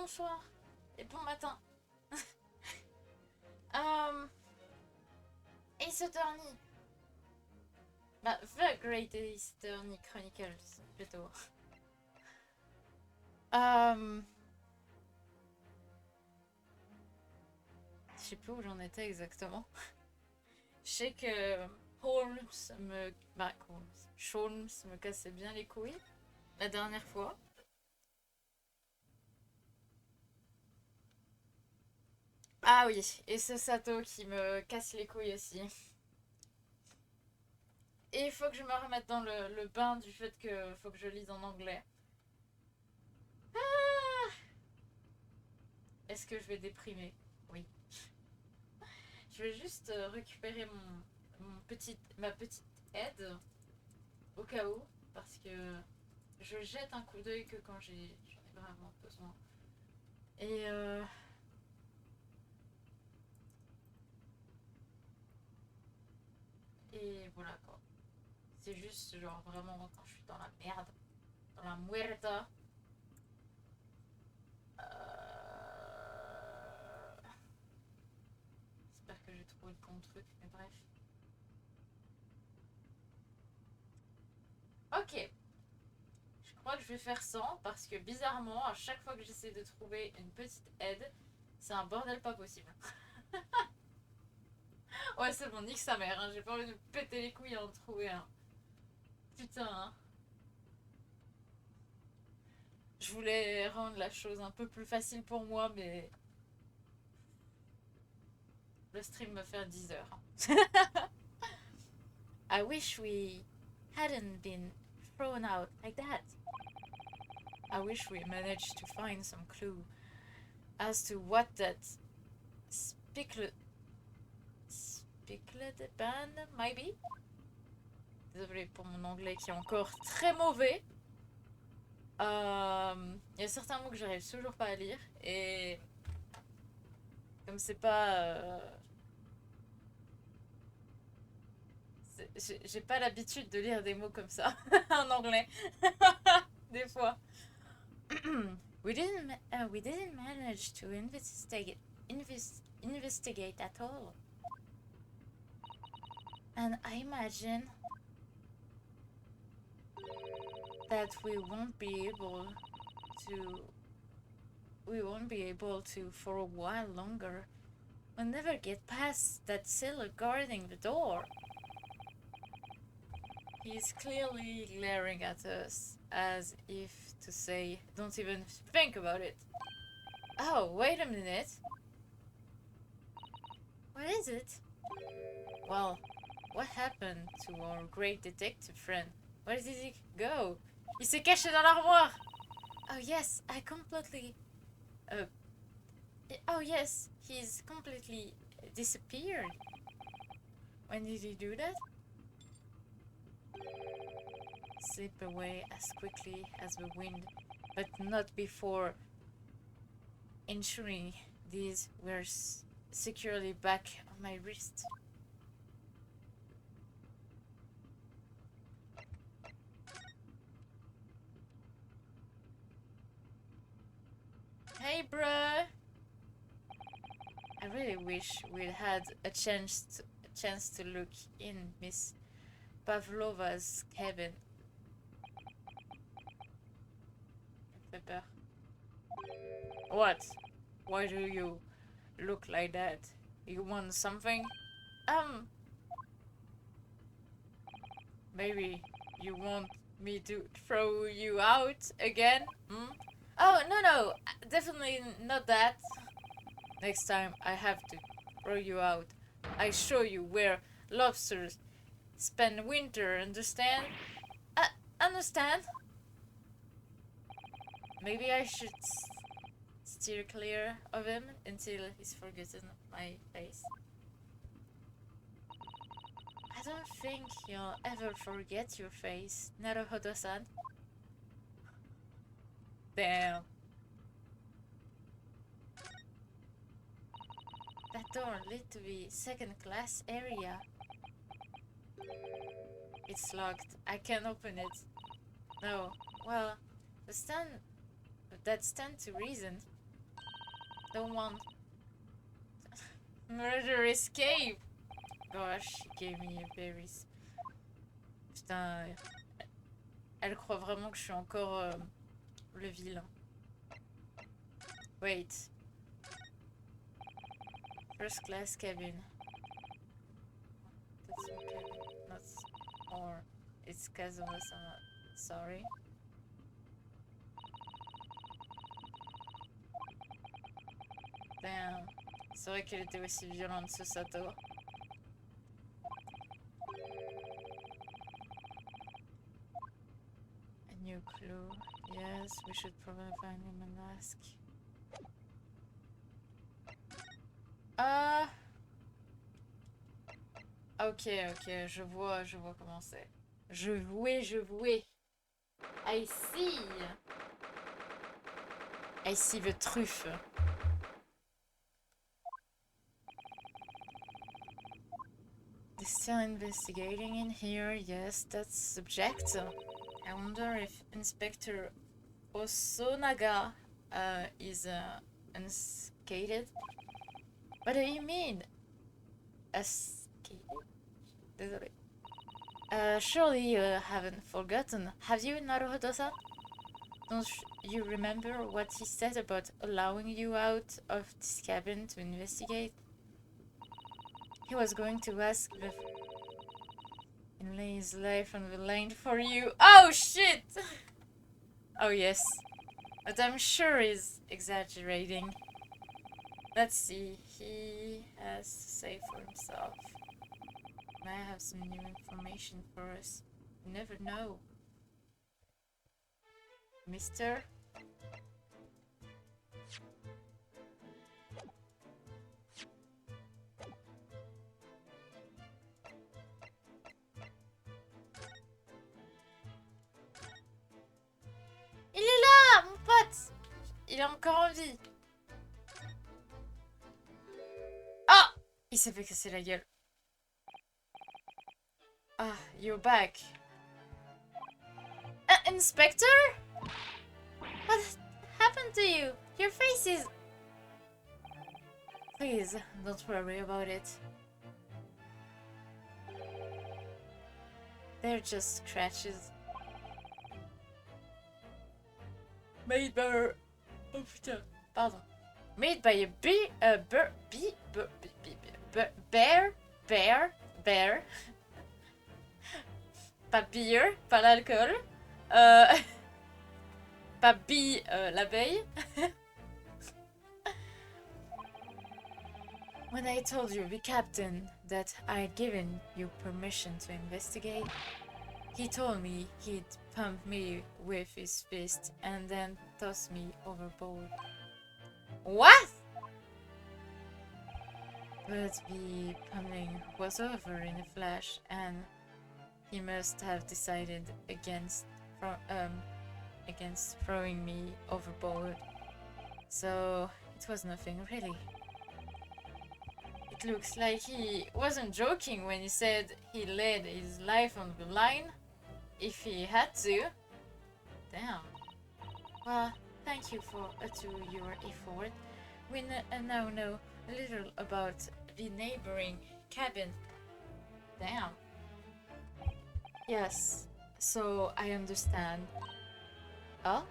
bonsoir et bon matin. Ace Attorney. Bah, The Great Ace Attorney Chronicles, plutôt. Je sais plus où j'en étais exactement. Je sais que Holmes me cassait bien les couilles la dernière fois. Ah oui, et c'est Sato qui me casse les couilles aussi. Et il faut que je me remette dans le bain du fait que faut que je lise en anglais. Ah, est-ce que je vais déprimer? Oui. Je vais juste récupérer ma petite aide au cas où, parce que je jette un coup d'œil que quand j'en ai vraiment besoin. Et et voilà quoi. C'est juste genre vraiment quand je suis dans la merde, dans la muerta. J'espère que j'ai trouvé le bon truc, mais bref. Ok. Je crois que je vais faire 100 parce que bizarrement, à chaque fois que j'essaie de trouver une petite aide, c'est un bordel pas possible. Ouais, c'est bon, nique sa mère, hein. J'ai pas envie de me péter les couilles à en trouver un. Putain, hein. Je voulais rendre la chose un peu plus facile pour moi, mais le stream me fait 10 heures. I wish we hadn't been thrown out like that. I wish we managed to find some clue as to what that speculated band might be. Désolée pour mon anglais qui est encore très mauvais. Il y a certains mots que j'arrive toujours pas à lire et comme c'est pas j'ai pas l'habitude de lire des mots comme ça en anglais des fois. We didn't manage to investigate at all. And I imagine that we won't be able to for a while longer. We'll never get past that sailor guarding the door. He's clearly glaring at us as if to say, don't even think about it. Oh, wait a minute. What is it? Well, what happened to our great detective friend? Where did he go? Il s'est caché dans l'armoire! Oh yes, oh yes, he's completely disappeared. When did he do that? Slip away as quickly as the wind, but not before ensuring these were securely back on my wrist. Hey, bruh! I really wish we'd had a chance to look in Miss Pavlova's cabin. Ça fait peur. What? Why do you look like that? You want something? Maybe you want me to throw you out again? Hmm? Oh, no, definitely not that. Next time I have to throw you out. I show you where lobsters spend winter, understand? Understand? Maybe I should steer clear of him until he's forgotten my face. I don't think you'll ever forget your face, Naruhodo-san. Damn. That door led to the second class area. It's locked. I can't open it. No. Well, that stands to reason. Don't want murder escape. Gosh, she gave me a berries. Putain, elle croit vraiment que je suis encore le vilain. Wait. First class cabin. That's your cabin, not or it's Kazuma's. Sorry. Damn. C'est vrai qu'elle était aussi violente, ce Sato. A new clue. Yes, we should probably find him and ask. Ok, je vois comment c'est. Je vois. I see the truffe. They're still investigating in here. Yes, that's subject. I wonder if Inspector Osonaga is unscathed. What do you mean? Désolé. Surely you haven't forgotten. Have you, Naruhodo-san? Don't you remember what he said about allowing you out of this cabin to investigate? He was going to ask and lay his life on the line for you. Oh shit! Oh yes. But I'm sure he's exaggerating. Let's see. He has to say for himself. May I have some new information for us? You never know. Mister? Il est là, mon pote! Il est encore en vie. Ah! Il s'est fait casser la gueule. Ah, you're back. Inspector? What happened to you? Your face is... Please, don't worry about it. They're just scratches. Made by... Oh putain, pardon. Made by a bear. Pas beer, pas l'alcool. Pas bee, l'abeille. When I told you, the captain, that I'd given you permission to investigate, he told me he'd pump me with his fist and then toss me overboard. What? But the pumping was over in a flash, and he must have decided against throwing me overboard. So it was nothing really. It looks like he wasn't joking when he said he laid his life on the line if he had to. Damn. Well, thank you to your effort. We now know a little about the neighboring cabin. Damn. Yes, so I understand. Oh?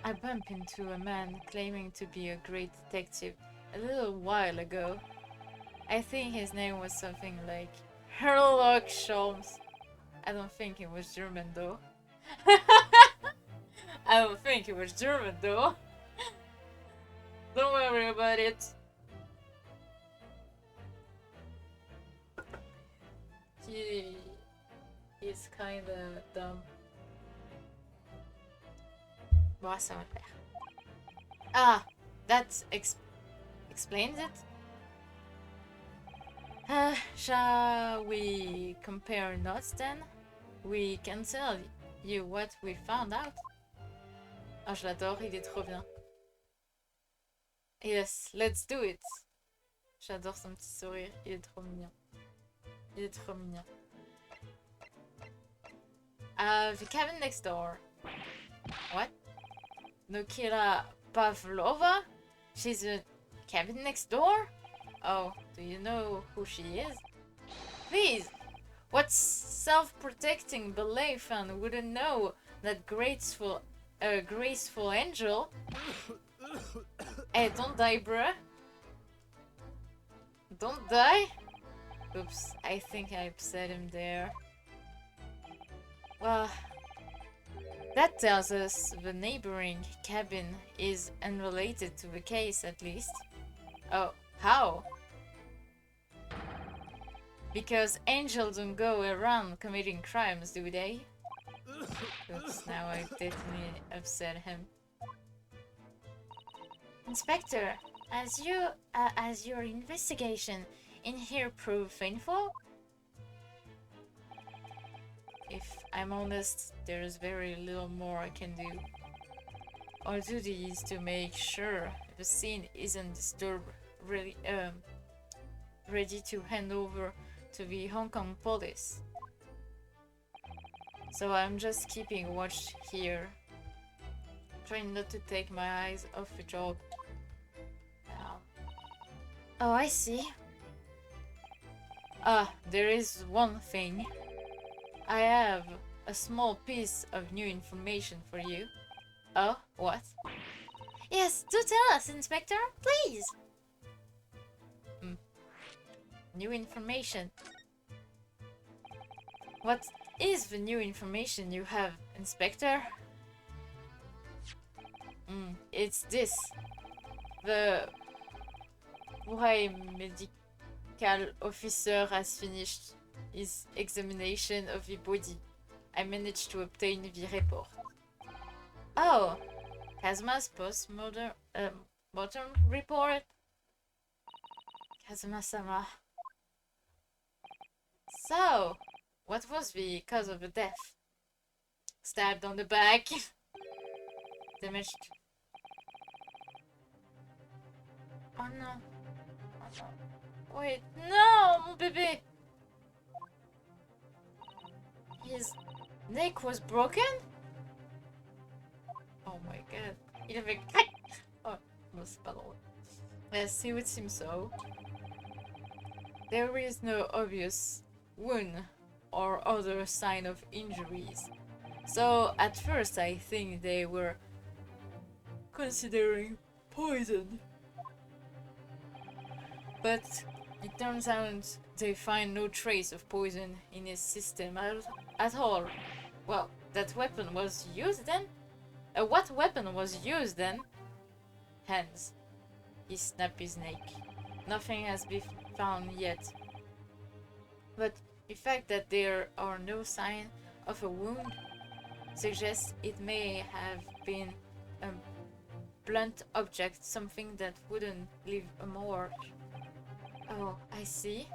I bumped into a man claiming to be a great detective a little while ago. I think his name was something like Herlock Sholmes. I don't think it was German though. I don't think it was German though. Don't worry about it. He's kinda dumb. Bon, ça va le faire. Ah, that explains it. Shall we compare notes then? We can tell you what we found out. Ah, je l'adore, il est trop bien. Yes, let's do it. J'adore son petit sourire, il est trop mignon. Il est trop mignon. The cabin next door. What? Nokila Pavlova? She's a cabin next door? Oh, do you know who she is? Please! What self-protecting ballet fan wouldn't know that graceful angel? Hey, don't die, bruh. Don't die? Oops, I think I upset him there. Well, that tells us the neighboring cabin is unrelated to the case, at least. Oh, how? Because angels don't go around committing crimes, do they? Oops, now I definitely upset him. Inspector, as your investigation in here prove painful? If I'm honest, there's very little more I can do. Our duty is to make sure the scene isn't disturbed, really, ready to hand over to the Hong Kong police. So I'm just keeping watch here, trying not to take my eyes off the job. Oh, I see. There is one thing. I have a small piece of new information for you. Oh, what? Yes, do tell us, Inspector, please! New information. What is the new information you have, Inspector? It's this. The High Medical Officer has finished his examination of the body. I managed to obtain the report. Oh, Kazuma's post-mortem report? Kazuma-sama. So, what was the cause of the death? Stabbed on the back. Damaged. Oh no. Oh no. Wait, no, mon bébé! His neck was broken? Oh my god. Il avait... Oh, non, c'est pas drôle. Yes, it would seem so. There is no obvious wound or other sign of injuries. So, at first I think they were considering poison. But it turns out they find no trace of poison in his system at all. Well, that weapon was used then? What weapon was used then? Hands. He snapped his neck. Nothing has been found yet. But the fact that there are no signs of a wound suggests it may have been a blunt object, something that wouldn't leave a mark. Oh, I see.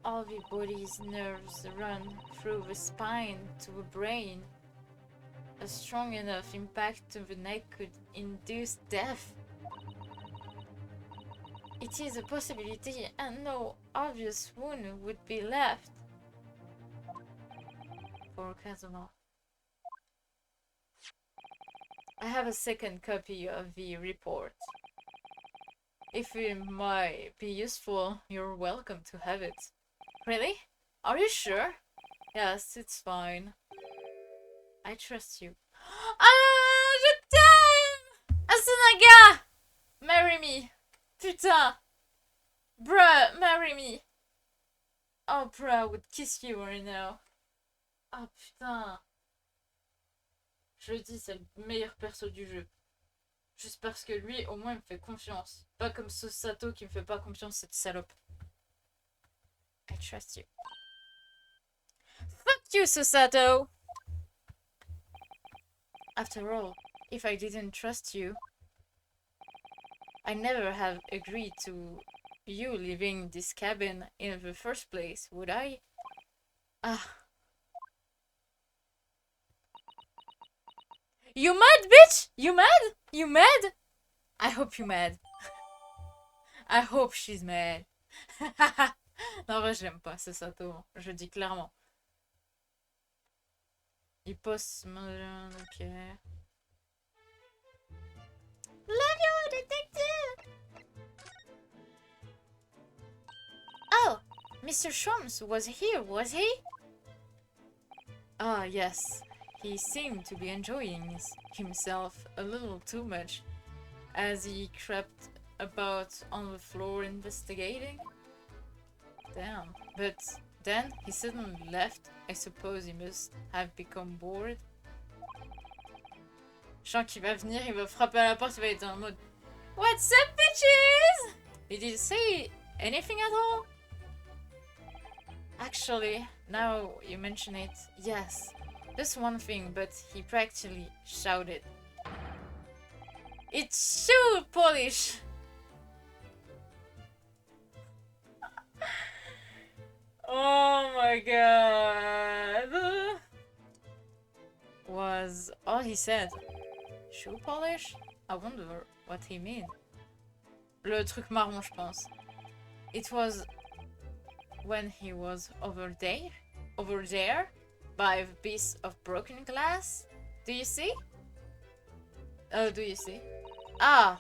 All the body's nerves run through the spine to the brain. A strong enough impact to the neck could induce death. It is a possibility, and no obvious wound would be left. For Kazuma. I have a second copy of the report. If it might be useful, you're welcome to have it. Really? Are you sure? Yes, it's fine. I trust you. Ah, je t'aime! Asunaga! Marry me! Putain! Bruh, marry me! Oh, bruh, I would kiss you right now. Ah, putain! Je le dis, c'est le meilleur perso du jeu. Juste parce que lui, au moins, il me fait confiance. Pas comme ce Sato qui me fait pas confiance, cette salope. I trust you. Fuck you, Susato! After all, if I didn't trust you, I never have agreed to you leaving this cabin in the first place, would I? Ah. You mad, bitch? You mad? You mad? I hope you mad. I hope she's mad. Non, en vrai, je l'aime pas, ce Sato. Je le dis clairement. Il postmodern, ok. Love you, detective! Oh, Mr. Sholmes was here, was he? Ah, yes. He seemed to be enjoying himself a little too much as he crept about on the floor investigating. Damn. But then he suddenly left. I suppose he must have become bored. Je sens qu'il va venir, il va frapper à la porte, il va être en mode What's up, bitches? Did he say anything at all? Actually, now you mention it, yes. Just one thing, but he practically shouted. It's shoe polish! Oh my god! Was all he said. Shoe polish? I wonder what he meant. Le truc marron, je pense. It was when he was over there, by a piece of broken glass. Do you see? Oh, do you see? Ah,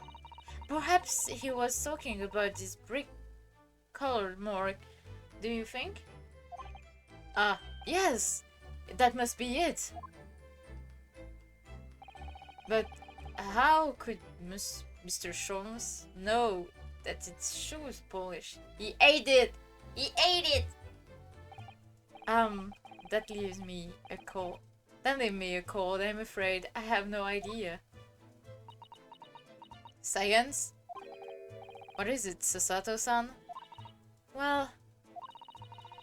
perhaps he was talking about this brick-colored morgue. Do you think? Ah, yes, that must be it. But how could Mr. Sholmes know that its shoes polish? He ate it! He ate it! That leaves me a cold. That leaves me a cold. I'm afraid I have no idea. Science? What is it, Sasato-san? Well,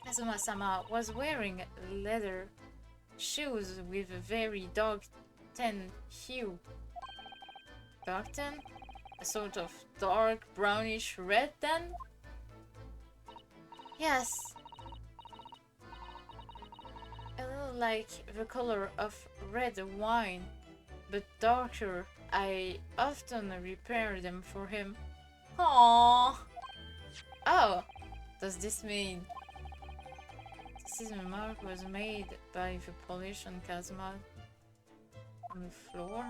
Kazuma-sama was wearing leather shoes with a very dark tan hue. Dark tan? A sort of dark brownish red then? Yes. A little like the color of red wine, but darker. I often repair them for him. Aww. Oh, does this mean this mark was made by the polish on Kazuma on the floor?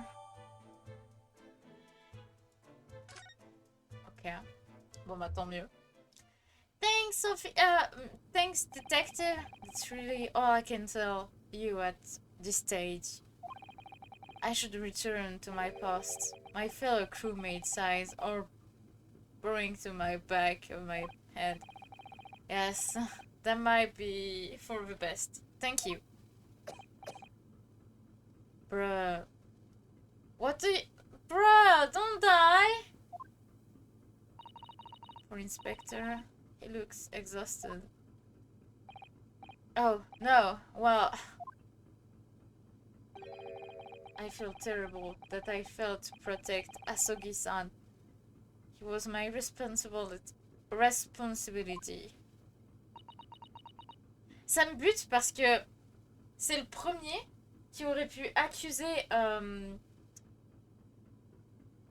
Ok. Bon bah tant mieux. Thanks, Sophie. Thanks, detective. That's really all I can tell you at this stage. I should return to my post. My fellow crewmates' eyes are burrowing to my back of my head. Yes, that might be for the best. Thank you. Bruh. What do you... Bruh, don't die! For Inspector, he looks exhausted. Oh, no. Well... I feel terrible that I failed to protect Asogi-san. He was my responsibility. Ça me bute parce que c'est le premier qui aurait pu accuser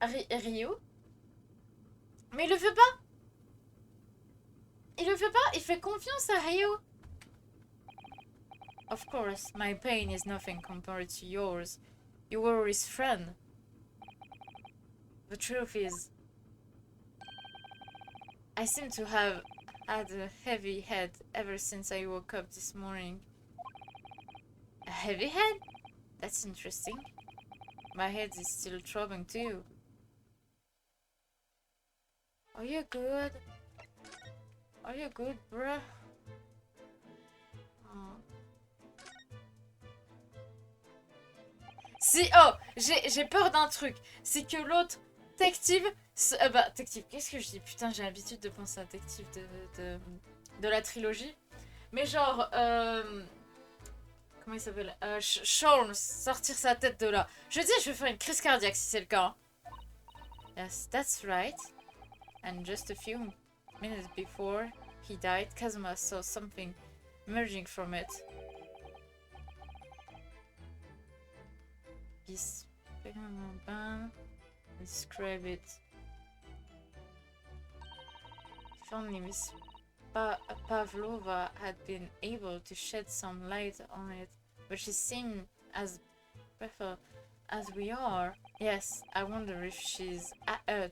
Ryu. Mais il le fait pas. Il le fait pas, il fait confiance à Ryu. Of course, my pain is nothing compared to yours. You were his friend. The truth is, I seem to have had a heavy head ever since I woke up this morning. A heavy head? That's interesting. My head is still throbbing too. Are you good? Are you good, bruh? Oh. Si, oh, j'ai peur d'un truc. C'est que l'autre, Tective... Tective, qu'est-ce que je dis? Putain, j'ai l'habitude de penser à Tective de la trilogie. Mais genre, comment il s'appelle? Sholmes, sortir sa tête de là. Je dis, je vais faire une crise cardiaque si c'est le cas. Yes, that's right. And just a few minutes before he died, Kazuma saw something emerging from it. Describe it. If only Miss Pavlova had been able to shed some light on it, but she seemed as breathless as we are. Yes, I wonder if she's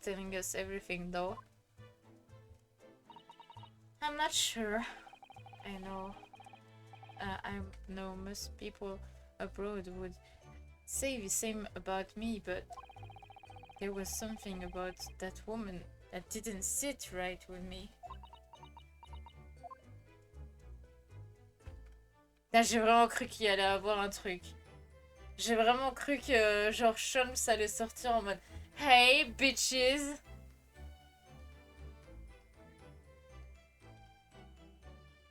telling us everything though. I'm not sure. I know most people abroad would say the same about me, but there was something about that woman that didn't sit right with me. Là, j'ai vraiment cru qu'il allait avoir un truc. J'ai vraiment cru que genre Sholmes allait sortir en mode Hey bitches!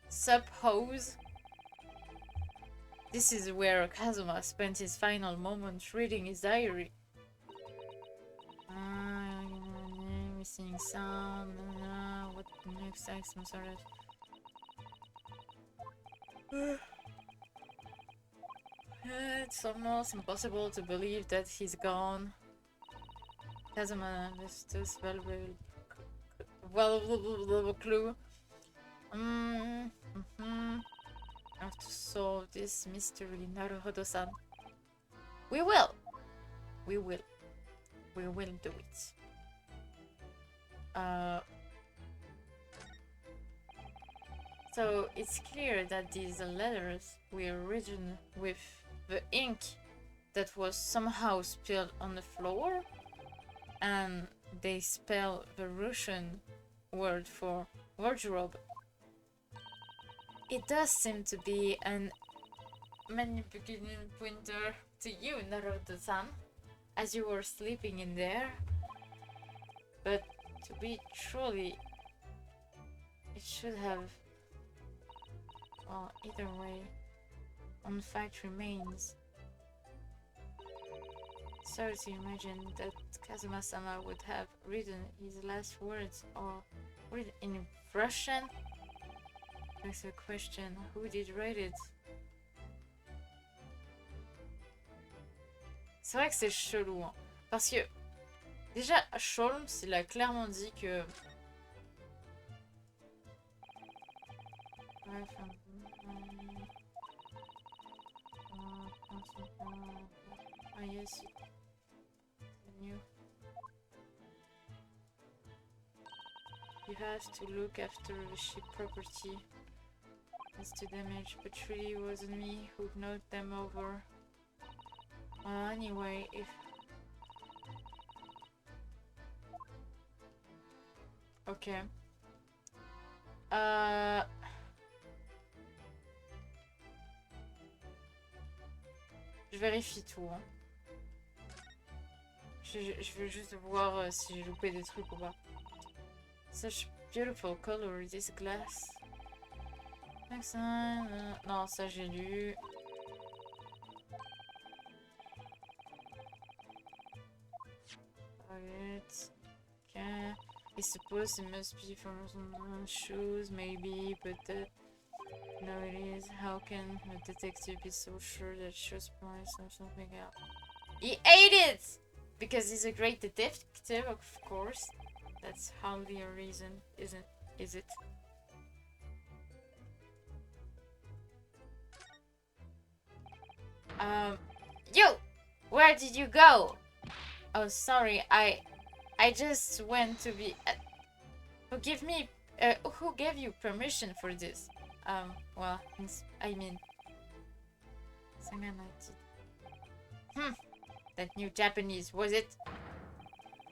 Sup hoes? This is where Kazuma spent his final moments reading his diary. Missing sound. What next? Some sort of. It's almost impossible to believe that he's gone. Kazuma, this valuable clue. I have to solve this mystery, Naruhodo-san. We will. We will do it. So it's clear that these letters were written with the ink that was somehow spilled on the floor, and they spell the Russian word for wardrobe. It does seem to be an manipulating pointer to you, Naruto-san, as you were sleeping in there. But to be truly, it should have. Well, either way, on fact remains. Sorry to imagine that Kazuma-sama would have written his last words or written in Russian. That's a question. Who did write it? C'est vrai que c'est chelou, hein. Parce que déjà, Sholmes, il a clairement dit que. Ah yes. You have to look after the ship property. It's too damaged, but really wasn't me who knocked them over. Anyway, if... Okay. Je vérifie tout, hein. Je veux juste voir si j'ai loupé des trucs ou pas. Such beautiful color, this glass. Next time, non, ça j'ai lu. Alright. Okay. I suppose it must be from some shoes, maybe, but no, it is. How can a detective be so sure that shoes points or something else? He ate it! Because he's a great detective, of course. That's hardly a reason, isn't is it? Yo! Where did you go? Oh, sorry, I just went to be... forgive me, who gave you permission for this? Well, I mean... That new Japanese, was it?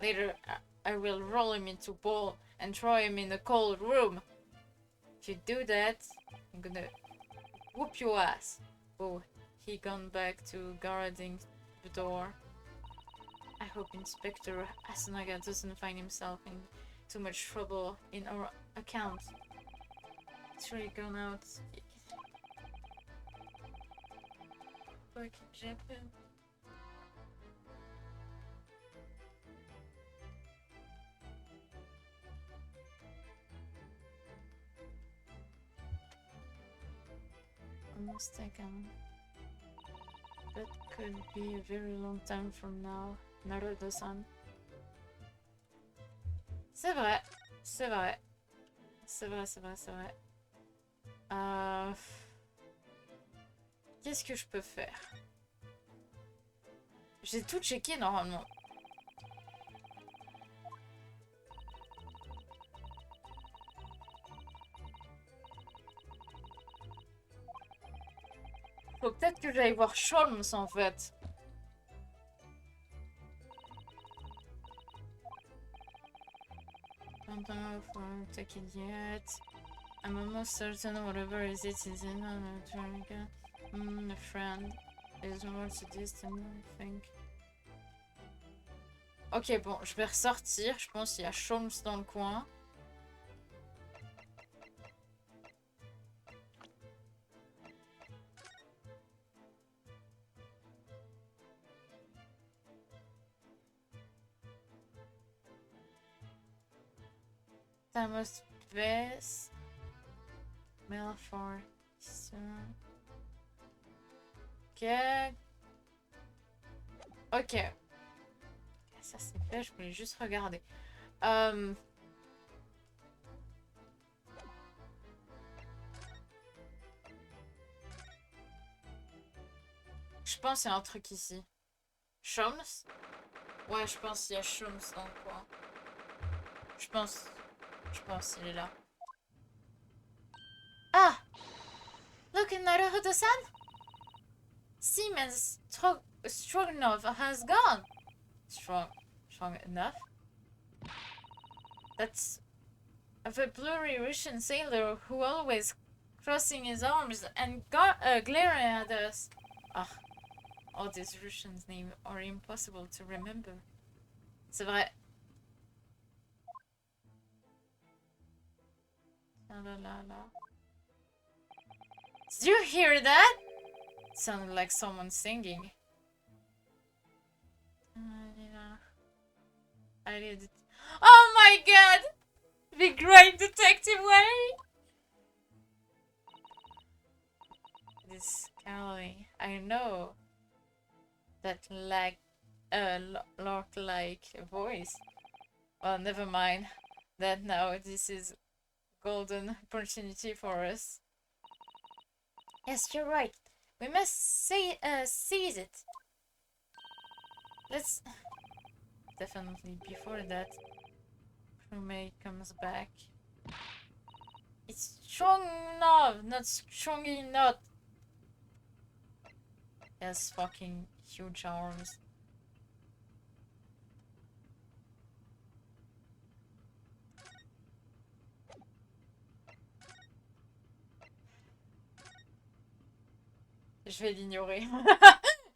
Later, I will roll him into a ball and throw him in a cold room. If you do that, I'm gonna whoop your ass. Oh, he gone back to guarding the door. I hope Inspector Asunaga doesn't find himself in too much trouble in our account. It's really gone out. Fucking Japan. Almost taken. That could be a very long time from now, Naruto-san. C'est vrai, c'est vrai. C'est vrai, c'est vrai, c'est vrai. Qu'est-ce que je peux faire? J'ai tout checké normalement. Faut peut-être que j'aille voir Sholmes en fait. I don't know if we'll take it yet. I'm almost certain whatever it is in America. A friend. There's more to this than I think. Ok, bon, je vais ressortir. Je pense qu'il y a Sholmes dans le coin. That must best. Mail for soon. Ok. Ok. Ça c'est fait, je voulais juste regarder. Je pense qu'il y a un truc ici. Sholmes? Ouais, je pense qu'il y a Sholmes dans le coin. Je pense qu'il est là. Ah! Look, Naruto-san! Siemens Stroganoff has gone! Strong enough? That's the blurry Russian sailor who always crossing his arms and glaring at us. Ah, all these Russians' names are impossible to remember. C'est vrai. La la la. Did you hear that? It sounded like someone singing. I did it. Oh my god! The great detective way! This Carly, I know that lark-like voice. Well, never mind. That now this is golden opportunity for us. Yes, you're right. We must seize it. Let's definitely before that. Crewmate comes back. It's strong enough, not strong enough. Yes, fucking huge arms. Je vais l'ignorer.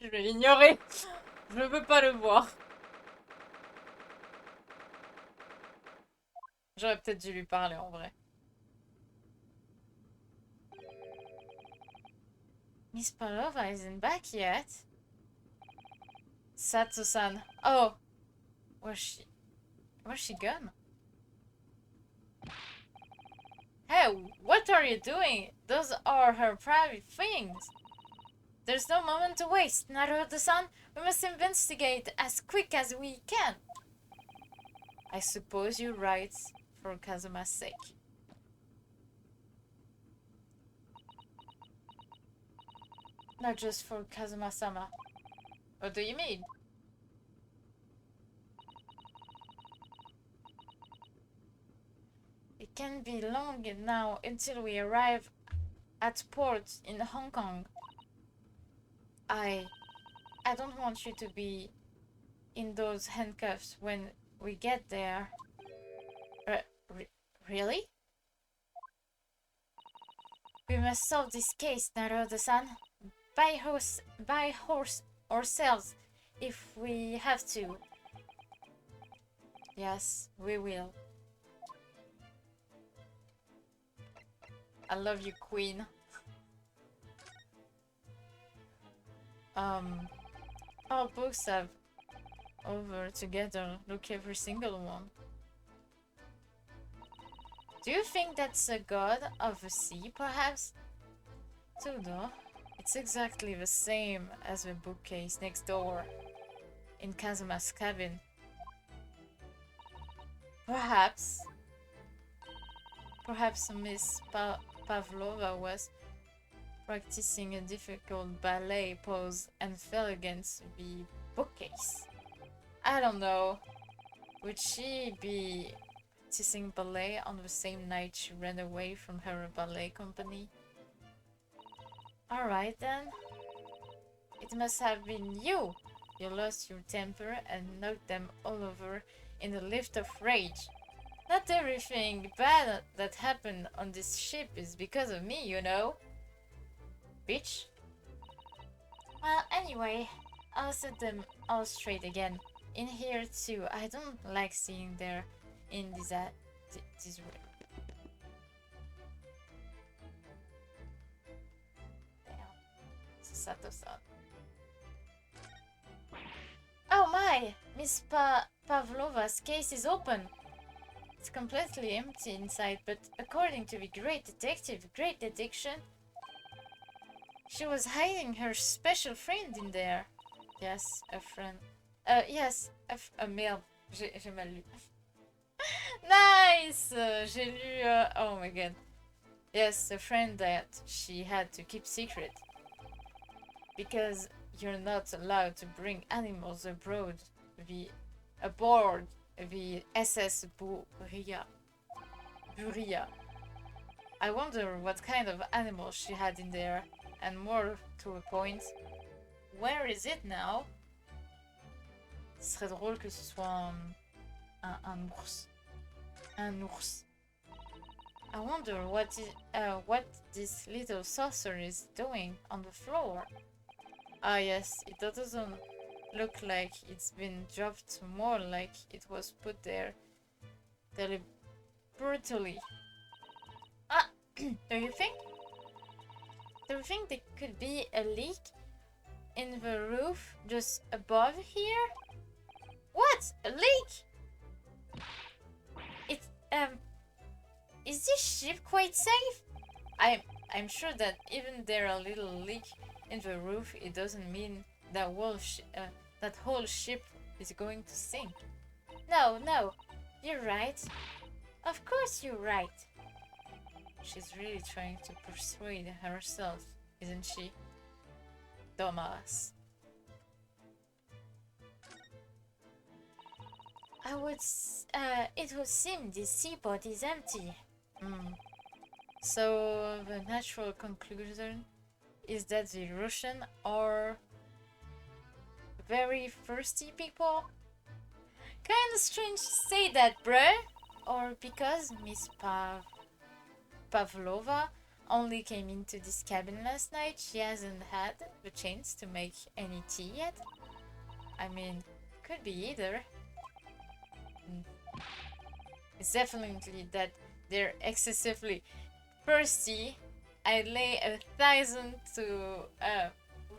Je vais l'ignorer. Je ne veux pas le voir. J'aurais peut-être dû lui parler en vrai. Miss Palova isn't back yet. Sato-san. Oh. Where's she gone? Hey, what are you doing? Those are her private things. There's no moment to waste, Naruto-san. We must investigate as quick as we can. I suppose you're right, for Kazuma's sake. Not just for Kazuma-sama. What do you mean? It can't be long now until we arrive at port in Hong Kong. I don't want you to be in those handcuffs when we get there. Really? We must solve this case, Naruto-san. By horse ourselves, if we have to. Yes, we will. I love you, Queen. All books have over together. Look, every single one. Do you think that's a god of the sea, perhaps? Todo. It's exactly the same as the bookcase next door in Kazuma's cabin. Perhaps Miss Pavlova was practicing a difficult ballet pose and fell against the bookcase. I don't know. Would she be practicing ballet on the same night she ran away from her ballet company? Alright then. It must have been you. You lost your temper and knocked them all over in a lift of rage. Not everything bad that happened on this ship is because of me, you know. Bitch. Well, anyway, I'll set them all straight again. In here too, I don't like seeing there in this room. Damn. Sato-san. Oh my! Miss Pavlova's case is open. It's completely empty inside, but according to the great detective, Great Detection, she was hiding her special friend in there. Yes, a friend. Yes, a male. J'ai mal lu. Nice! J'ai lu. Oh my god. Yes, a friend that she had to keep secret. Because you're not allowed to bring animals aboard the SS Buria. I wonder what kind of animals she had in there. And more to a point, where is it now? Ce serait drôle que ce soit un ours. Un ours. I wonder what this little saucer is doing on the floor. Ah yes, it doesn't look like it's been dropped, more like it was put there deliberately. Ah, do you think there could be a leak in the roof just above here? What? A leak? It is this ship quite safe? I'm sure that even there a little leak in the roof, it doesn't mean that whole ship is going to sink. No, you're right. Of course you're right. She's really trying to persuade herself, isn't she? Dumbass. It would seem this seaport is empty. So the natural conclusion is that the Russian are very thirsty people? Kinda strange to say that, bruh. Or because Miss Pavlova only came into this cabin last night, she hasn't had the chance to make any tea yet? I mean, could be either. It's definitely that they're excessively thirsty. I lay 1,000 to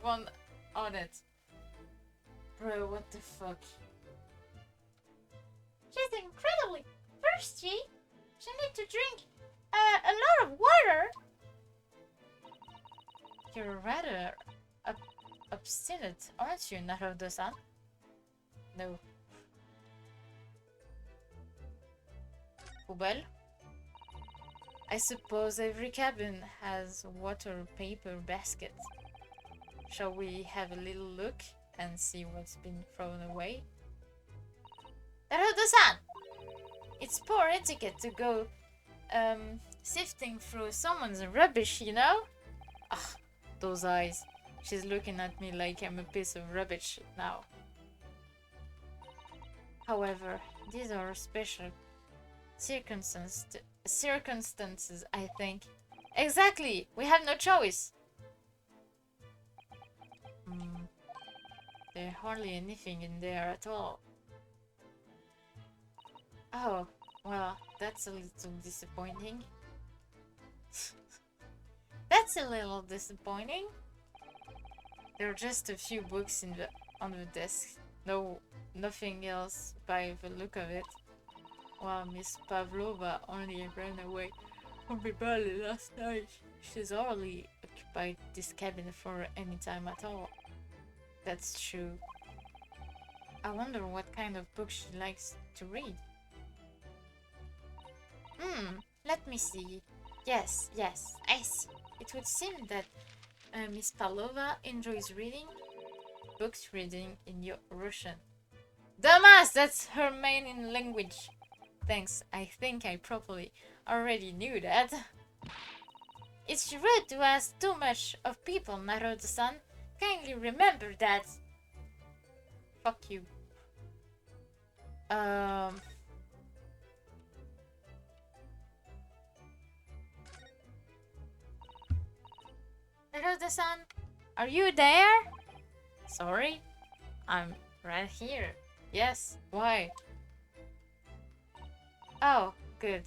1 on it. Bro, what the fuck? She's incredibly thirsty. She needs to drink a lot of water. You're rather obstinate, aren't you, Naruto-san? No. Poubelle? I suppose every cabin has a water paper basket. Shall we have a little look and see what's been thrown away? Naruto-san! It's poor etiquette to go sifting through someone's rubbish, you know? Ugh, those eyes. She's looking at me like I'm a piece of rubbish now. However, these are special circumstances, I think. Exactly! We have no choice! There's hardly anything in there at all. Oh, well, that's a little disappointing. That's a little disappointing. There are just a few books on the desk. No, nothing else by the look of it. While Miss Pavlova only ran away from the ballet last night, she's hardly occupied this cabin for any time at all. That's true. I wonder what kind of book she likes to read. Let me see. Yes, I see. It would seem that Miss Pavlova enjoys reading books reading in your Russian. Dumbass! That's her main language. Thanks, I think I probably already knew that. It's rude to ask too much of people, Naroda-san. Kindly remember that. Fuck you. Naroda-san, are you there? Sorry, I'm right here. Yes, why? Oh, good.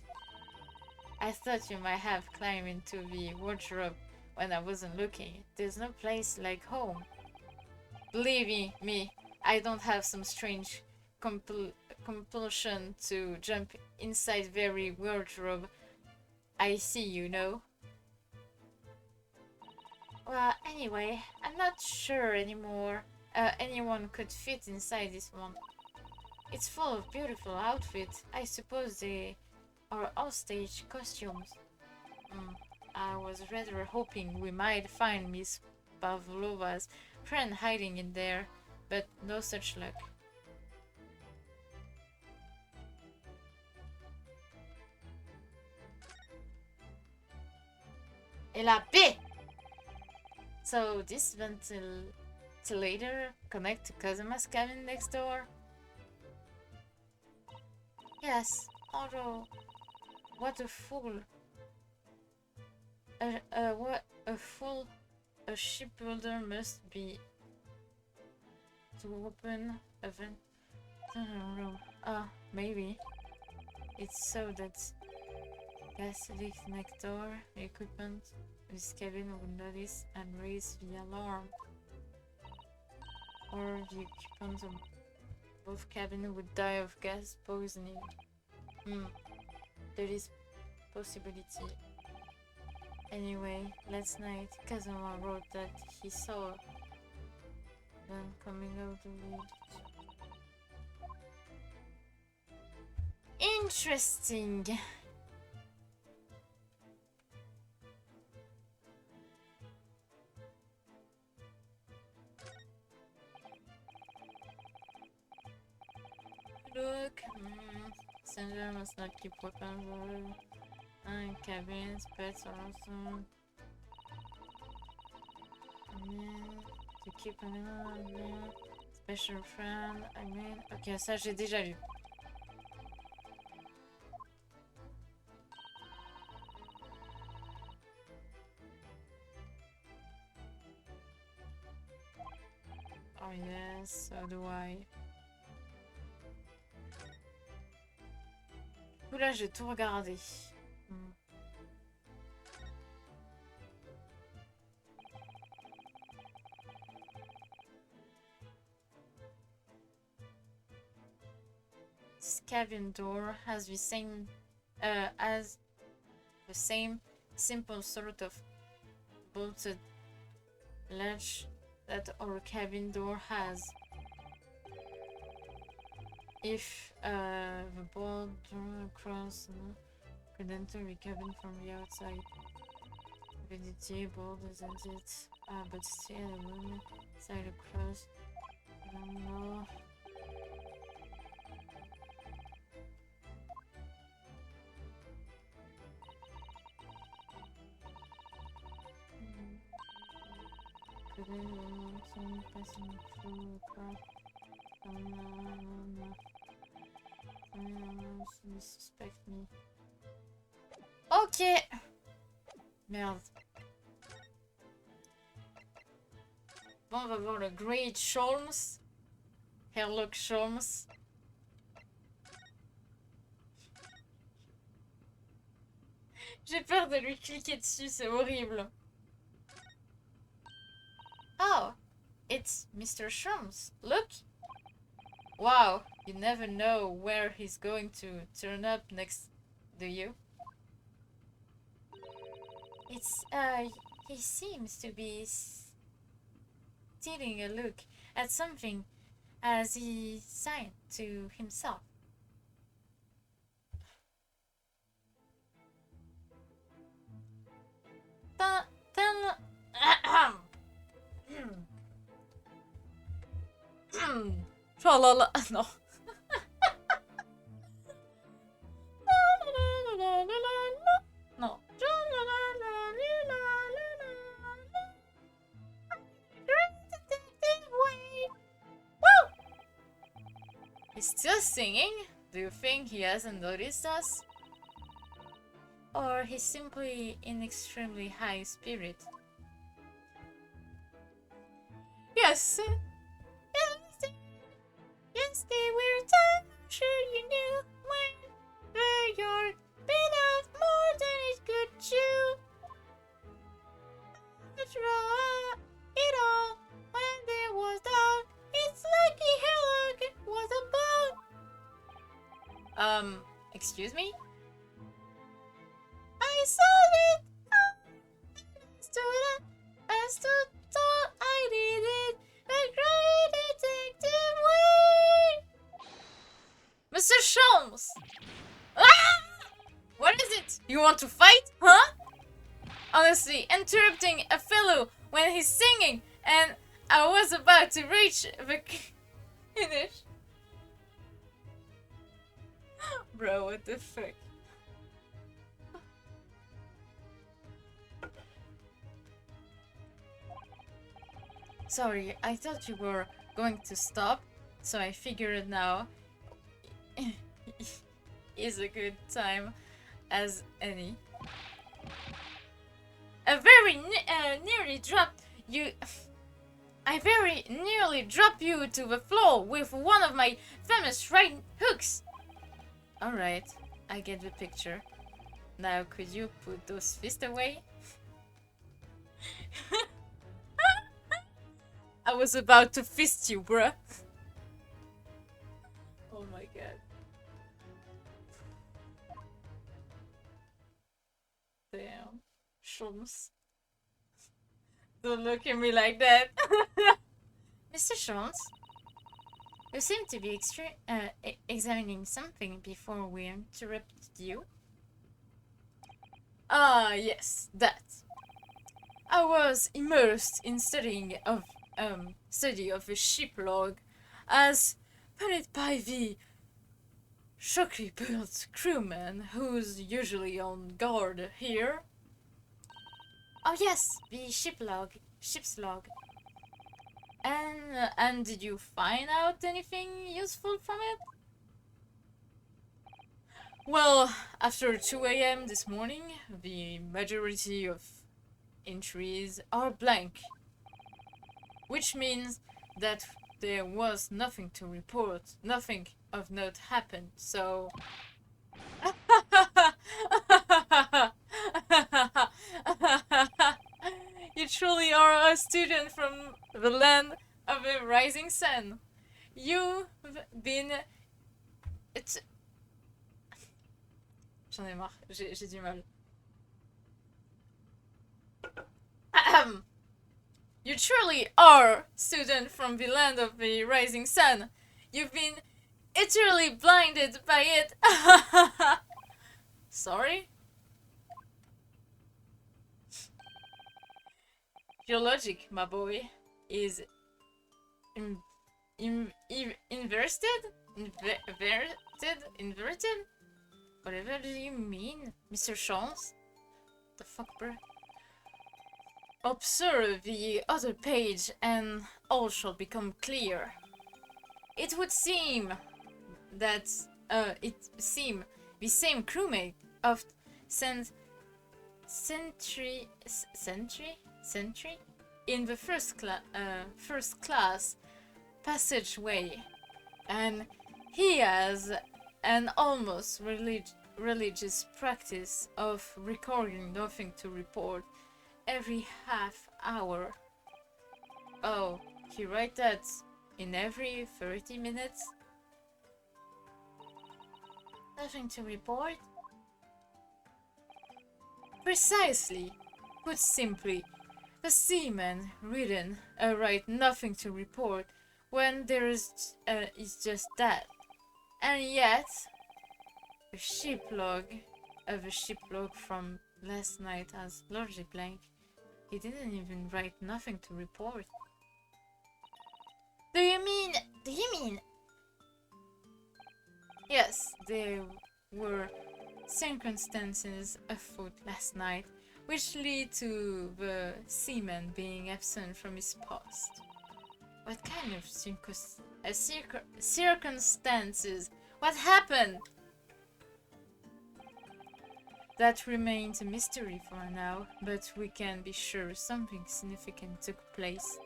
I thought you might have climbed into the wardrobe when I wasn't looking. There's no place like home. Believe me, I don't have some strange compulsion to jump inside very wardrobe. I see, you know. Well, anyway, I'm not sure anymore anyone could fit inside this one. It's full of beautiful outfits. I suppose they are all stage costumes. I was rather hoping we might find Miss Pavlova's friend hiding in there, but no such luck. Et la paix! So this ventilator connect to Kazuma's cabin next door? Yes, although what a fool. What a fool a shipbuilder must be to open a vent. Maybe. It's so that gas leak next door equipment this cabin would notice and raise the alarm. Or the occupants of both cabins would die of gas poisoning. There is possibility. Anyway, last night Kazuma wrote that he saw them coming out of it. Interesting. Look, Sender must not keep weapons in cabins, pets are also to keep an special friend, ok, ça j'ai déjà lu. Oh yes, so do I. Oula, j'ai tout regardé. This cabin door has the same simple sort of bolted latch that our cabin door has. If the bolt drawn across could enter the cabin from the outside. The bolt isn't it? But still a woman side across. I don't know. Could anyone passing through a crack? They suspect me. Ok. Merde. Bon, on va voir le Great Sholmes. Herlock Sholmes. J'ai peur de lui cliquer dessus, c'est horrible. Oh, it's Mr. Sholmes. Look. Wow, you never know where he's going to turn up next, do you? He seems to be stealing a look at something as he signed to himself. Tra la la. No. No. Woo! He's still singing? Do you think he hasn't noticed us? Or he's simply in extremely high spirit? Yes. Yes, they were time. I'm sure you knew when your bit of more than it could chew. After it all, when there was doubt, it's lucky Hello was about. Excuse me? I saw it! I stood tall, I did it the great detective way! Mr. Sholmes! Ah! What is it? You want to fight? Huh? Honestly, interrupting a fellow when he's singing and I was about to reach the finish. Bro, what the fuck? Sorry, I thought you were going to stop, so I figured now is a good time as any. I very nearly dropped you to the floor with one of my famous right hooks. Alright, I get the picture. Now could you put those fists away? I was about to fist you, bruh. Oh my god. Damn. Sholmes. Don't look at me like that. Mr. Sholmes, you seem to be examining something before we interrupted you. Ah, yes, that. I was immersed in study of a ship log as penned by the shockily built crewman who's usually on guard here. Oh yes, the ship's log. And did you find out anything useful from it? Well, after 2 a.m. this morning, the majority of entries are blank. Which means that there was nothing to report, nothing of note happened, so... You truly are a student from the land of the rising sun. You've been... J'en ai marre, j'ai du mal. You truly are student from the land of the rising sun. You've been utterly blinded by it. Sorry? Your logic, my boy, is inverted? Inverted? Whatever do you mean, Mr. Sholmes? The fuck, bro? Observe the other page and all shall become clear. It would seem that the same crewmate of Sentry in the first class passageway, and he has an almost religious practice of recording nothing to report every half hour. Oh, he writes that in every 30 minutes? Nothing to report? Precisely. Put simply, the seaman written write nothing to report when there is just that. And yet, the ship log from last night has largely blank. He didn't even write nothing to report. Do you mean? Yes, there were circumstances afoot last night which lead to the seaman being absent from his post. What kind of circumstances? What happened? That remains a mystery for now, but we can be sure something significant took place.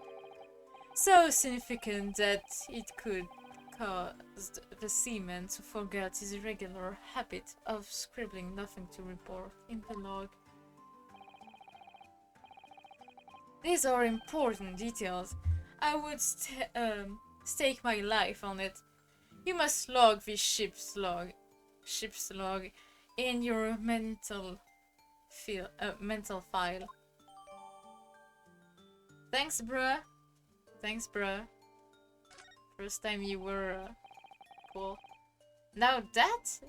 So significant that it could cause the seaman to forget his irregular habit of scribbling nothing to report in the log. These are important details. I would stake my life on it. You must log this ship's log in your mental file. Thanks, bruh. Thanks, bruh. First time you were cool. Now that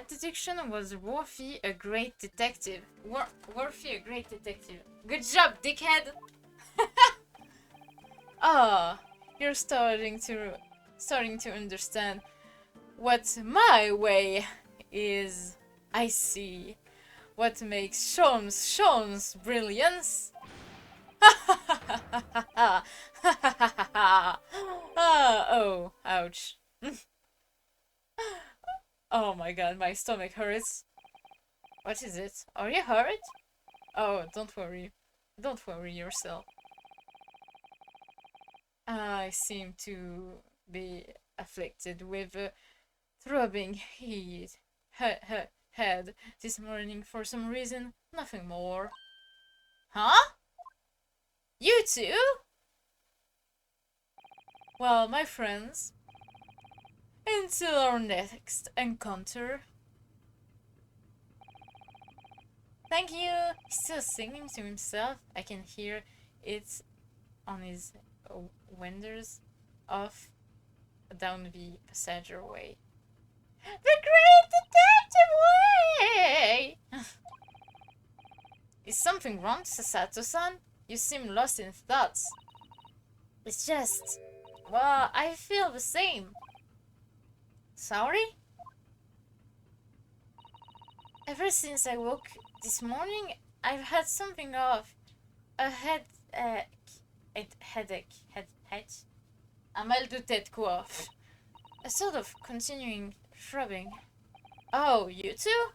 detection was worthy a great detective. Worthy a great detective. Good job, dickhead. Ah, you're starting to understand what my way is. I see. What makes Sean's brilliance? Oh, ouch. Oh my god, my stomach hurts. What is it? Are you hurt? Oh, don't worry. Don't worry yourself. I seem to be afflicted with a throbbing head this morning for some reason. Nothing more. Huh? You too? Well, my friends, until our next encounter. Thank you. He's still singing to himself. I can hear it on his windows off down the passageway. The Great Detective Way! Is something wrong, Sasato-san? You seem lost in thoughts. It's just... well, I feel the same. Sorry? Ever since I woke this morning, I've had something off. A headache. Un mal de tête, quoi. A sort of continuing throbbing. Oh, you too?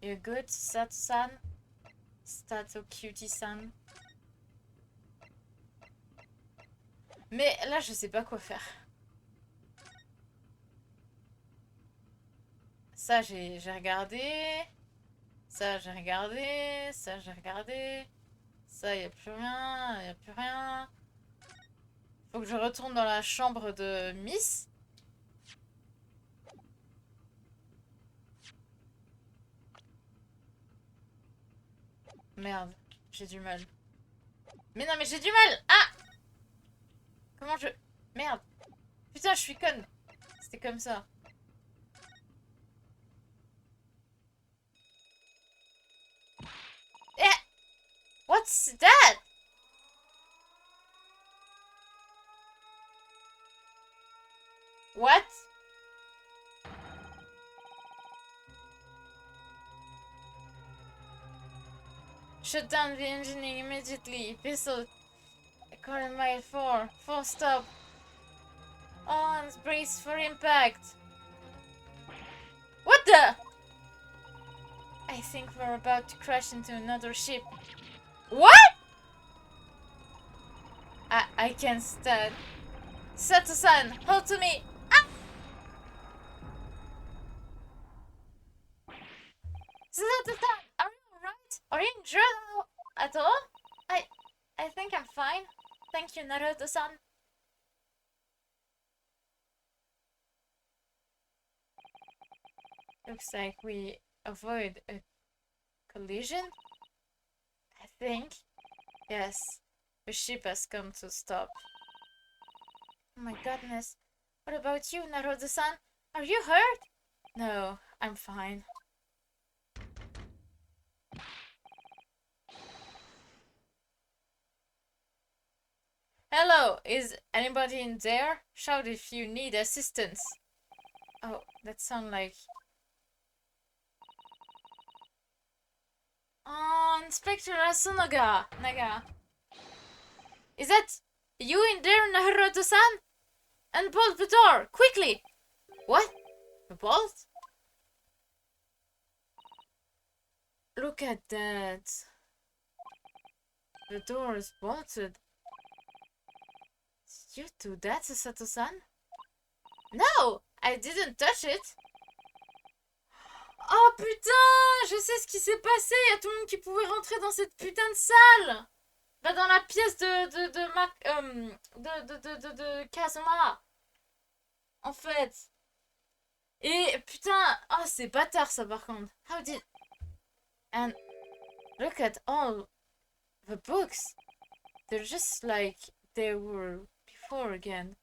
You're good, Sato-san? Stato Cutie-san? Mais là, je sais pas quoi faire. Ça, j'ai regardé. Ça, j'ai regardé. Ça, j'ai regardé. Ça, y a plus rien. Y a plus rien. Faut que je retourne dans la chambre de Miss. Merde, j'ai du mal. Mais non, mais j'ai du mal. Ah! Comment je... Merde. Putain, je suis conne. C'était comme ça. Eh! What's that? What? Shut down the engine immediately. Vessel current mile 4. Full stop. On brace for impact. What the? I think we're about to crash into another ship. What? I can't stand. Sato-san, hold to me. Ah! Sato-san, are you alright? Are you injured at all? I think I'm fine. Thank you, Naruto-san. Looks like we avoid a collision. I think. Yes, the ship has come to stop. Oh my goodness. What about you, Naruto-san? Are you hurt? No, I'm fine. Hello, is anybody in there? Shout if you need assistance. Oh, that sounds like... Oh, Inspector Asunaga. Naga. Is that you in there, Naruto-san? Unbolt the door, quickly! What? The bolt? Look at that. The door is bolted. Did you do that, Sato-san? No! I didn't touch it! Oh putain! Je sais ce qui s'est passé! Il y a tout le monde qui pouvait rentrer dans cette putain de salle! Bah dans la pièce de Kazuma! En fait! Et putain! Oh c'est bâtard ça par contre! How did... And look at all the books! They're just like they were before again.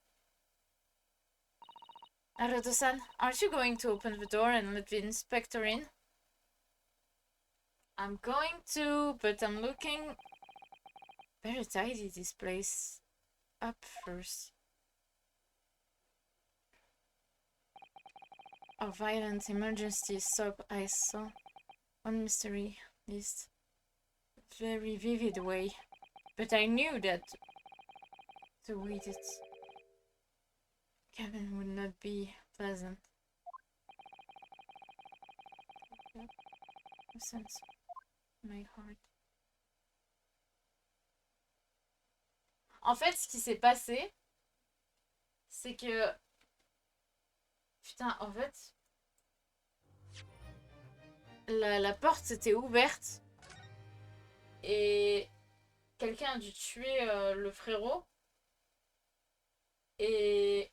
Naruto-san, aren't you going to open the door and let the inspector in? I'm going to, but I'm looking... Better tidy this place up first. A violent emergency stop I saw on mystery list. Very vivid way. But I knew that to read it cabin would not be pleasant. Sense my heart. En fait, ce qui s'est passé, c'est que... Putain, en fait... La porte était ouverte. Et... Quelqu'un a dû tuer le frérot. Et...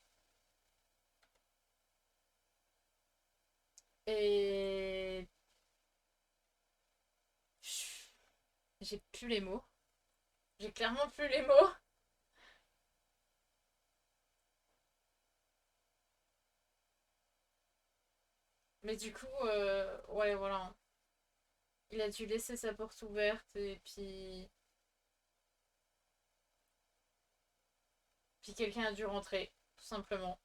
J'ai plus les mots. J'ai clairement plus les mots. Mais du coup, ouais, voilà. Il a dû laisser sa porte ouverte et puis... Puis quelqu'un a dû rentrer, tout simplement.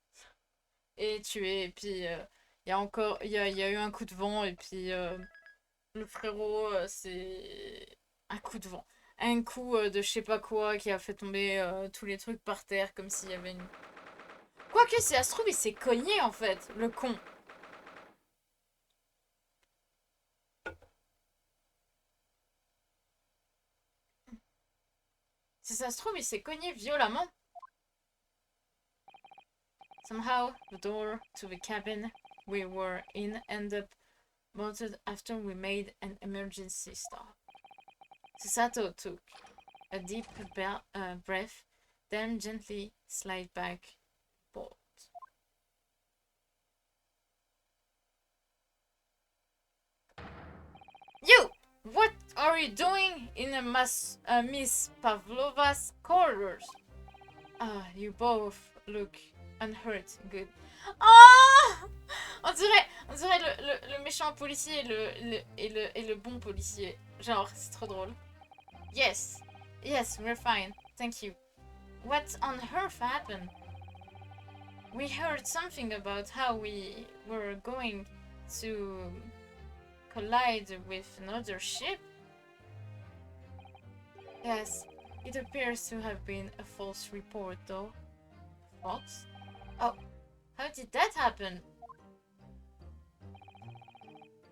Et tuer. Et puis, il y a encore... Il y a eu un coup de vent et puis... le frérot, c'est... Un coup de vent. Un coup de je sais pas quoi qui a fait tomber tous les trucs par terre comme s'il y avait une... Quoique, si ça se trouve, il s'est cogné en fait, le con. Si ça se trouve, il s'est cogné violemment. Somehow, the door to the cabin we were in ended up bolted after we made an emergency stop. Susato took a deep breath, then gently slid back bolt. You! What are you doing in Miss Pavlova's quarters? You both look unhurt. Good. Oh! On dirait le méchant policier et le bon policier. Genre, c'est trop drôle. Yes, we're fine. Thank you. What on earth happened? We heard something about how we were going to collide with another ship. Yes, it appears to have been a false report though. False? Oh, how did that happen?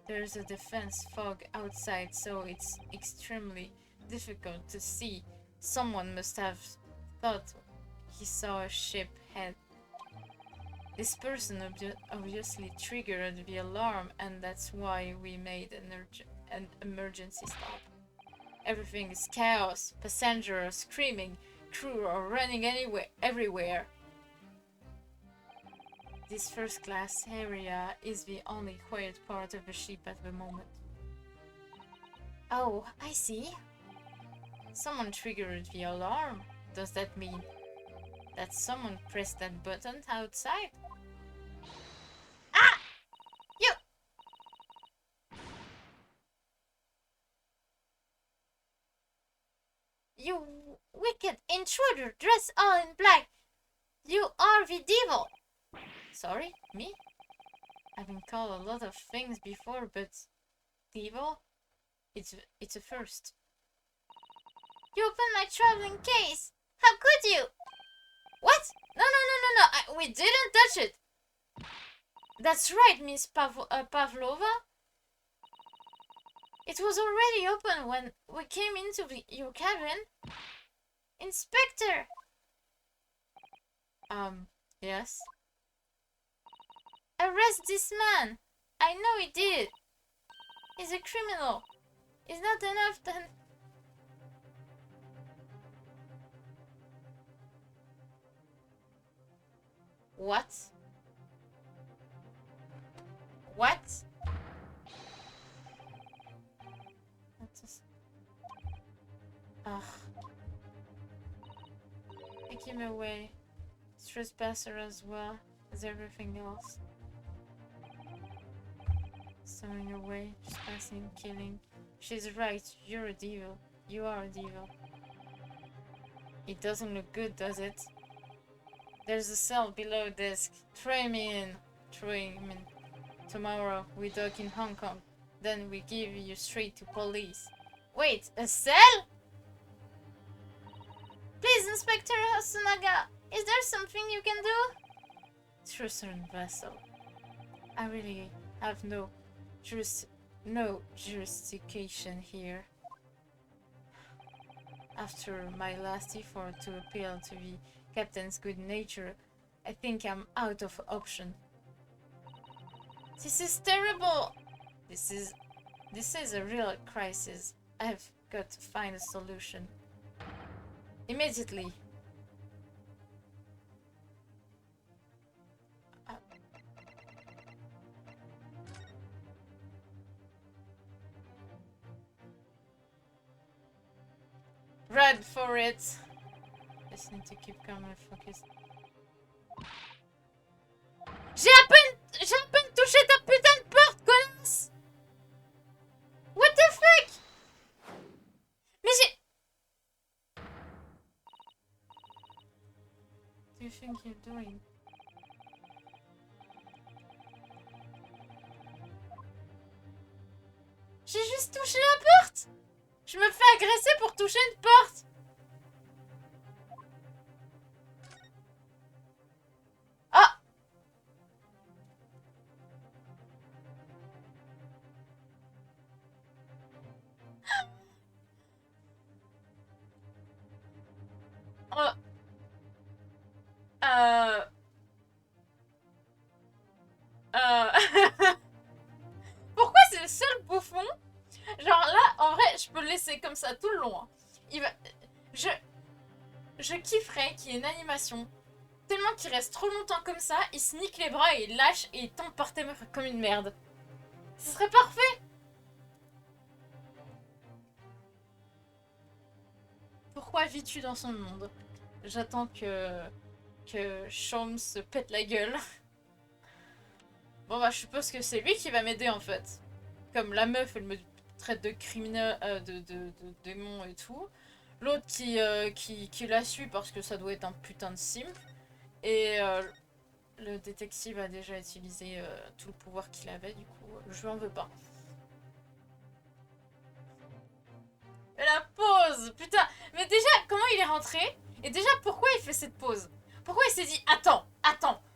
There's a defense fog outside, so it's extremely difficult to see. Someone must have thought he saw a ship head. This person obviously triggered the alarm, and that's why we made an emergency stop. Everything is chaos. Passengers are screaming, crew are running everywhere. This first class area is the only quiet part of the ship at the moment. Oh, I see. Someone triggered the alarm. Does that mean that someone pressed that button outside? Ah! You! You wicked intruder dressed all in black. You are the devil. Sorry, me? I've been called a lot of things before, but devil? It's a first. You opened my traveling case. How could you? What? No. We didn't touch it. That's right, Miss Pavlova. It was already open when we came into your cabin. Inspector! Yes? Arrest this man! I know he did it! He's a criminal! It's not enough then... What? What? Ugh. Take him away. Trespasser as well as everything else. Throwing away, trespassing, killing. She's right, you're a devil. You are a devil. It doesn't look good, does it? There's a cell below desk. Throw him in. Tomorrow we dock in Hong Kong. Then we give you straight to police. Wait, a cell? Please, Inspector Hasunaga, is there something you can do? Truthern vessel. I really have no jurisdiction here. After my last effort to appeal to the captain's good nature, I think I'm out of option. This is terrible! This is a real crisis. I've got to find a solution. Immediately. Run for it! Just need to keep calm and focused. J'ai à peine touché ta putain de porte, connasse! What the fuck? Mais j'ai... What do you think you're doing? J'ai juste touché la porte! Je me fais agresser pour toucher une porte! Ah! Oh. Pourquoi c'est le seul bouffon? Genre là, en vrai, je peux le laisser comme ça tout le long. Hein. Il va... Je kifferais qu'il y ait une animation. Tellement qu'il reste trop longtemps comme ça, il se nique les bras et il lâche et il tombe par terre comme une merde. Ce serait parfait. Pourquoi vis-tu dans son monde? J'attends que Sholmes se pète la gueule. Bon bah je suppose que c'est lui qui va m'aider en fait. Comme la meuf elle me traite de criminel, de démon et tout. L'autre qui la suit parce que ça doit être un putain de simp. Et le détective a déjà utilisé tout le pouvoir qu'il avait, du coup je lui en veux pas. Et la pause, putain. Mais déjà comment il est rentré? Et déjà pourquoi il fait cette pause? Pourquoi il s'est dit attends,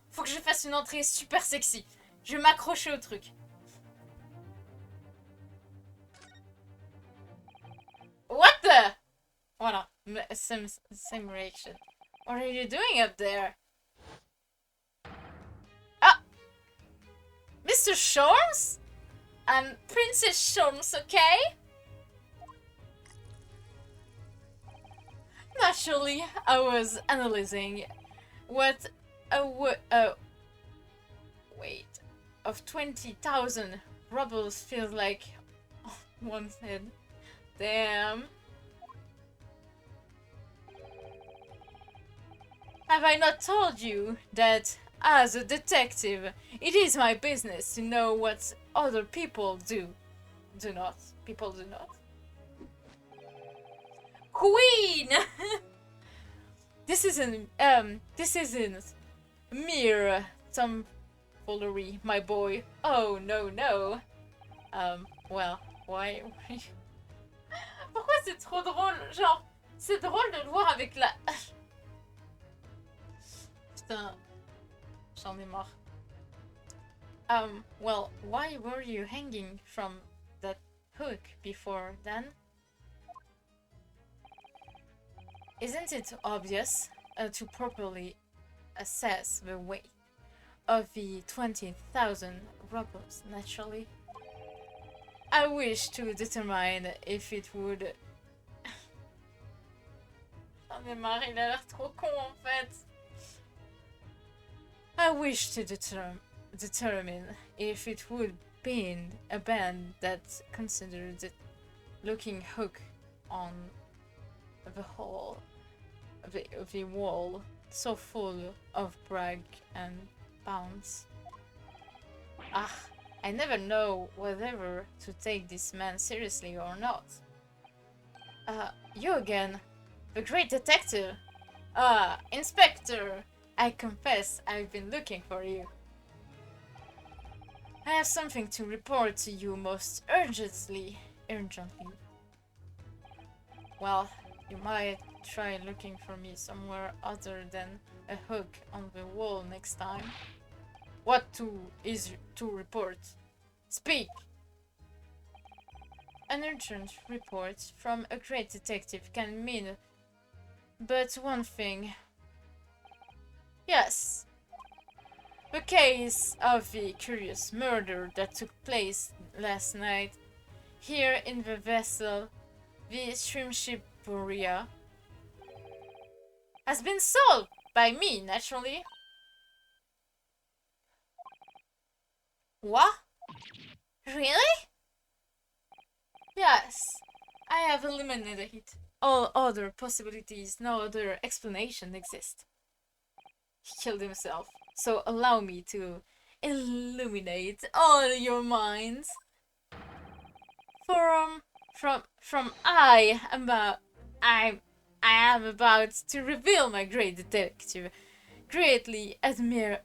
faut que je fasse une entrée super sexy. Je vais m'accrocher au truc. What the? Voilà, same reaction. What are you doing up there? Ah! Mr. Sholmes? I'm Princess Sholmes, okay? Naturally, I was analyzing what weight of 20,000 rubles feels like on one's head. Damn. Have I not told you that as a detective, it is my business to know what other people do? People do not. queen! This isn't mere tomfoolery, my boy. Oh no no. Well, why? Pourquoi c'est trop drôle? Genre, c'est drôle de le voir avec la... Putain, j'en ai marre. Well, why were you hanging from that hook before then? Isn't it obvious to properly assess the weight of the 20,000 rubles, naturally? I wish to determine if it would... J'en ai marre, il a l'air trop con en fait. I wish to determine if it would be a band that considered the looking hook on the whole of the wall so full of brag and bounce. Ah, I never know whether to take this man seriously or not. You again, the great detective. Inspector, I confess I've been looking for you. I have something to report to you most urgently. Well, you might try looking for me somewhere other than a hook on the wall next time. What is to report? Speak! An urgent report from a great detective can mean but one thing. Yes. The case of the curious murder that took place last night here in the vessel, the steamship Borea, has been solved by me, naturally. What? Really? Yes. I have eliminated all other possibilities. No other explanation exists. He killed himself. So allow me to illuminate all your minds. I am about to reveal my great detective, greatly admired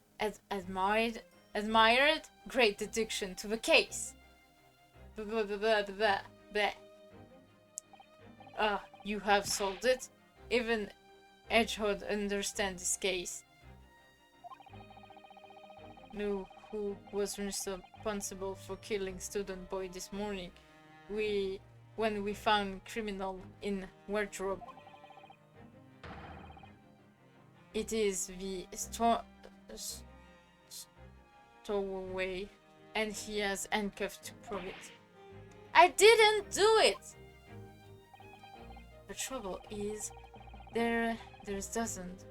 great deduction to the case. You have solved it. Even Edgehood understands this case. Knew who was responsible for killing student boy this morning. When we found criminal in wardrobe. It is the stowaway, and he has handcuffed to prove it. I didn't do it! The trouble is, there doesn't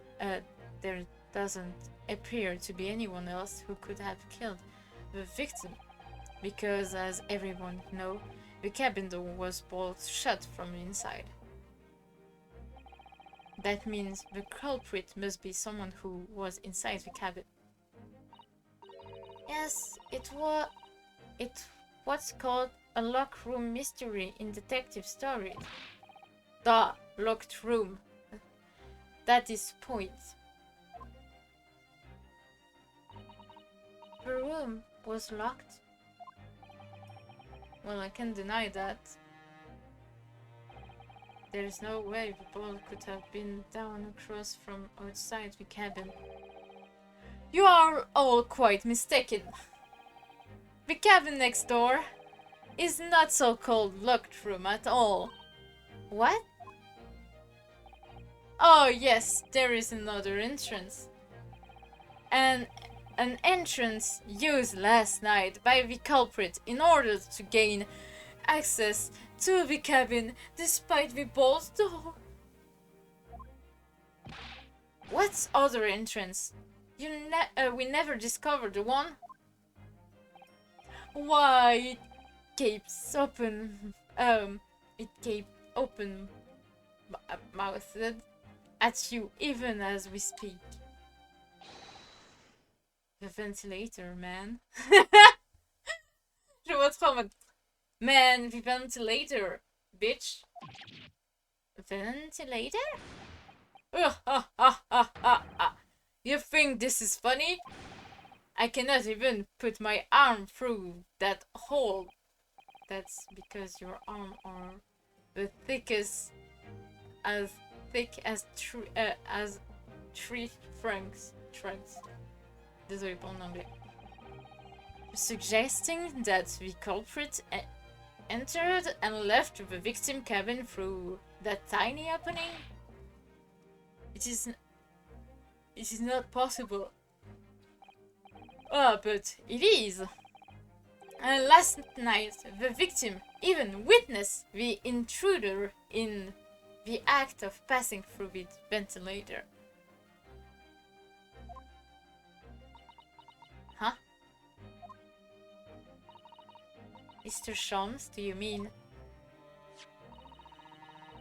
appear to be anyone else who could have killed the victim, because as everyone knows, the cabin door was bolted shut from the inside. That means the culprit must be someone who was inside the cabin. Yes, it's what's called a locked room mystery in detective stories. The locked room. That is point. The room was locked. Well, I can't deny that. There's no way the ball could have been down across from outside the cabin. You are all quite mistaken. The cabin next door is not so-called locked room at all. What? Oh yes, there is another entrance. An entrance used last night by the culprit in order to gain access to the cabin despite the bolted door. What other entrance? We never discovered the one. Why, it keeps open. It keeps open mouthed at you even as we speak. The ventilator, man. Je vois trop en mode, man, the ventilator, bitch. ventilator? You think this is funny? I cannot even put my arm through that hole. That's because your arms are the thickest, as thick as tree trunks. Désolé pour mon anglais. Suggesting that the culprit entered and left the victim cabin through that tiny opening? It is not possible. Oh, but it is. And last night, the victim even witnessed the intruder in the act of passing through the ventilator. Huh? Mr. Shams, do you mean?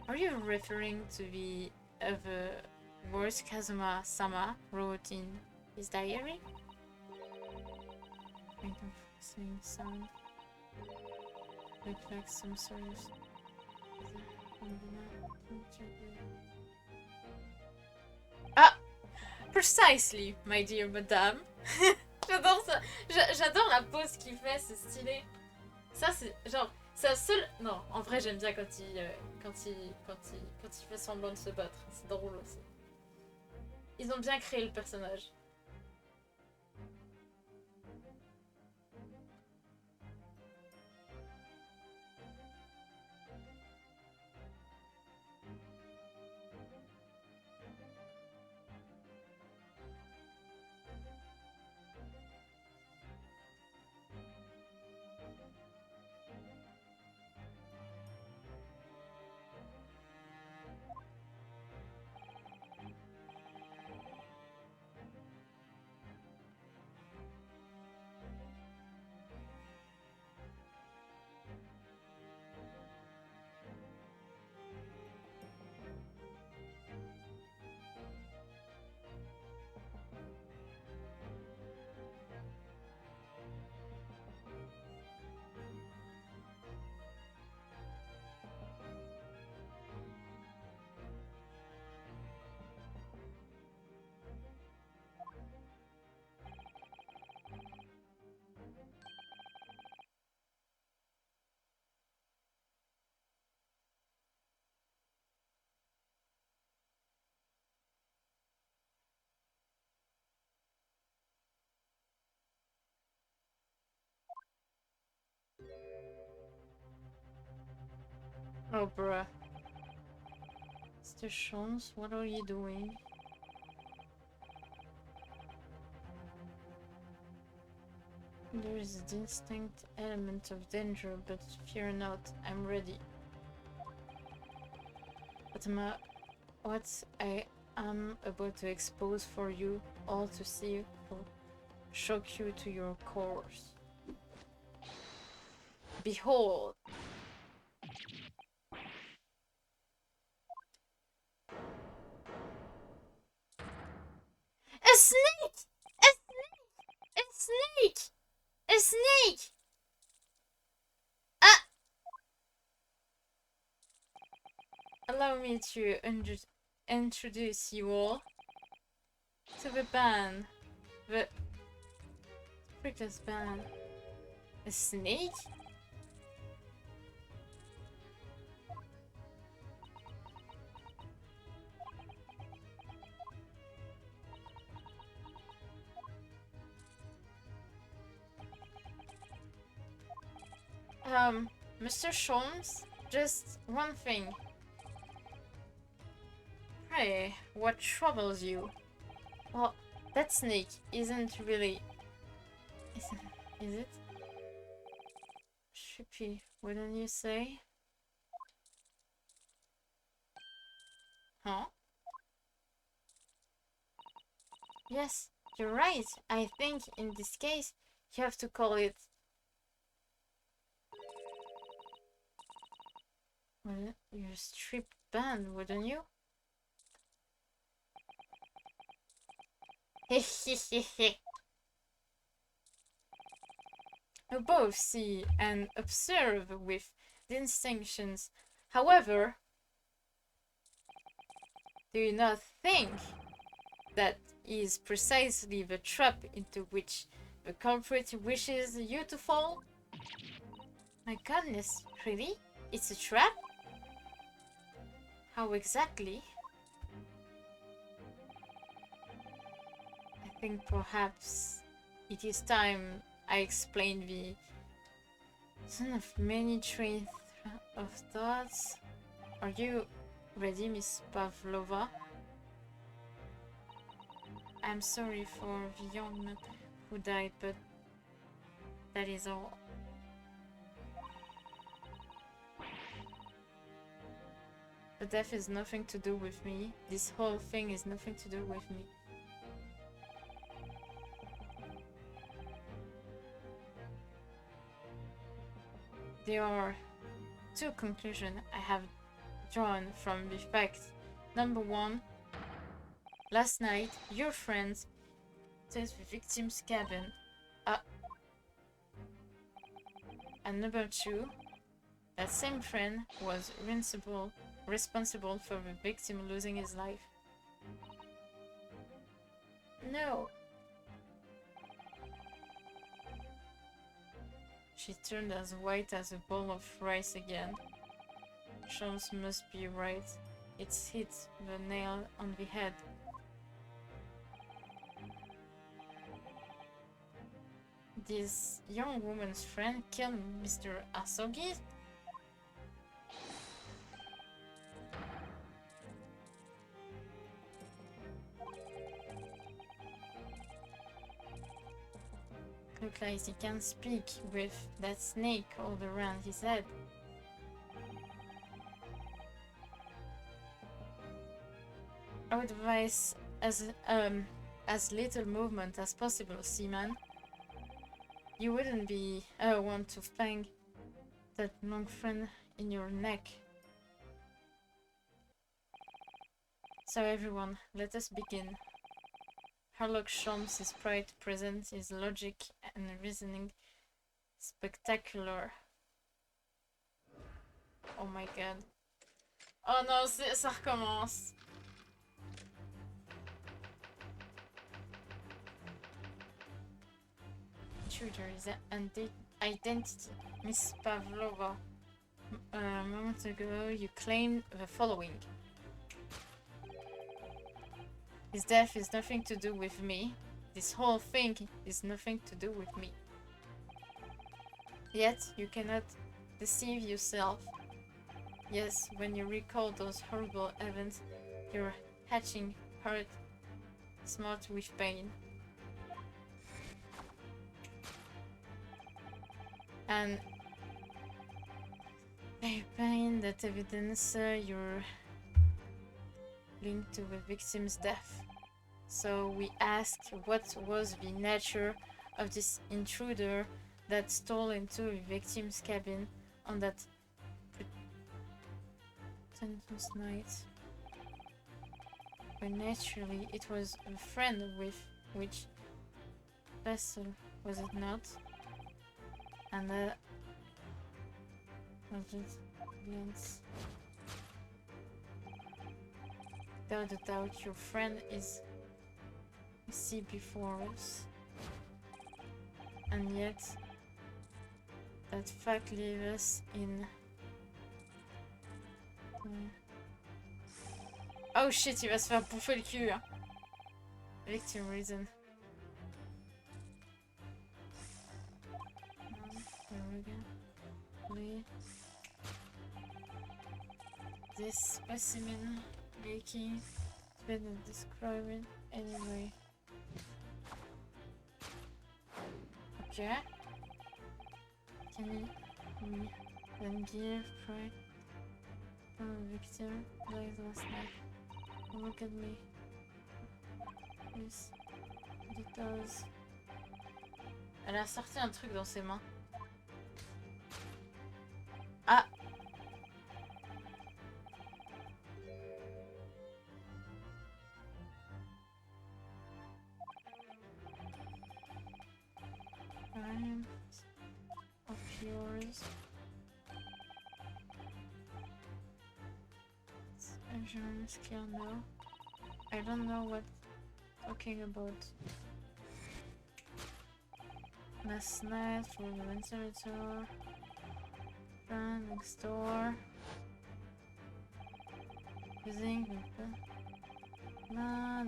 Are you referring to the words Kazuma-sama wrote in his diary? Same sound. Look like some sort of... Ah! Precisely, my dear madame. J'adore ça. J'adore la pose qu'il fait, c'est stylé. Ça, c'est genre... C'est la seule... Non, en vrai, j'aime bien quand il fait semblant de se battre. C'est drôle aussi. Ils ont bien créé le personnage. Oh, bruh. Mr. Shons, what are you doing? There is a distinct element of danger, but fear not, I'm ready. What I am about to expose for you all to see will shock you to your cores. Behold! A snake! A snake! A snake! A snake! Ah! Allow me to introduce you all to the band. The Frickers band. A snake? Mr. Sholmes, just one thing. Hey, what troubles you? Well, that snake isn't really... Is it? Trippy, wouldn't you say? Huh? Yes, you're right. I think in this case, you have to call it... Well, your strip band, wouldn't you? Hehehehe. You both see and observe with distinctions. However, Do you not think that is precisely the trap into which the culprit wishes you to fall? My goodness, really? It's a trap? How exactly? I think perhaps it is time I explain the son of many trains of thoughts. Are you ready, Miss Pavlova? I'm sorry for the young man who died, but that is all. The death is nothing to do with me. This whole thing is nothing to do with me. There are two conclusions I have drawn from the facts. Number one, last night your friends searched the victim's cabin. And number two, that same friend was responsible for the victim losing his life. No. She turned as white as a bowl of rice again. Sholmes must be right. It's hit the nail on the head. This young woman's friend killed Mr. Asogi? Look like he can't speak with that snake all around his head. I would advise as little movement as possible, Seaman. You wouldn't be want to fang that long friend in your neck. So everyone, let us begin. Sherlock Holmes' pride presents his logic and reasoning spectacular. Oh my god. Oh non, ça recommence. Intruder is an identity. Miss Pavlova. A moment ago, you claimed the following. His death is nothing to do with me. This whole thing is nothing to do with me. Yet, you cannot deceive yourself. Yes, when you recall those horrible events, your hatching heart smarts with pain. And pain that evidence you're linked to the victim's death. So we asked what was the nature of this intruder that stole into the victim's cabin on that pretentious night. But naturally, it was a friend with which vessel, was it not? And that was it. Glance. Without a doubt, your friend is see before us, and yet that fact leaves us in. Oh shit, il va se faire bouffer le cul. Hein. Victim reason. This specimen making better describing anyway. Okay. Can you then give pride from a victim died last night? Look at me. Yes, it does. Elle a sorti un truc dans ses mains. Ah! Of yours. Insurance clear now. I don't know what talking about. Last night from the ventilator. Friend next door. Using na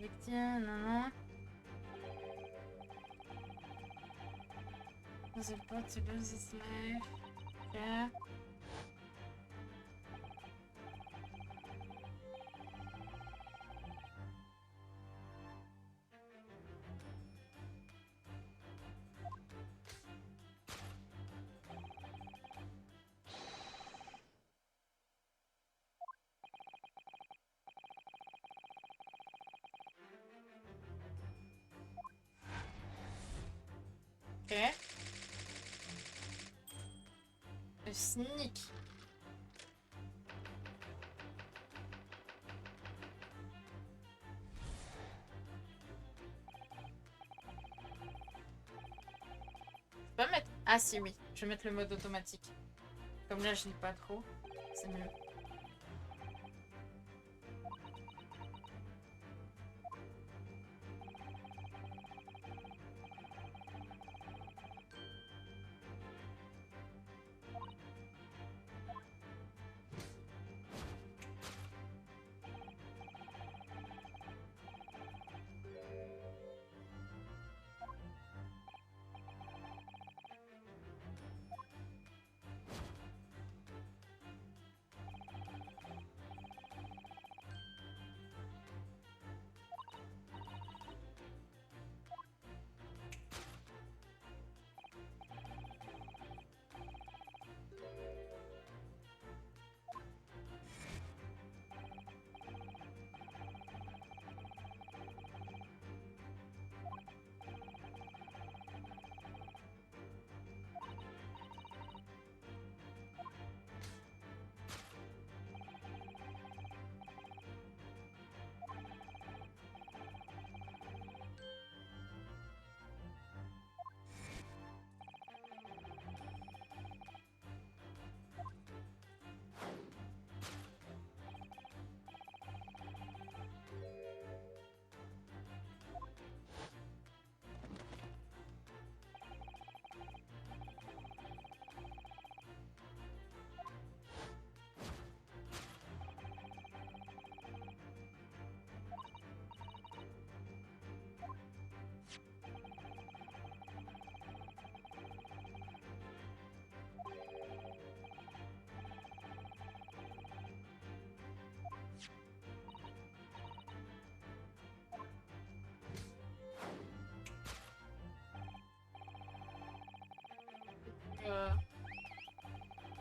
victime na. Was about to lose his life. Yeah. Okay. A sneak. Je peux pas mettre... Ah si, oui. Je vais mettre le mode automatique. Comme là, je lis pas trop. C'est mieux.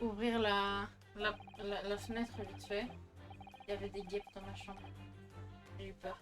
Ouvrir la fenêtre vite fait. Il y avait des guêpes dans ma chambre. J'ai eu peur.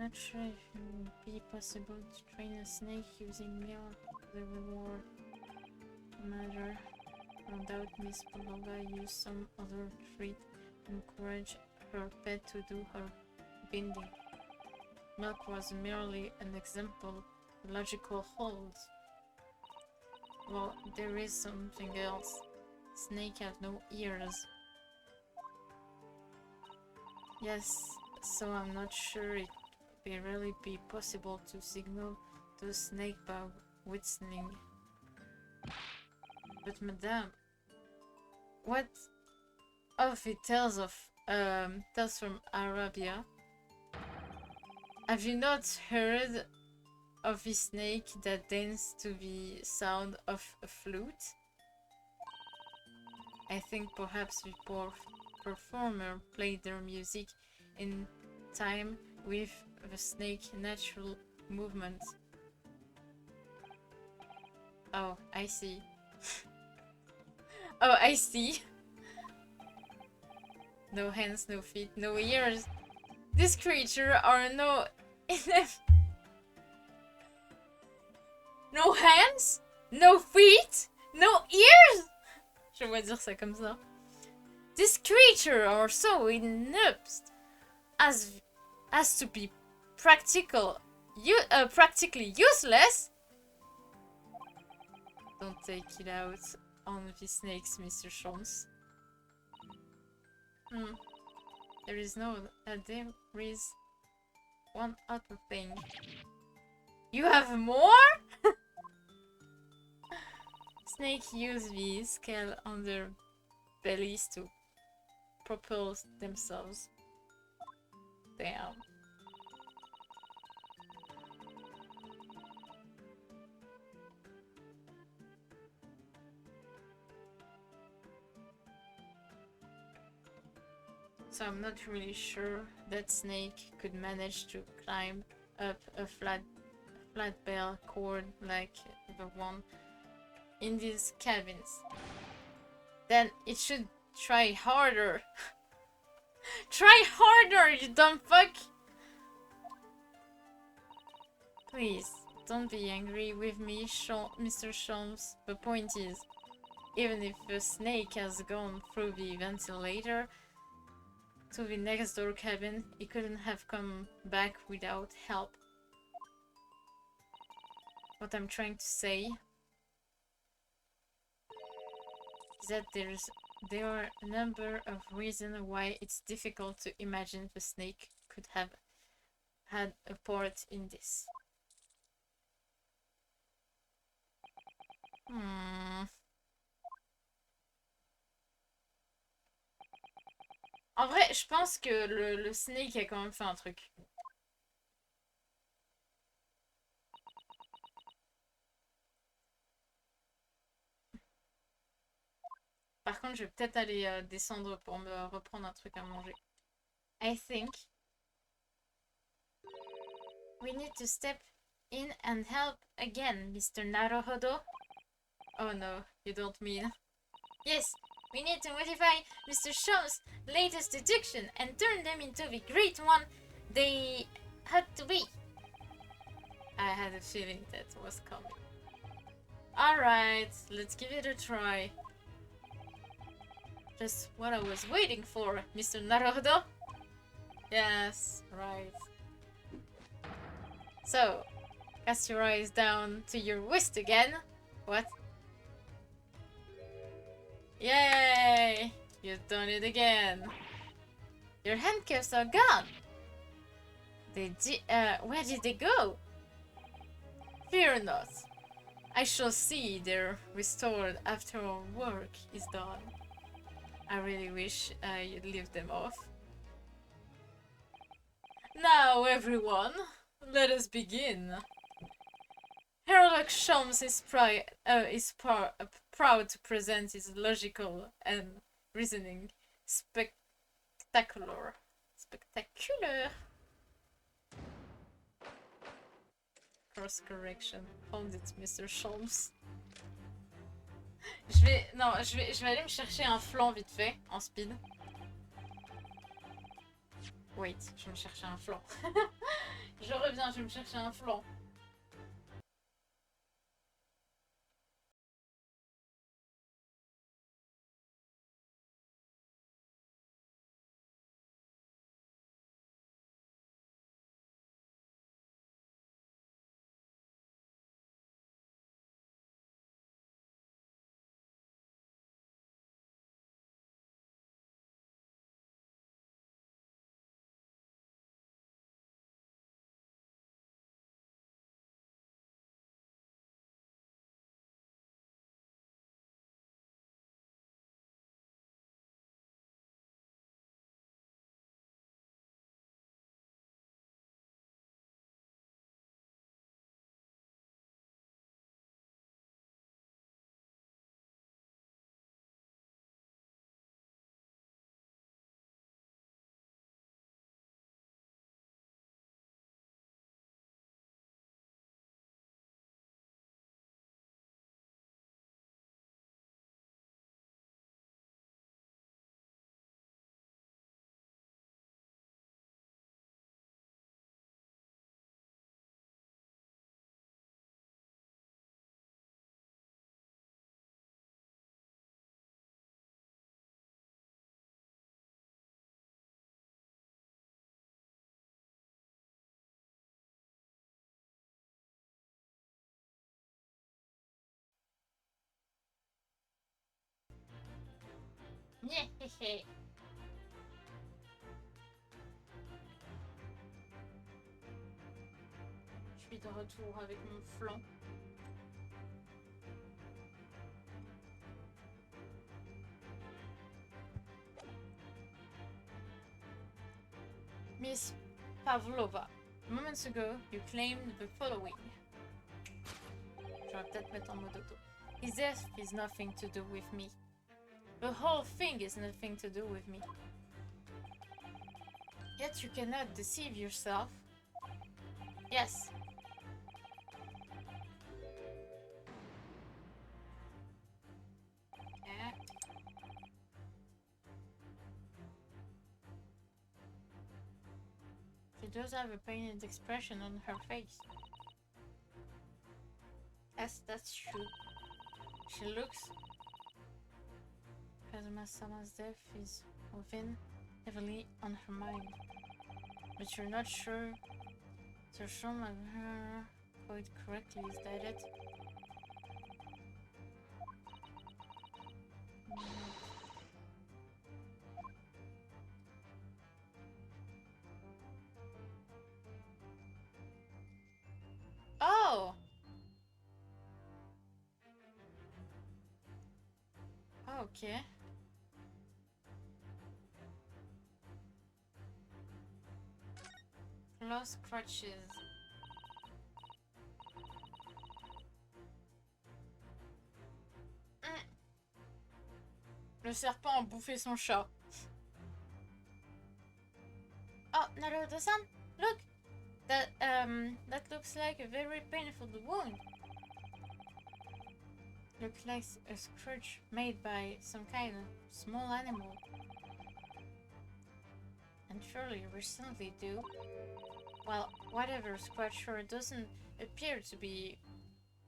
Not sure if it would be possible to train a snake using meal as a reward. Matter. No doubt Miss Pologa used some other treat to encourage her pet to do her binding. Milk was merely an example. Logical holds. Well, there is something else. Snake have no ears. Yes, so I'm not sure it would really be possible to signal to snake by whistling. But madame, what of it tales from Arabia? Have you not heard of a snake that dances to the sound of a flute? I think perhaps the performer played their music in time with the snake's natural movement. Oh, I see. Oh, I see. No hands, no feet, no ears. This creature are no no hands, no feet, no ears. Je vais dire ça comme ça. This creature are so inept as to be practically useless. Don't take it out on the snakes, Mr. Sholmes. There is one other thing. You have more? Snake use the scale on their bellies to propel themselves. Damn. So I'm not really sure that snake could manage to climb up a flat bell cord like the one in these cabins. Then it should try harder. Try harder, you dumb fuck! Please, don't be angry with me, Mr. Sholmes. The point is, even if the snake has gone through the ventilator to the next door cabin, it couldn't have come back without help. What I'm trying to say is that there are a number of reasons why it's difficult to imagine the snake could have had a part in this. En vrai, je pense que le snake a quand même fait un truc. Par contre, je vais peut-être aller descendre pour me reprendre un truc à manger. I think we need to step in and help again, Mr. Naruhodo. Oh no, you don't mean. Yes, we need to modify Mr. Sholmes' latest deduction and turn them into the great one they had to be. I had a feeling that was coming. Alright, let's give it a try. Just what I was waiting for, Mr. Naruhodo. Yes, right. So, cast your eyes down to your wrist again. What? Yay! You've done it again. Your handcuffs are gone. Where did they go? Fear not. I shall see they're restored after our work is done. I really wish you'd leave them off. Now, everyone, let us begin. Herlock Sholmes is proud to present his logical and reasoning spectacular. Cross correction. Hold it, Mr. Sholmes. Je vais aller me chercher un flan vite fait, en speed. Wait, je vais me chercher un flan. Je reviens, je vais me chercher un flan. Je suis de retour avec mon flan. Miss Pavlova, moments ago, you claimed the following. J'aurais peut-être mettre en mode auto. His death is nothing to do with me. The whole thing is nothing to do with me. Yet you cannot deceive yourself. Yes. Yeah. She does have a pained expression on her face. Yes, that's true. She looks... Kazuma-sama's death is within heavily on her mind. But you're not sure to show her quite correctly, is that it? Oh! Okay. Lost crutches. Le serpent a bouffé son chat. Oh, Naruto-san, look! That looks like a very painful wound. Looks like a scratch made by some kind of small animal. And surely recently too. Well, whatever scratcher doesn't appear to be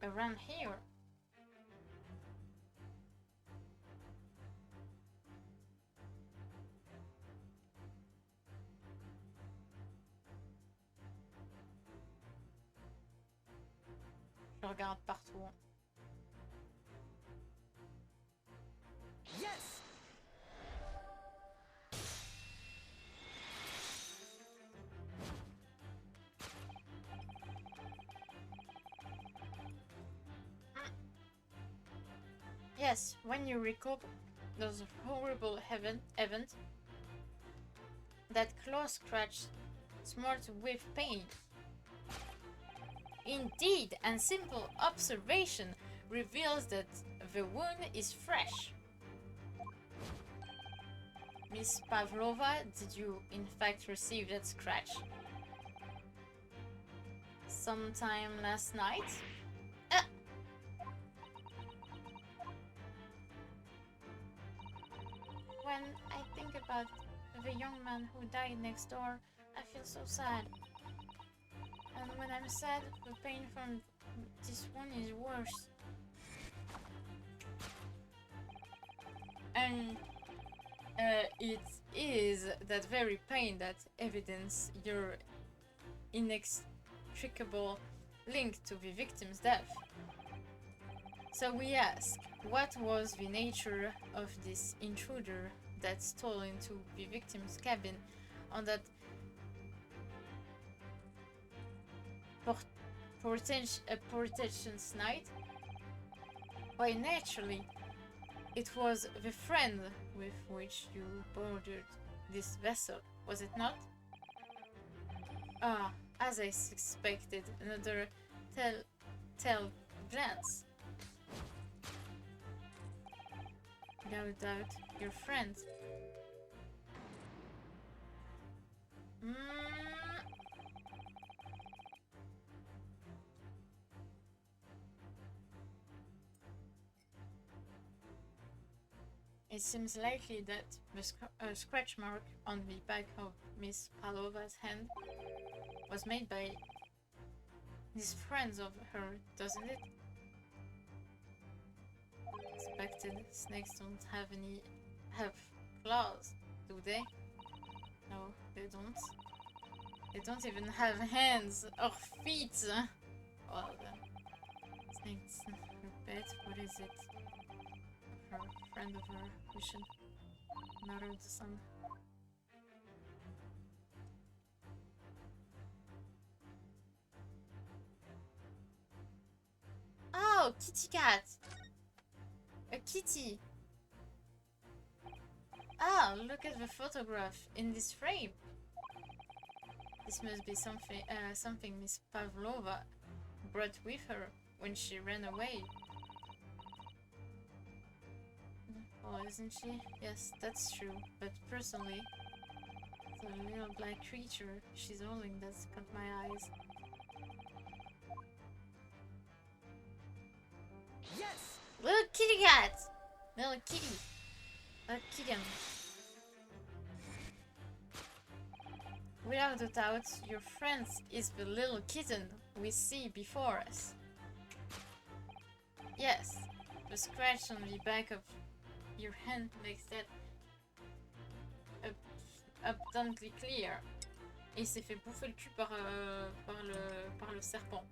around here. Je regarde partout. Yes! Yes, when you recall those horrible event, that claw scratch smarts with pain. Indeed, and simple observation reveals that the wound is fresh. Miss Pavlova, did you in fact receive that scratch? Sometime last night? When I think about the young man who died next door, I feel so sad. And when I'm sad, the pain from this one is worse. And it is that very pain that evidence your inextricable link to the victim's death. So we ask, what was the nature of this intruder that stole into the victim's cabin on that portentous night? Why, naturally, it was the friend with which you boarded this vessel, was it not? Ah, as I suspected, another tell glance. Without doubt, your friend. It seems likely that the scratch mark on the back of Miss Palova's hand was made by these friends of her, doesn't it? Expected snakes don't have claws, do they? No, they don't. They don't even have hands or feet. Well then, snakes. Her pet, what is it? Her friend of her, we should narrow the sun. Oh, kitty cat! A kitty! Ah, look at the photograph in this frame. This must be something Miss Pavlova brought with her when she ran away. Oh, isn't she? Yes, that's true. But personally, the little black creature she's holding that's caught my eyes. Yes! Little kitty cat! Little kitty. Little kitten. Without a doubt, your friend is the little kitten we see before us. Yes, the scratch on the back of your hand makes that abundantly clear. Et il s'est fait bouffer le cul par le serpent.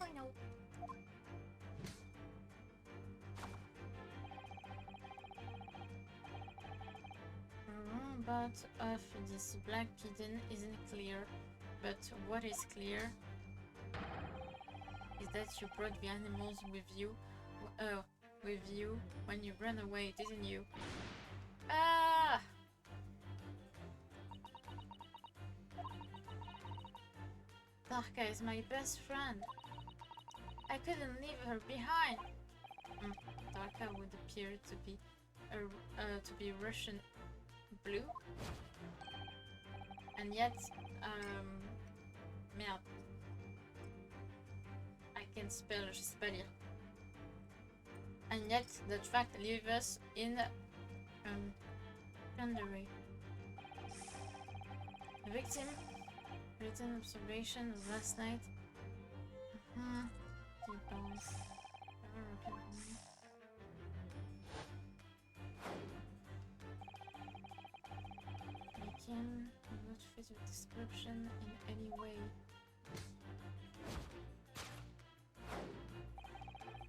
I know. But of this black kitten isn't clear. But what is clear is that you brought the animals with you when you ran away, didn't you? Ah! Darka is my best friend. I couldn't leave her behind. Darka would appear to be Russian blue, and yet, merde. I can spell, je sais pas lire. And yet, that fact leaves us in quandary. The victim, written observation of last night. Deep bones. I can not fit the description in any way.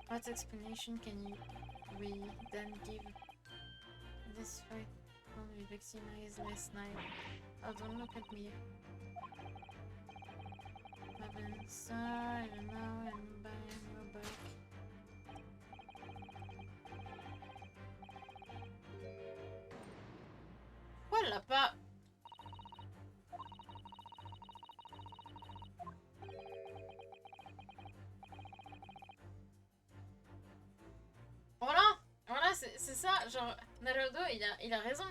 What explanation can we then give this fight on the victimized last night? Oh, don't look at me. I've sorry, I don't know, I'm back. Voilà pas. Voilà, c'est ça, genre, Naruto, il a raison.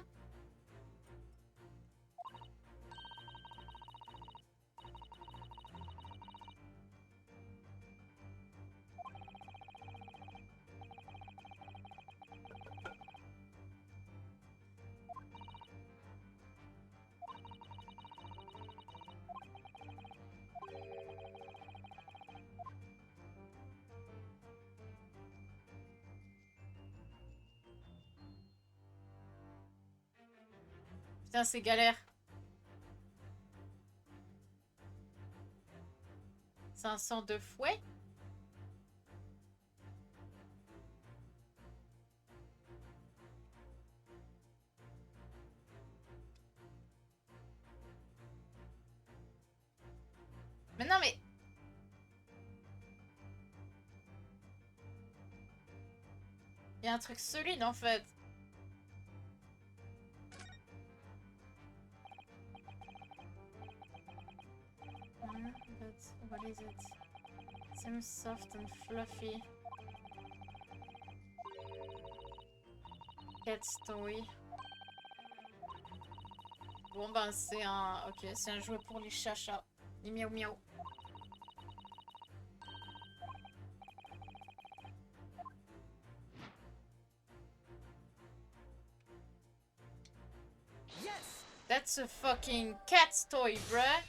Putain, c'est galère. C'est un sort de fouet? Mais non, mais... Il y a un truc solide, en fait. But what is it? Seems soft and fluffy. Cat's toy. Bon ben c'est un... Ok, c'est un jouet pour les chachas. Les miaou miaou. Yes! That's a fucking cat's toy, bruh.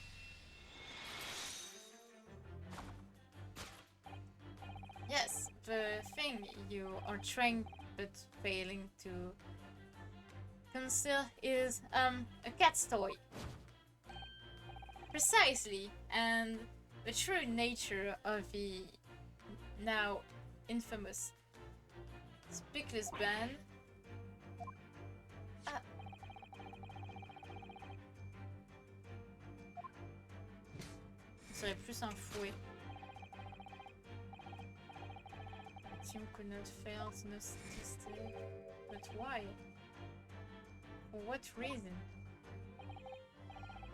Yes, the thing you are trying but failing to conceal is a cat's toy. Precisely, and the true nature of the now infamous Spickless band. Ce serait plus un fouet. Team could not fail to no statistic. But why? For what reason?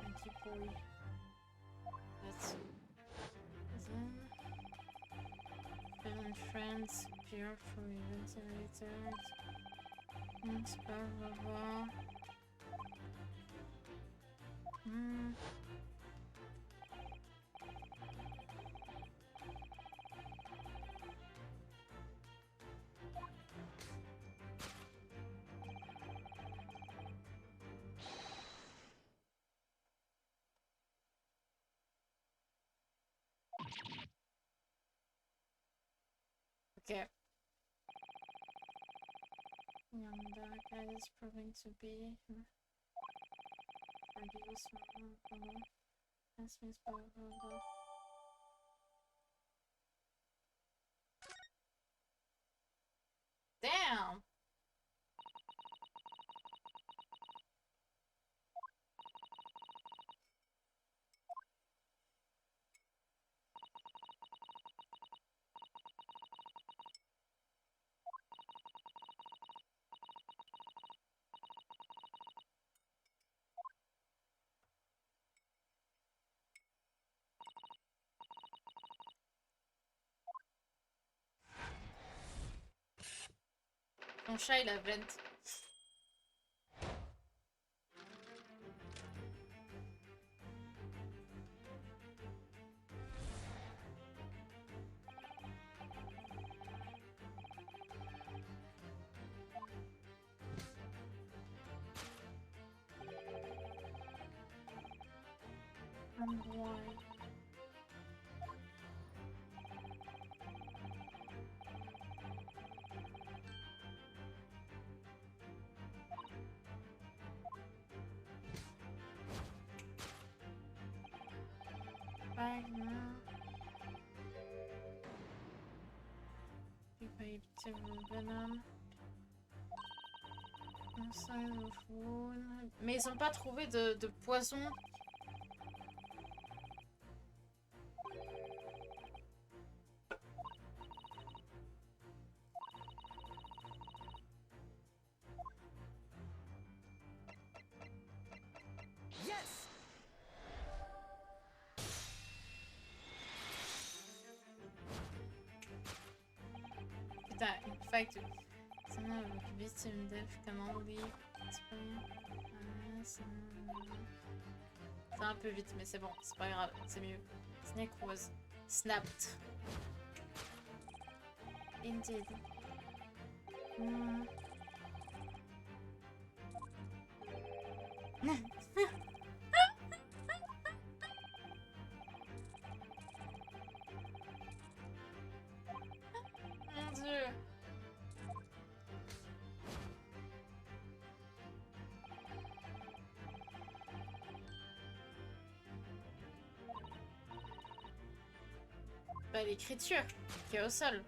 Thank you, boy. That's... Then... Phil and friends appear from events and returns. Blah blah blah. Okay. Young dark guy is proving to be produce blah blah blah. Damn! Mon chat il a vente. And why? Bag now. Venom. Mais ils ont pas trouvé de poison. Yes! Putain, in fact, victime death can only c'est un peu vite, mais c'est bon, c'est pas grave, c'est mieux. Snake was snapped. Indeed. Mon Dieu. Bah, l'écriture qui est au sol.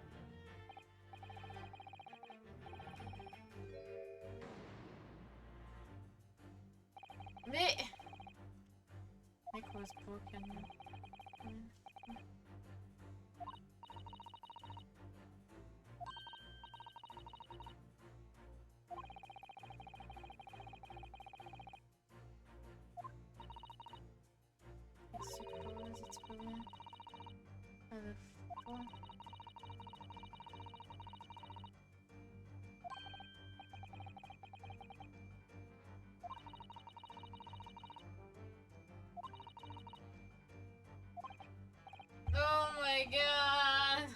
Mais... Nick was broken. I suppose it's probably another 4. Oh my god!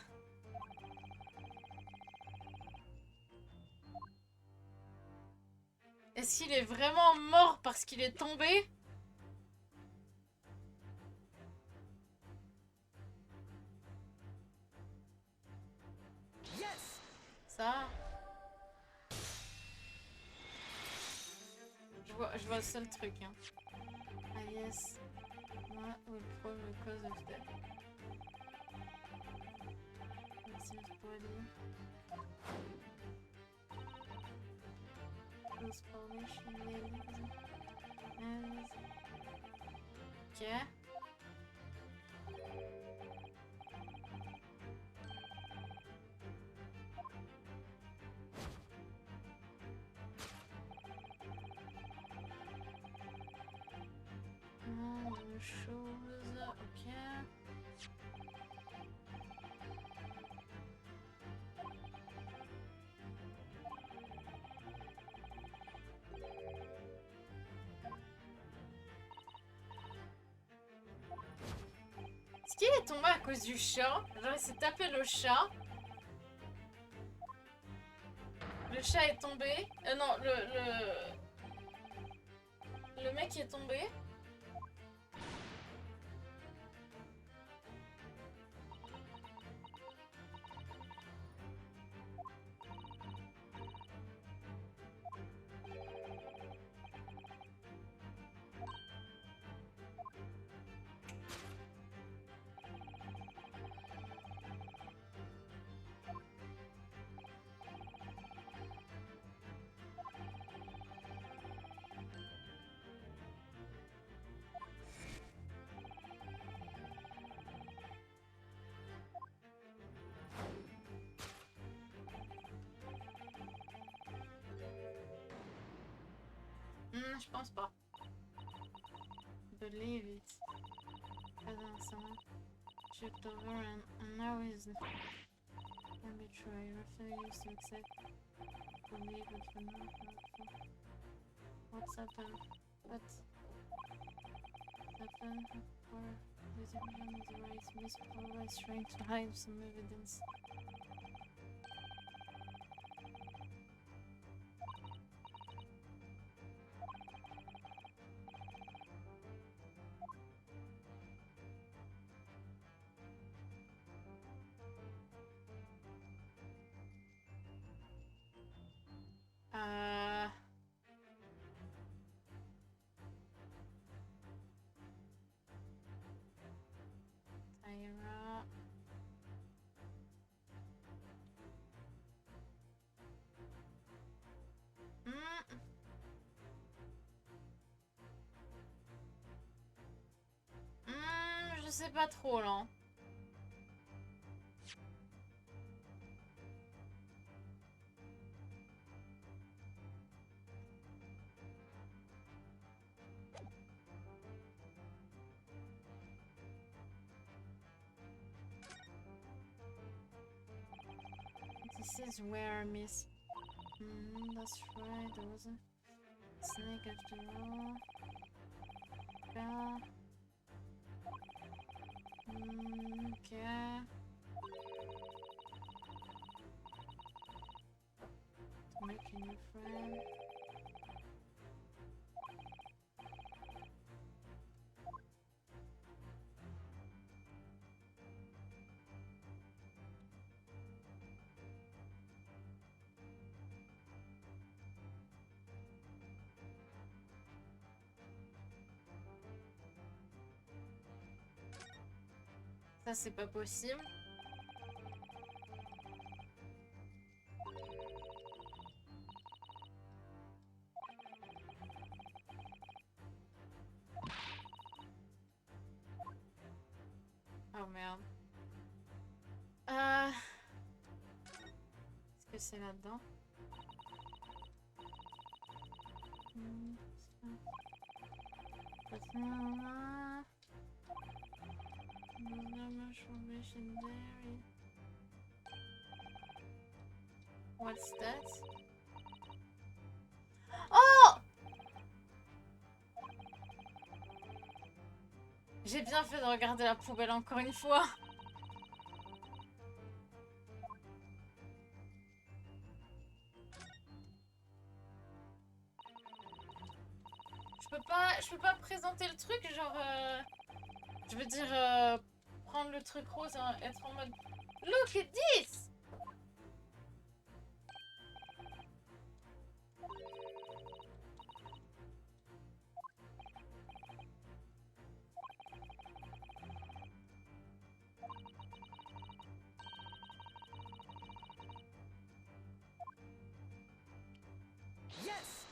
Est-ce qu'il est vraiment mort parce qu'il est tombé? Yes! Ça? Je vois le seul truc, hein. Ah yes. What will prove the cause of death? Let's see his body. Close formation nails. Ok. Chose, ok. Est-ce qu'il est tombé à cause du chat? Genre il s'est tapé le chat. Le chat est tombé. Non, le mec est tombé. Je pense pas. Believe it. Someone chipped over and now he's can be tried. Refuse to accept. Believe it for no. What's happened? What's happened? Or this everyone is right. Miss Paula is trying to hide some evidence. Tyra. Je sais pas trop là. This is where Miss. That's right. There was a snake after all. Yeah. Okay. To make a new friend. Ça, c'est pas possible. Oh merde. Est-ce que c'est là-dedans? What's that? Oh! J'ai bien fait de regarder la poubelle encore une fois. Je peux pas présenter le truc, genre... je veux dire, prendre le truc rose et être en mode... Look at this! Yes!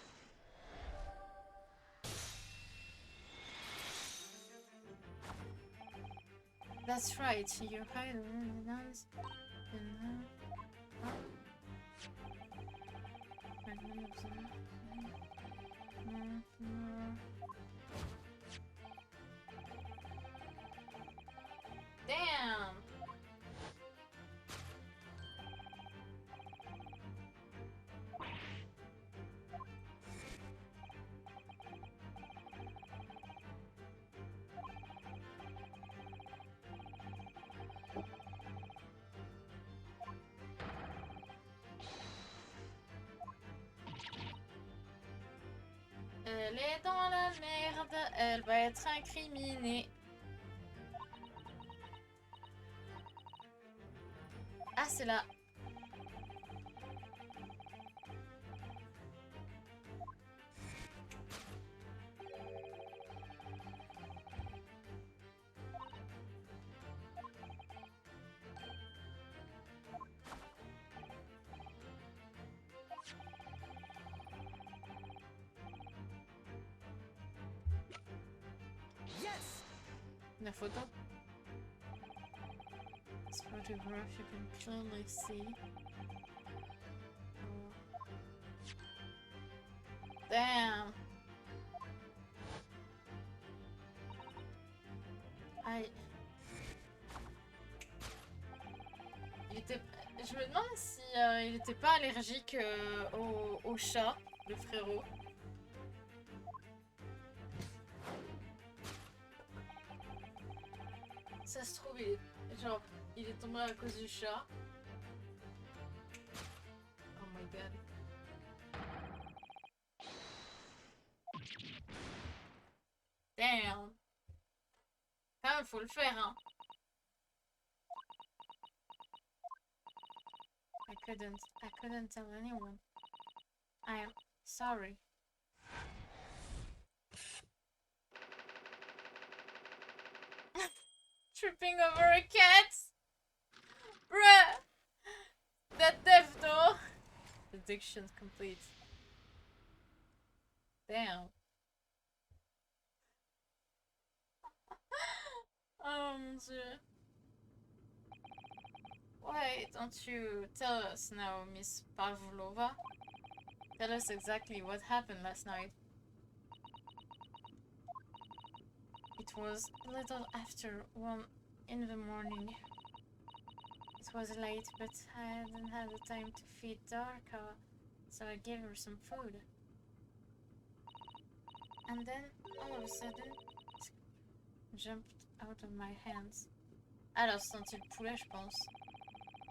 That's right, you hide the dance. Damn! Elle est dans la merde, elle va être incriminée. Ah, c'est là. Yes! La photo. This photograph you can clearly see. Oh. Damn. Aïe. Je me demande si il était pas allergique au chat, le frérot. Ça se trouve, il est tombé à cause du chat. Oh my god. Damn. Quand même, faut le faire, hein. I couldn't tell anyone. I am sorry. Tripping over a cat? Bruh! That death though! Addiction complete. Damn. Oh mon dieu. Why don't you tell us now, Miss Pavlova? Tell us exactly what happened last night. It was a little after 1 in the morning. It was late, but I hadn't had the time to feed Darka, so I gave her some food. And then, all of a sudden, it jumped out of my hands. Alors, senti le poulet, je pense.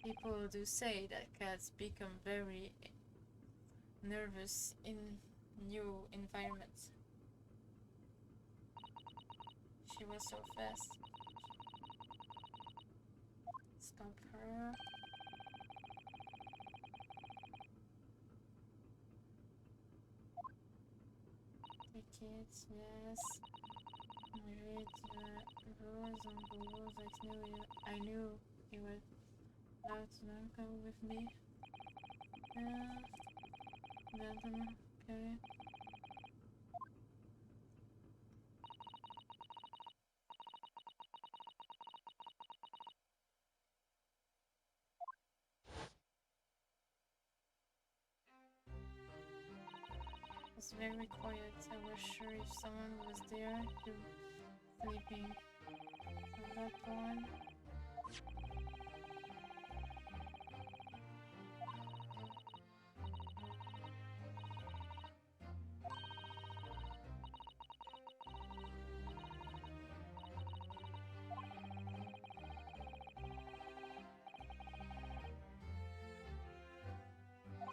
People do say that cats become very nervous in new environments. She was so fast. Stop her. Take it, yes. read the rules on the walls. I knew you were allowed to come with me. Gentlemen, okay. It was very quiet. I was sure if someone was there, they were sleeping. So that one.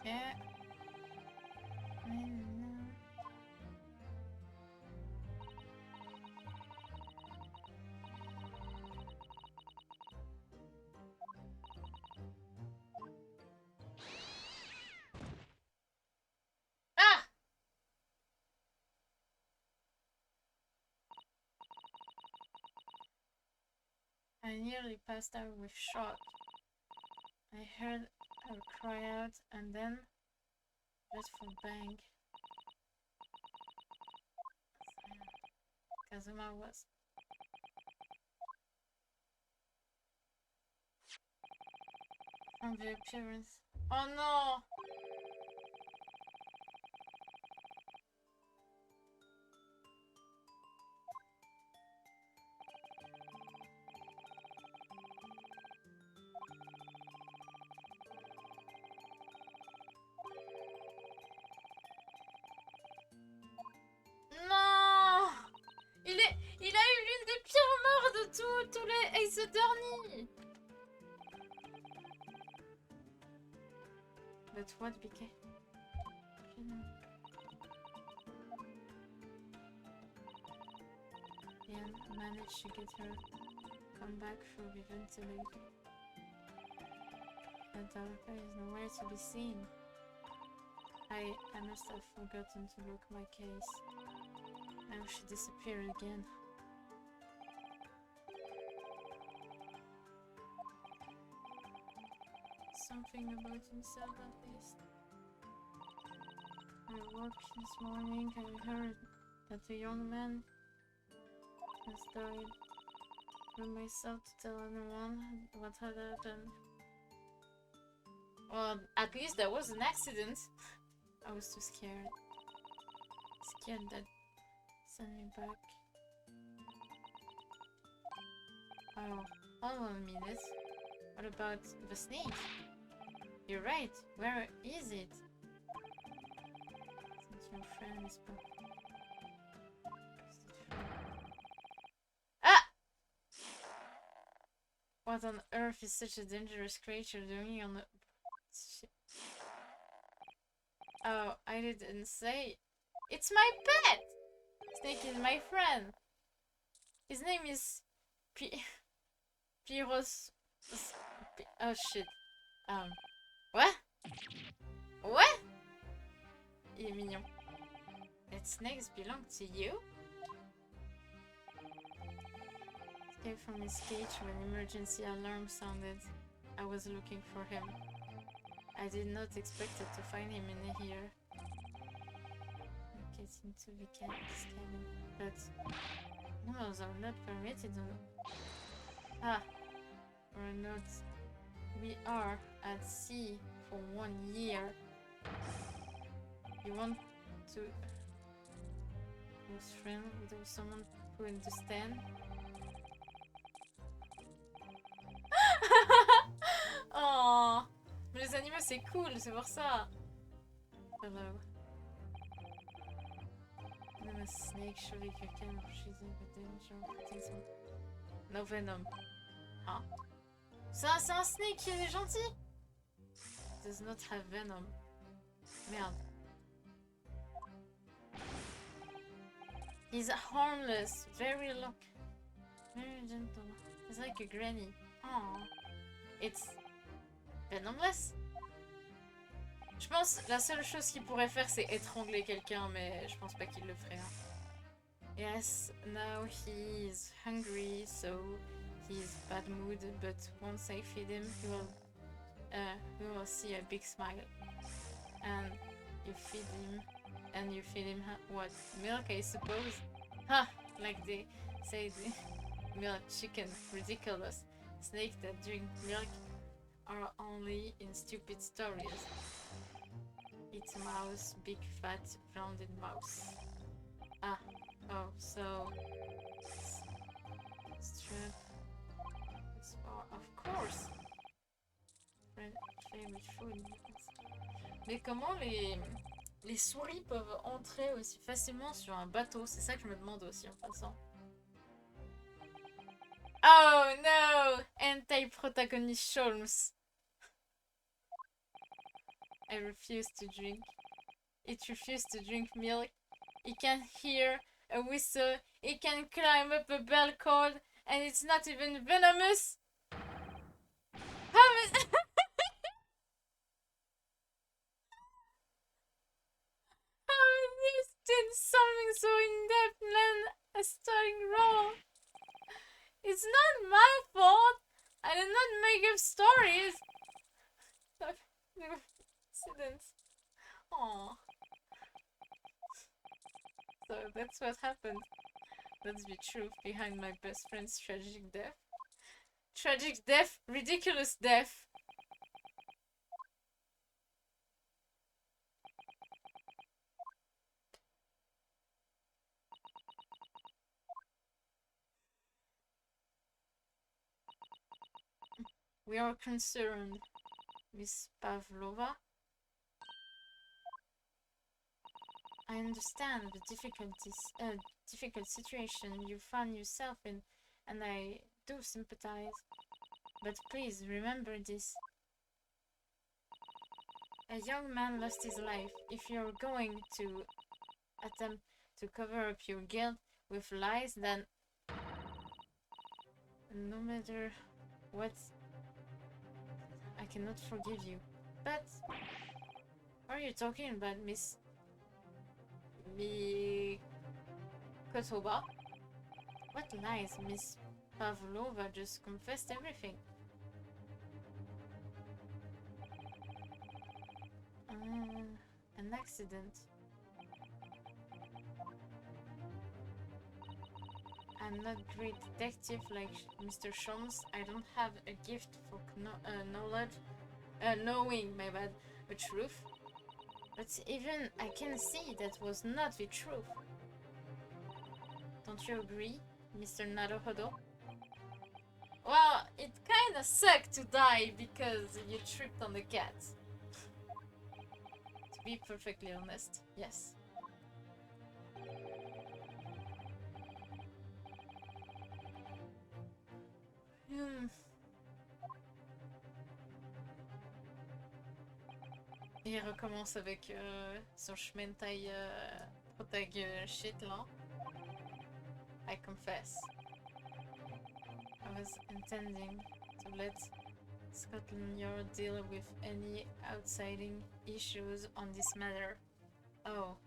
Yeah. Ah! I nearly passed out with shock. I heard her cry out and then dreadful bang. Kazuma was from the appearance. Oh no! Non! Il a eu l'une des pires morts de tous les Ace Attorney! But what became? Ian managed to get her come back through the ventilator. The doctor is nowhere to be seen. I must have forgotten to lock my case. Now she disappeared again. Something about himself at least. I woke this morning, I heard that the young man has died. I told myself to tell anyone what had happened. Well, at least there was an accident. I was too scared. Scared that sent me back. Oh, hold on a minute. What about the snake? You're right. Where is it? Since your friend is back. Ah! What on earth is such a dangerous creature doing on the... Shit. Oh, I didn't say. It's my pet! Snake is my friend. His name is... Pyros... Oh shit. What? What? Il est mignon. That snakes belong to you? Escaped from his cage when emergency alarm sounded. I was looking for him. I did not expect to find him in here. Get into the cabin, but animals are not permitted on... Ah, or not. We are at sea for 1 year. You want to close friend with someone who understands? Oh, mais les animaux c'est cool, c'est pour ça. Hello. I'm a snake, surely you can she's in the danger. No venom. Huh? Ça, c'est un snake qui est gentil. Does not have venom. Merde. He's harmless, very gentle. He's like a granny. Aww. It's venomless. Je pense la seule chose qu'il pourrait faire c'est étrangler quelqu'un, mais je pense pas qu'il le ferait. Hein. Yes, now he is hungry, so he's bad mood. But once I feed him, he will see a big smile. And you feed him, and you feed him what? Milk, I suppose. Ha! Like they say, the milk chicken, ridiculous. Snakes that drink milk are only in stupid stories. It's a mouse, big fat rounded mouse. Ah, oh, so strap. Of course. Favorite food. Mais comment les souris peuvent entrer aussi facilement sur un bateau? C'est ça que je me demande aussi en passant. Oh no! Anti-protagonist Sholmes. I refuse to drink. It refused to drink milk. It can hear a whistle. It can climb up a bell cord. And it's not even venomous. How is... How is this did something so in-depth land a starting role? It's not my fault. I did not make up stories. Incidents. Aww. So that's what happened. That's the truth behind my best friend's tragic death. Tragic death? Ridiculous death. We are concerned, Miss Pavlova. I understand the difficult situation you found yourself in, and I do sympathize. But please remember this. A young man lost his life. If you're going to attempt to cover up your guilt with lies, then no matter what, I cannot forgive you. But what are you talking about, Miss Kotoba? What lies? Miss Pavlova just confessed everything. An accident. I'm not great detective like Mr. Sholmes. I don't have a gift for knowing, my bad, the truth. But even I can see that was not the truth. Don't you agree, Mr. Naruhodo? Well, it kinda sucked to die because you tripped on the cat. To be perfectly honest, yes. Il recommence avec son chemin de taille protag shit là. I confess. I was intending to let Scotland Yard deal with any outsiding issues on this matter. Oh.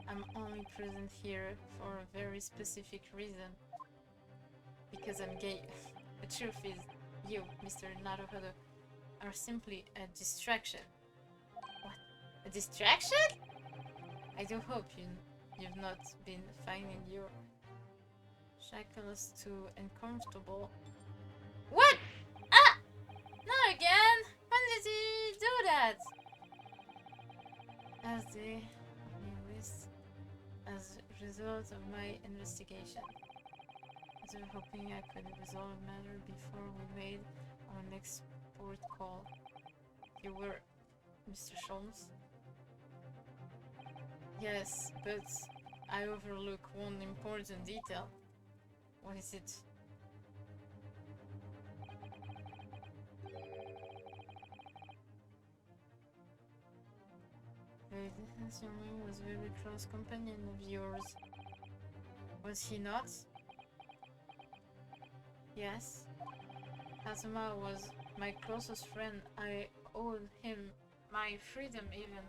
I'm only present here for a very specific reason. Because I'm gay. The truth is, you, Mr. Naruhodo, are simply a distraction. What? A distraction? I do hope you've not been finding your shackles too uncomfortable. What? Ah! Not again! When did he do that? As a result of my investigation. I was hoping I could resolve the matter before we made our next port call. You were Mr. Sholmes? Yes, but I overlook one important detail. What is it? Young was a very close companion of yours. Was he not? Yes. Kazuma was my closest friend. I owed him my freedom even.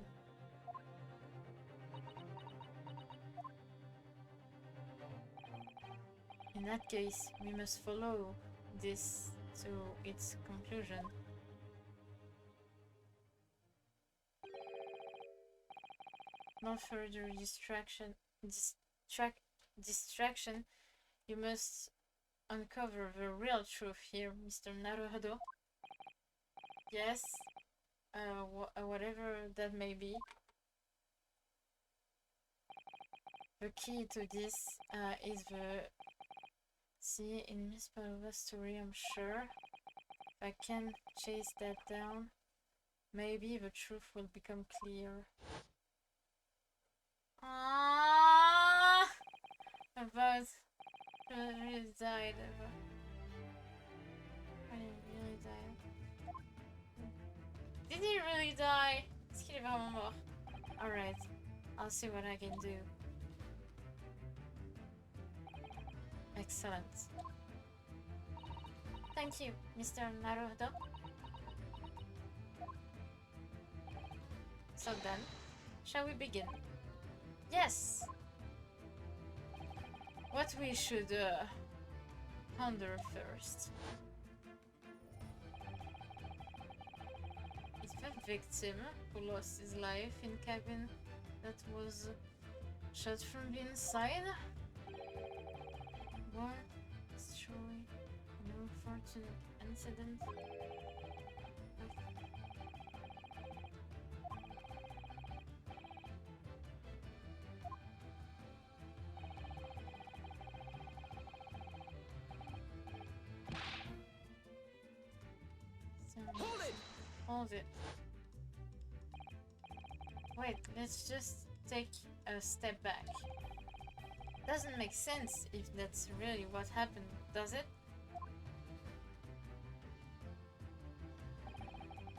In that case, we must follow this to its conclusion. No further distraction. You must uncover the real truth here, Mr. Naruhodo. Yes, whatever that may be. The key to this is the... See, in Miss Palova's story, I'm sure. If I can chase that down, maybe the truth will become clear. About who really died. When he really died. Did he really die? Est-ce qu'il est vraiment mort? Alright, I'll see what I can do. Excellent. Thank you, Mr. Naruhodo. So then, shall we begin? Yes! What we should ponder first. Is the victim who lost his life in cabin that was shot from the inside? What is truly an unfortunate incident? Hold it! Hold it. Wait, let's just take a step back. Doesn't make sense if that's really what happened, does it?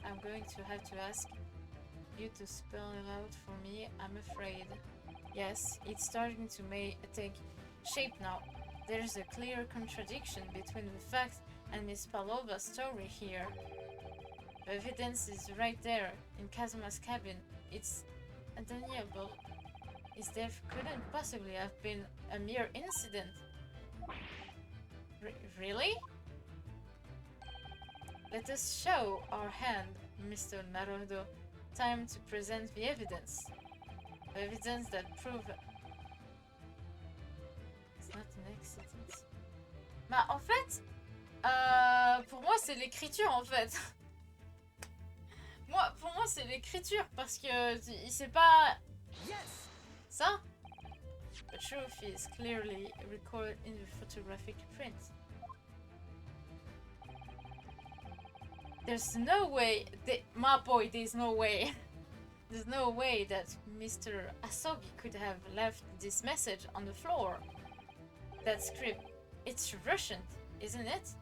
I'm going to have to ask you to spell it out for me, I'm afraid. Yes, it's starting to take shape now. There's a clear contradiction between the facts and Miss Palova's story here. The evidence is right there, in Kazuma's cabin. It's undeniable. His death couldn't possibly have been a mere incident. Really? Let us show our hand, Mr. Naruhodo. Time to present the evidence. The evidence that proves... It's not an accident. Bah, en fait, pour moi, c'est l'écriture, en fait. Pour moi, c'est l'écriture, parce que il sait pas... Yes! Ça? The truth is clearly recorded in the photographic print. There's no way... My boy, there's no way. There's no way that Mr. Asogi could have left this message on the floor. That script, it's Russian, isn't it?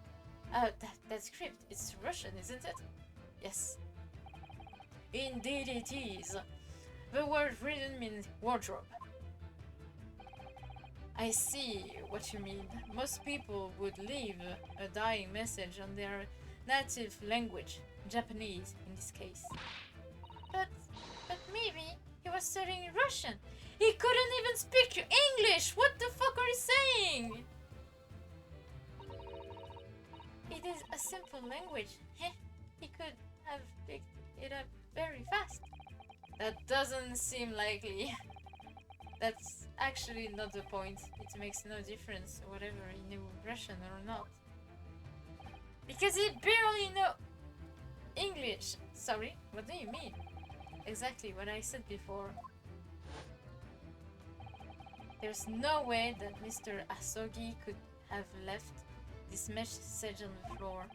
That script, it's Russian, isn't it? Yes. Indeed it is. The word written means wardrobe. I see what you mean. Most people would leave a dying message on their native language, Japanese in this case. But maybe he was studying Russian. He couldn't even speak English! What the fuck are you saying? It is a simple language. He could have picked it up very fast. That doesn't seem likely. That's actually not the point. It makes no difference whether he knew Russian or not. Because he barely knew English. Sorry, what do you mean? Exactly what I said before. There's no way that Mr. Asogi could have left this message on the floor.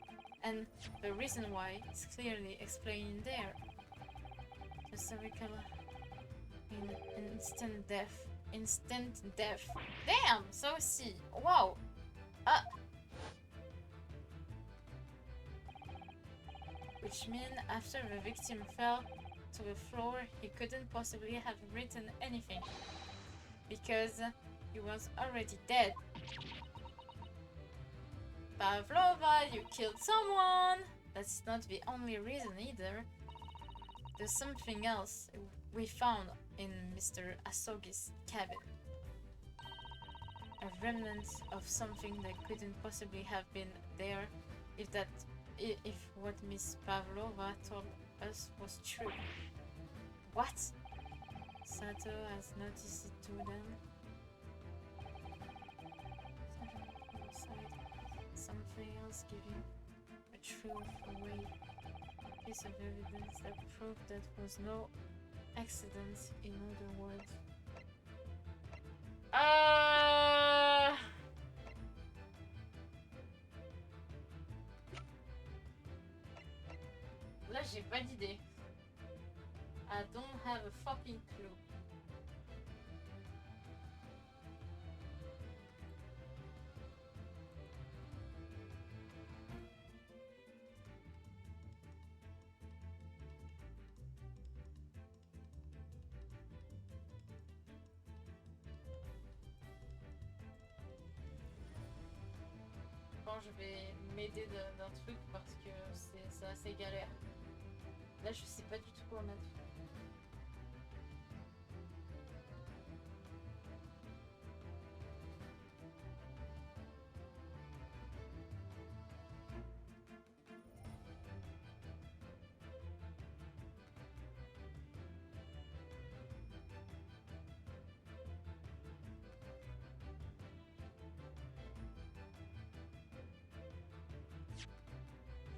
And the reason why is clearly explained there. Historical instant death. Instant death. Damn! So see. Wow. Which means after the victim fell to the floor, he couldn't possibly have written anything. Because he was already dead. Pavlova, you killed someone! That's not the only reason either. There's something else we found in Mr. Asogi's cabin. A remnant of something that couldn't possibly have been there if what Miss Pavlova told us was true. What? Sato has noticed it to them. Something else giving a truth away. A piece of evidence that proved that was no accident, in other words. Là, j'ai pas d'idée. I don't have a fucking clue. Bon, je vais m'aider d'un truc parce que c'est assez galère. Là, je sais pas du tout quoi mettre.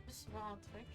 Juste voir un truc.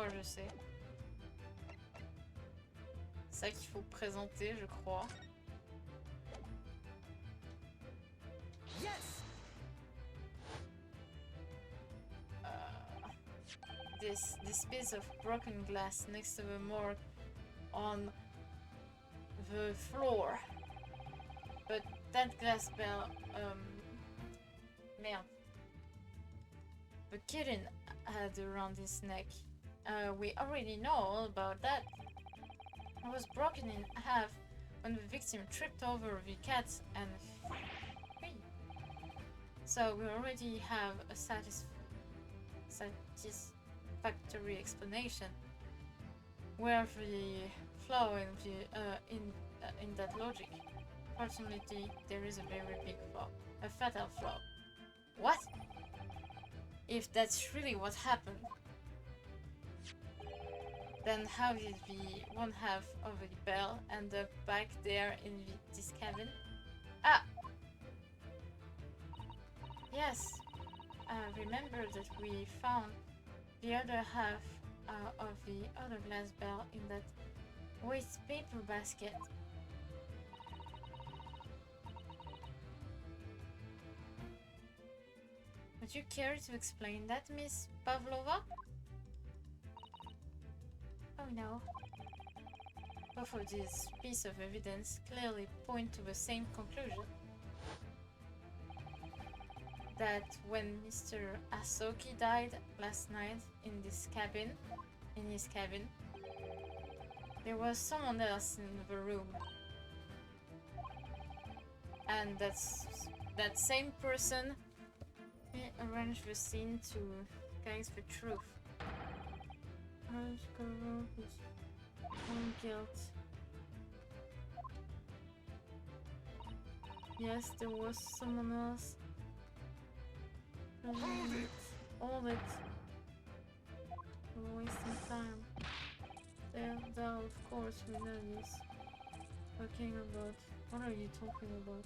Oh, je sais. C'est ça qu'il faut présenter, je crois. Yes. This piece of broken glass next to the morgue on the floor. But that glass bell, merde. The kitten had around his neck. We already know all about that. It was broken in half when the victim tripped over the cat and so we already have a satisfactory explanation. Where the flaw in that logic? Fortunately, there is a very big flaw, a fatal flaw. What? If that's really what happened, then how did the one half of the bell end up back there in this cabin? Ah! Yes, remember that we found the other half of the other glass bell in that waste paper basket. Would you care to explain that, Miss Pavlova? Oh no. Both of these pieces of evidence clearly point to the same conclusion. That when Mr. Asoki died last night in his cabin, there was someone else in the room. And that same person arranged the scene to guide the truth. Cover his own guilt. Yes, there was someone else. All it. We're wasting time. There, of course, we know this. Talking about. What are you talking about?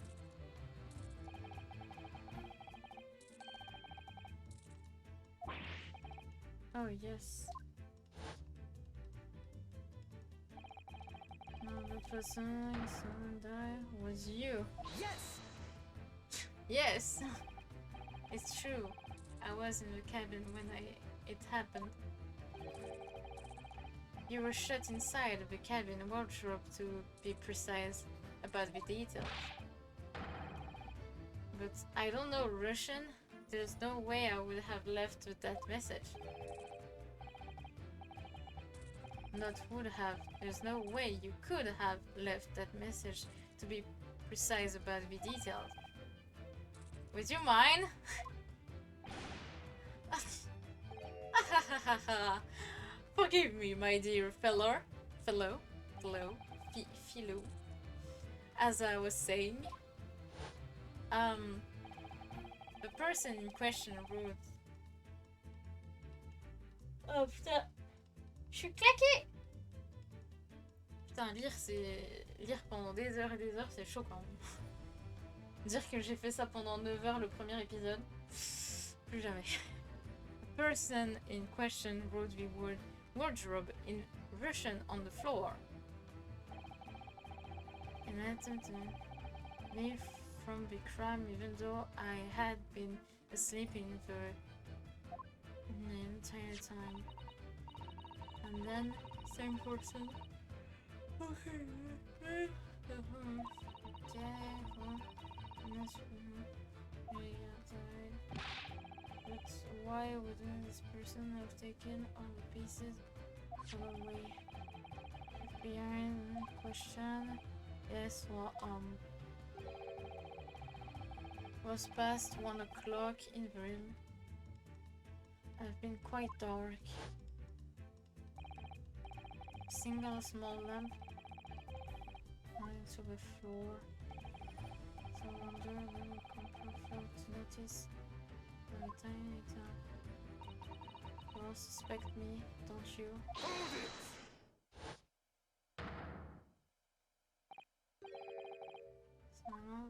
Oh, yes. Now that first time someone died was you. Yes! Yes! It's true. I was in the cabin when it happened. You were shut inside the cabin wardrobe to be precise about the details. But I don't know Russian. There's no way I would have left with that message. Not would have. There's no way you could have left that message to be precise about the details. Would you mind? Forgive me, my dear fellow. As I was saying, the person in question wrote. Oh putain, je suis claquée. Putain, lire pendant des heures et des heures, c'est choquant. Dire que j'ai fait ça pendant 9 heures le premier épisode, plus jamais. The person in question wrote the word wardrobe in Russian on the floor. An attempt to leave from the crime even though I had been asleep in the entire time. And then, same person. Okay. But why wouldn't this person have taken all the pieces away? Behind question. Yes, well, was past 1 o'clock in the room. I've been quite dark. Single small lamp lying to the floor. So I wonder when we come to notice the tiny town. You all suspect me, don't you? Somehow,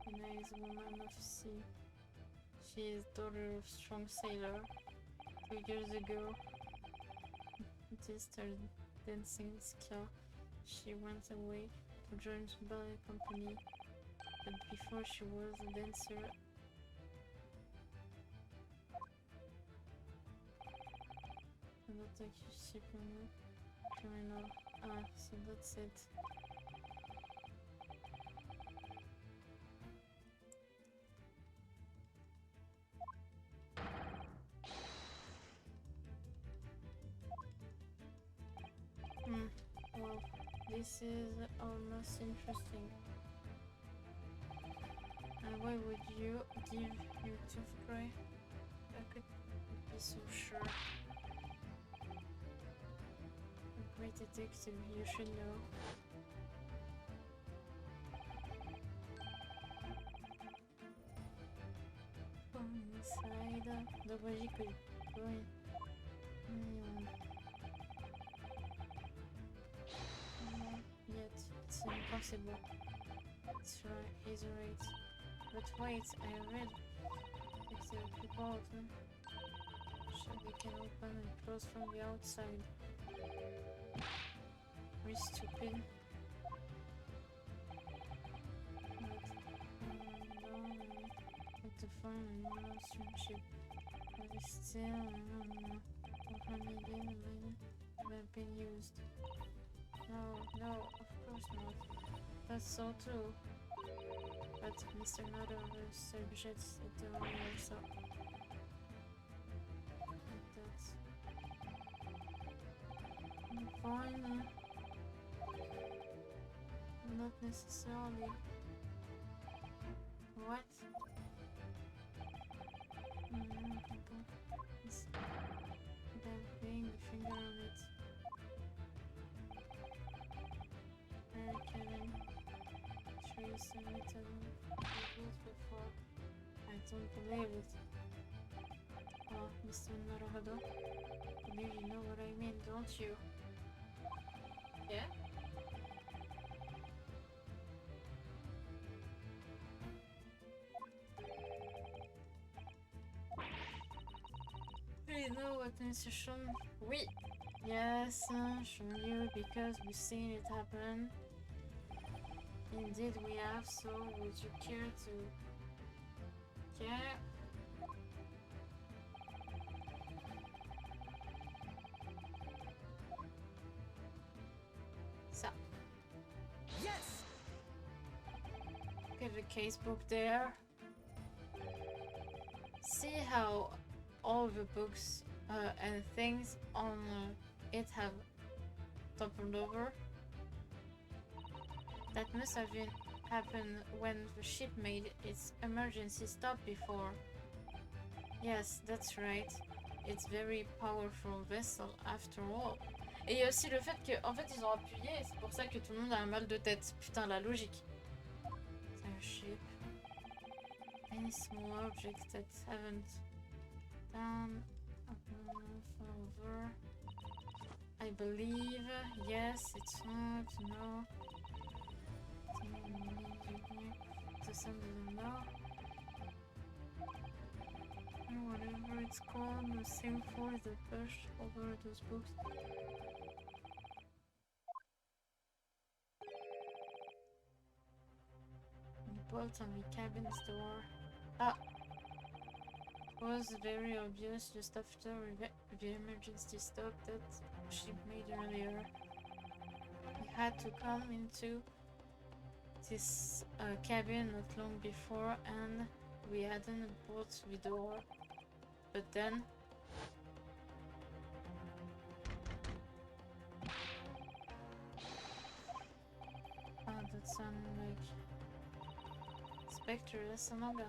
Ina is a woman of sea. She is daughter of strong sailor. 2 years ago, her dancing skill. She went away to join the ballet company, but before she was a dancer. I don't think she's criminal. Ah, so that's it. Well, this is almost interesting. And why would you give your toothbrush? I could be so sure. A great detective, you should know. Inside, nobody could go in. Yet it's impossible. It's right, he's right. But wait, I read it's the people open. So they can open and close from the outside. We're stupid. But to find a new relationship. But we still have been used. No, of course not. That's so true. But Mr. Nutter will subject it also. That's fine. Not necessarily. What? It's them putting the finger on it. Kevin, sure you sent me to rules before. I don't believe it. Oh, Mr. Naruhodo, I believe you know what I mean, don't you? Yeah? know what needs to show? Oui. Yes, show you because we've seen it happen. Indeed we have, so would you care to... Yeah. So. Yes! Get the casebook there. See how all the books and things on it have toppled over? That must have happened when the ship made its emergency stop before. Yes, that's right. It's very powerful vessel after all. Et il y a aussi le fait que, en fait, ils ont appuyé et c'est pour ça que tout le monde a un mal de tête. Putain, la logique. C'est un ship. Any small objects that haven't done fall over. I believe. Yes, it's not. No. The sun doesn't know. Whatever it's called, the same force that pushed over those books. The bolt on the cabin's door. Ah! It was very obvious just after the emergency stop that she made earlier. We had to come into this cabin not long before and we hadn't bolt the door. But then... Oh, that sounded like... Spectre, that's a manga.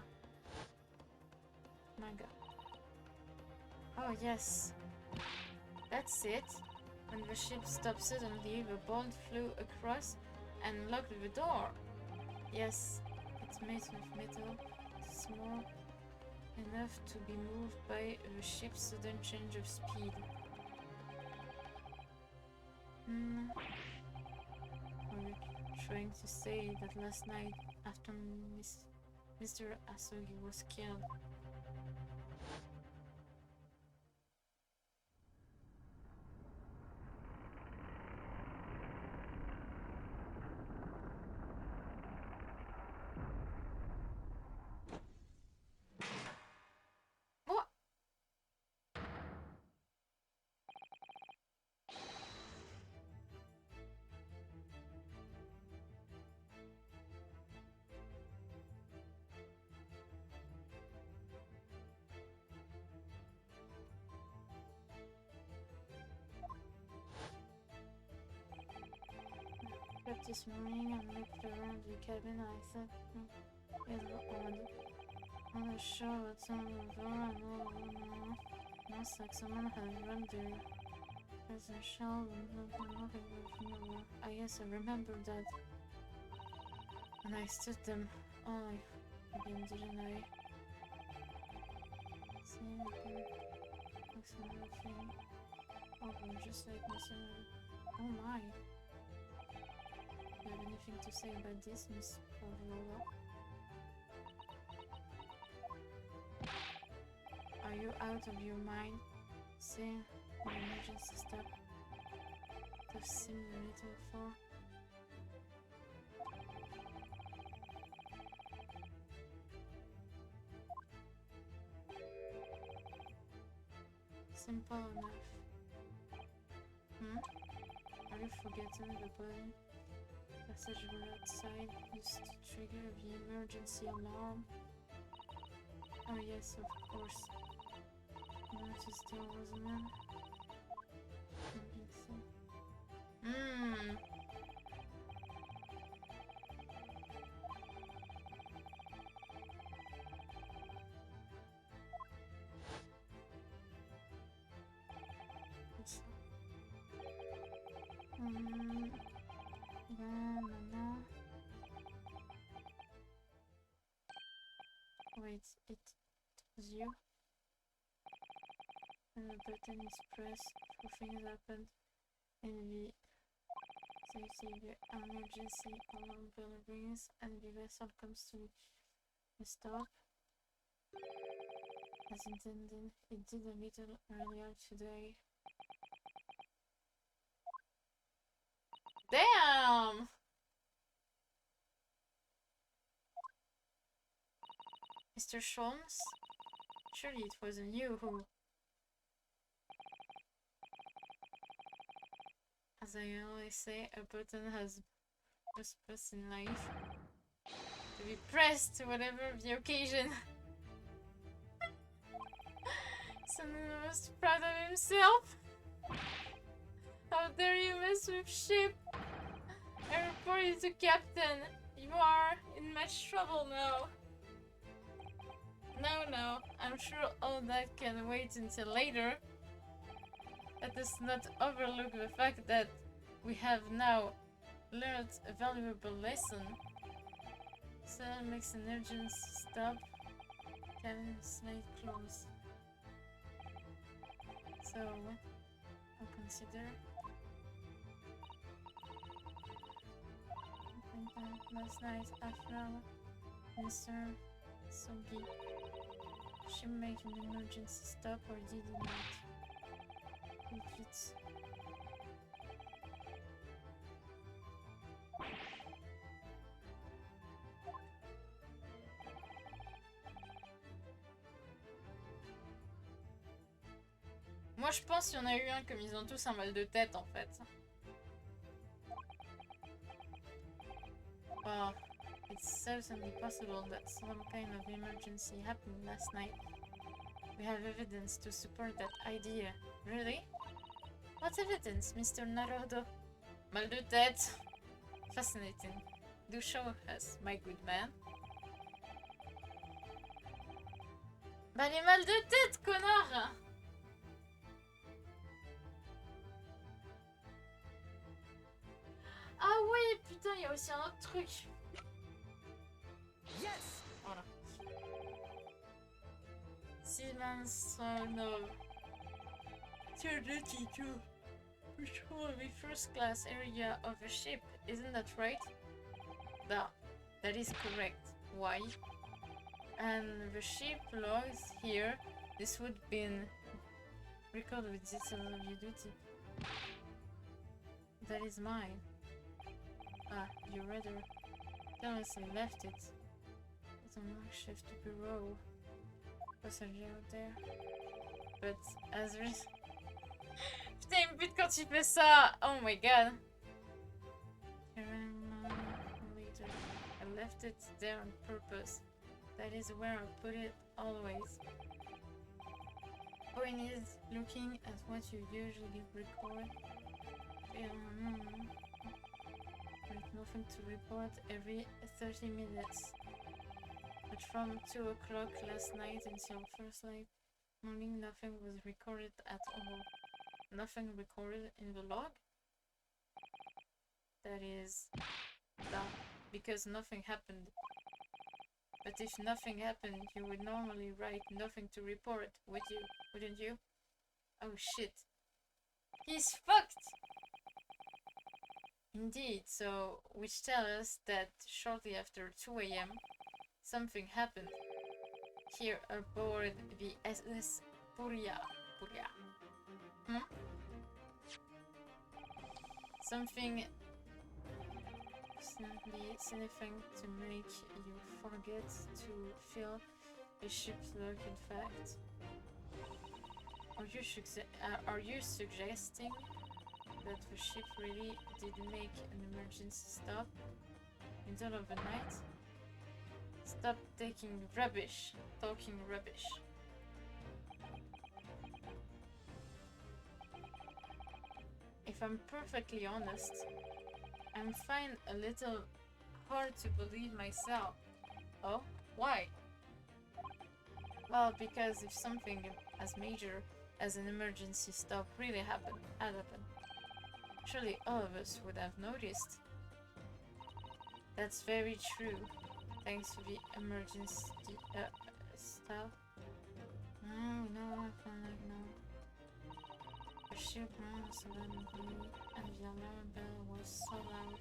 Manga. Oh yes. That's it. When the ship stopped suddenly, the bolt flew across and locked the door. Yes, it's made of metal, small enough to be moved by the ship's sudden change of speed. Are you trying to say that last night, after Mr. Asogi was killed, what? Up this morning and looked around the cabin. I thought it was odd. On the shore, it's on the door and all around. Looks like someone had run there. There's a shell and nothing from the wall. I guess I remember that. And I stood them. Oh, again, didn't I? See, looks another thing. Oh, we're just like missing. Oh my. Do you have anything to say about this, Miss Pavlova? Are you out of your mind? Say, the emergency stop. I've seen a little before. Simple enough. Are you forgetting the button? Passage outside used to trigger the emergency alarm. Oh yes, of course. Noticed there was a man. Wait, it was you? And the button is pressed, 4 things happened, and the emergency alarm bell rings, and the vessel comes to a stop. As intended, it did a little earlier today. Damn! Mr. Sholmes? Surely it wasn't you who... As I always say, a button has purpose in life. To be pressed, whatever the occasion. Someone was proud of himself. How dare you mess with ship? I report you to Captain. You are in much trouble now. No, I'm sure all that can wait until later. Let us not overlook the fact that we have now learned a valuable lesson. Sarah makes an urgent stop. Kevin's night close. So, I'll consider. Last night after Mr. Sogi, she made an emergency stop or did it not? It's moi je pense qu'il y en a eu un comme ils ont tous un mal de tête en fait. Oh, it's certainly possible that some kind of emergency happened last night. We have evidence to support that idea. Really? What evidence, Mr. Naruto? Mal de tête. Fascinating. Do show us, my good man. Bah les mal de tête, connard! Ah oui, putain, il y a aussi un autre truc. Yes! Voilà. Seaman son of 32 patrol the first class area of a ship, isn't that right? That is correct. Why? And the ship logs here, this would been recorded with details of your duty. That is mine. Ah, you rather carelessly left it. It's a mark shift to bureau. Passenger out there. But as a putain, il me bute quand il fait ça! Oh my god! Later, I left it there on purpose. That is where I put it always. Point is looking at what you usually record. There's nothing to report every 30 minutes. But from 2 o'clock last night until first light morning, nothing was recorded at all. Nothing recorded in the log? That is... that. Because nothing happened. But if nothing happened, you would normally write nothing to report, wouldn't you? Oh shit. He's fucked! Indeed, so which tells us that shortly after 2 AM, something happened here aboard the SS Puria. Something anything to make you forget to fill a ship's log, in fact. Are you suggesting that the ship really did make an emergency stop middle of the night? Stop talking rubbish. If I'm perfectly honest, I'm find a little hard to believe myself. Oh? Why? Well, because if something as major as an emergency stop really had happened, surely all of us would have noticed. That's very true. Thanks to the emergency stop. No. The ship ran suddenly and the alarm bell was so loud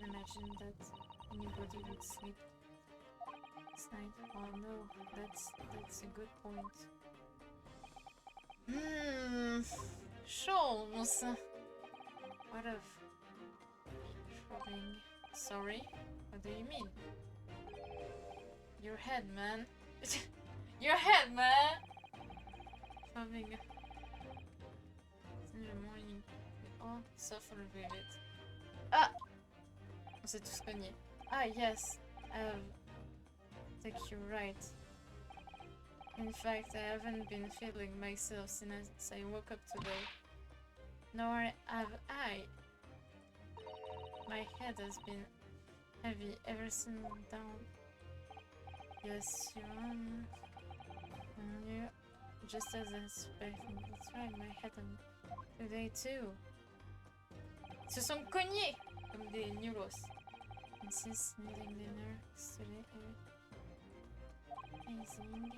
and imagined that anybody would sleep. It's night. Oh no, that's a good point. Sholmes. What of throbbing? Sorry? What do you mean? Your head, man. Your head, man! Throbbing. It's in the morning. We all suffer with it. Ah! On s'est tous cognés. Ah, yes. I think you're right. In fact, I haven't been feeling myself since I woke up today. Nor have I. My head has been heavy ever since down. Yes, Your Honor. You, just as I suspected. That's right, my head on today too. Ils se sont cognés comme des nulos. And since needing dinner today, amazing.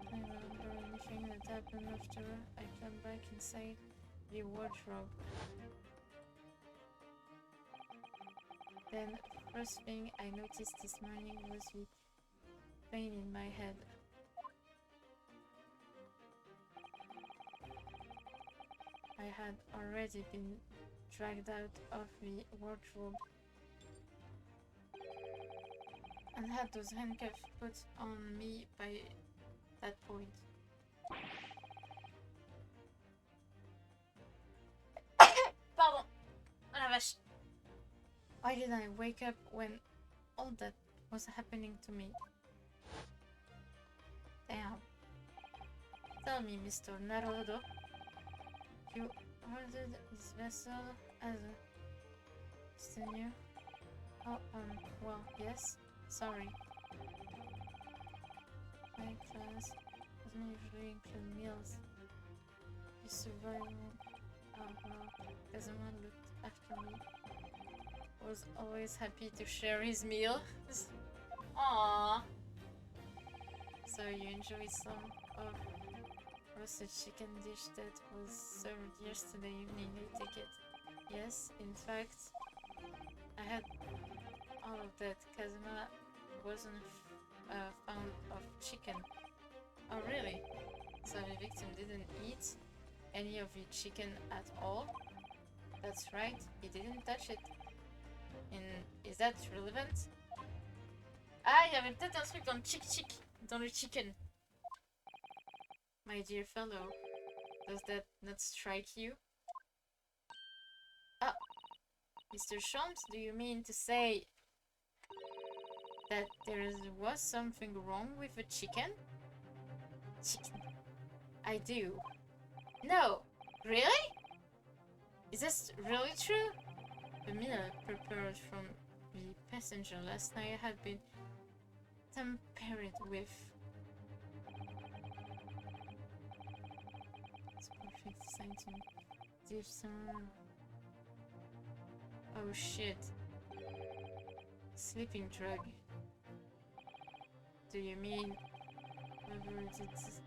I don't remember anything that happened after I came back inside the wardrobe. Then, first thing I noticed this morning was the pain in my head. I had already been dragged out of the wardrobe and had those handcuffs put on me by that point. Pardon! Oh la vache! Why did I wake up when all that was happening to me? Damn. Tell me, Mr. Naruto. You ordered this vessel as a souvenir? Oh, well, yes. Sorry. My class doesn't usually include meals. You survive. Oh, well, Kazuma looked after me. Was always happy to share his meal. Aww. So you enjoyed some of roasted chicken dish that was served yesterday evening, I take it? Yes, in fact, I had all of that. Kazuma wasn't found of chicken. Oh really? So the victim didn't eat any of the chicken at all? That's right, he didn't touch it. And is that relevant? Ah, il y avait peut-être un truc dans le chick-chick, dans le chicken. My dear fellow, does that not strike you? Ah, Mr. Sholmes, do you mean to say that there was something wrong with the chicken? Chicken. I do. No, really? Is this really true? The meal prepared from the passenger last night had been tampered with. It's perfect sign to give some. Oh shit. Sleeping drug. Do you mean whether it's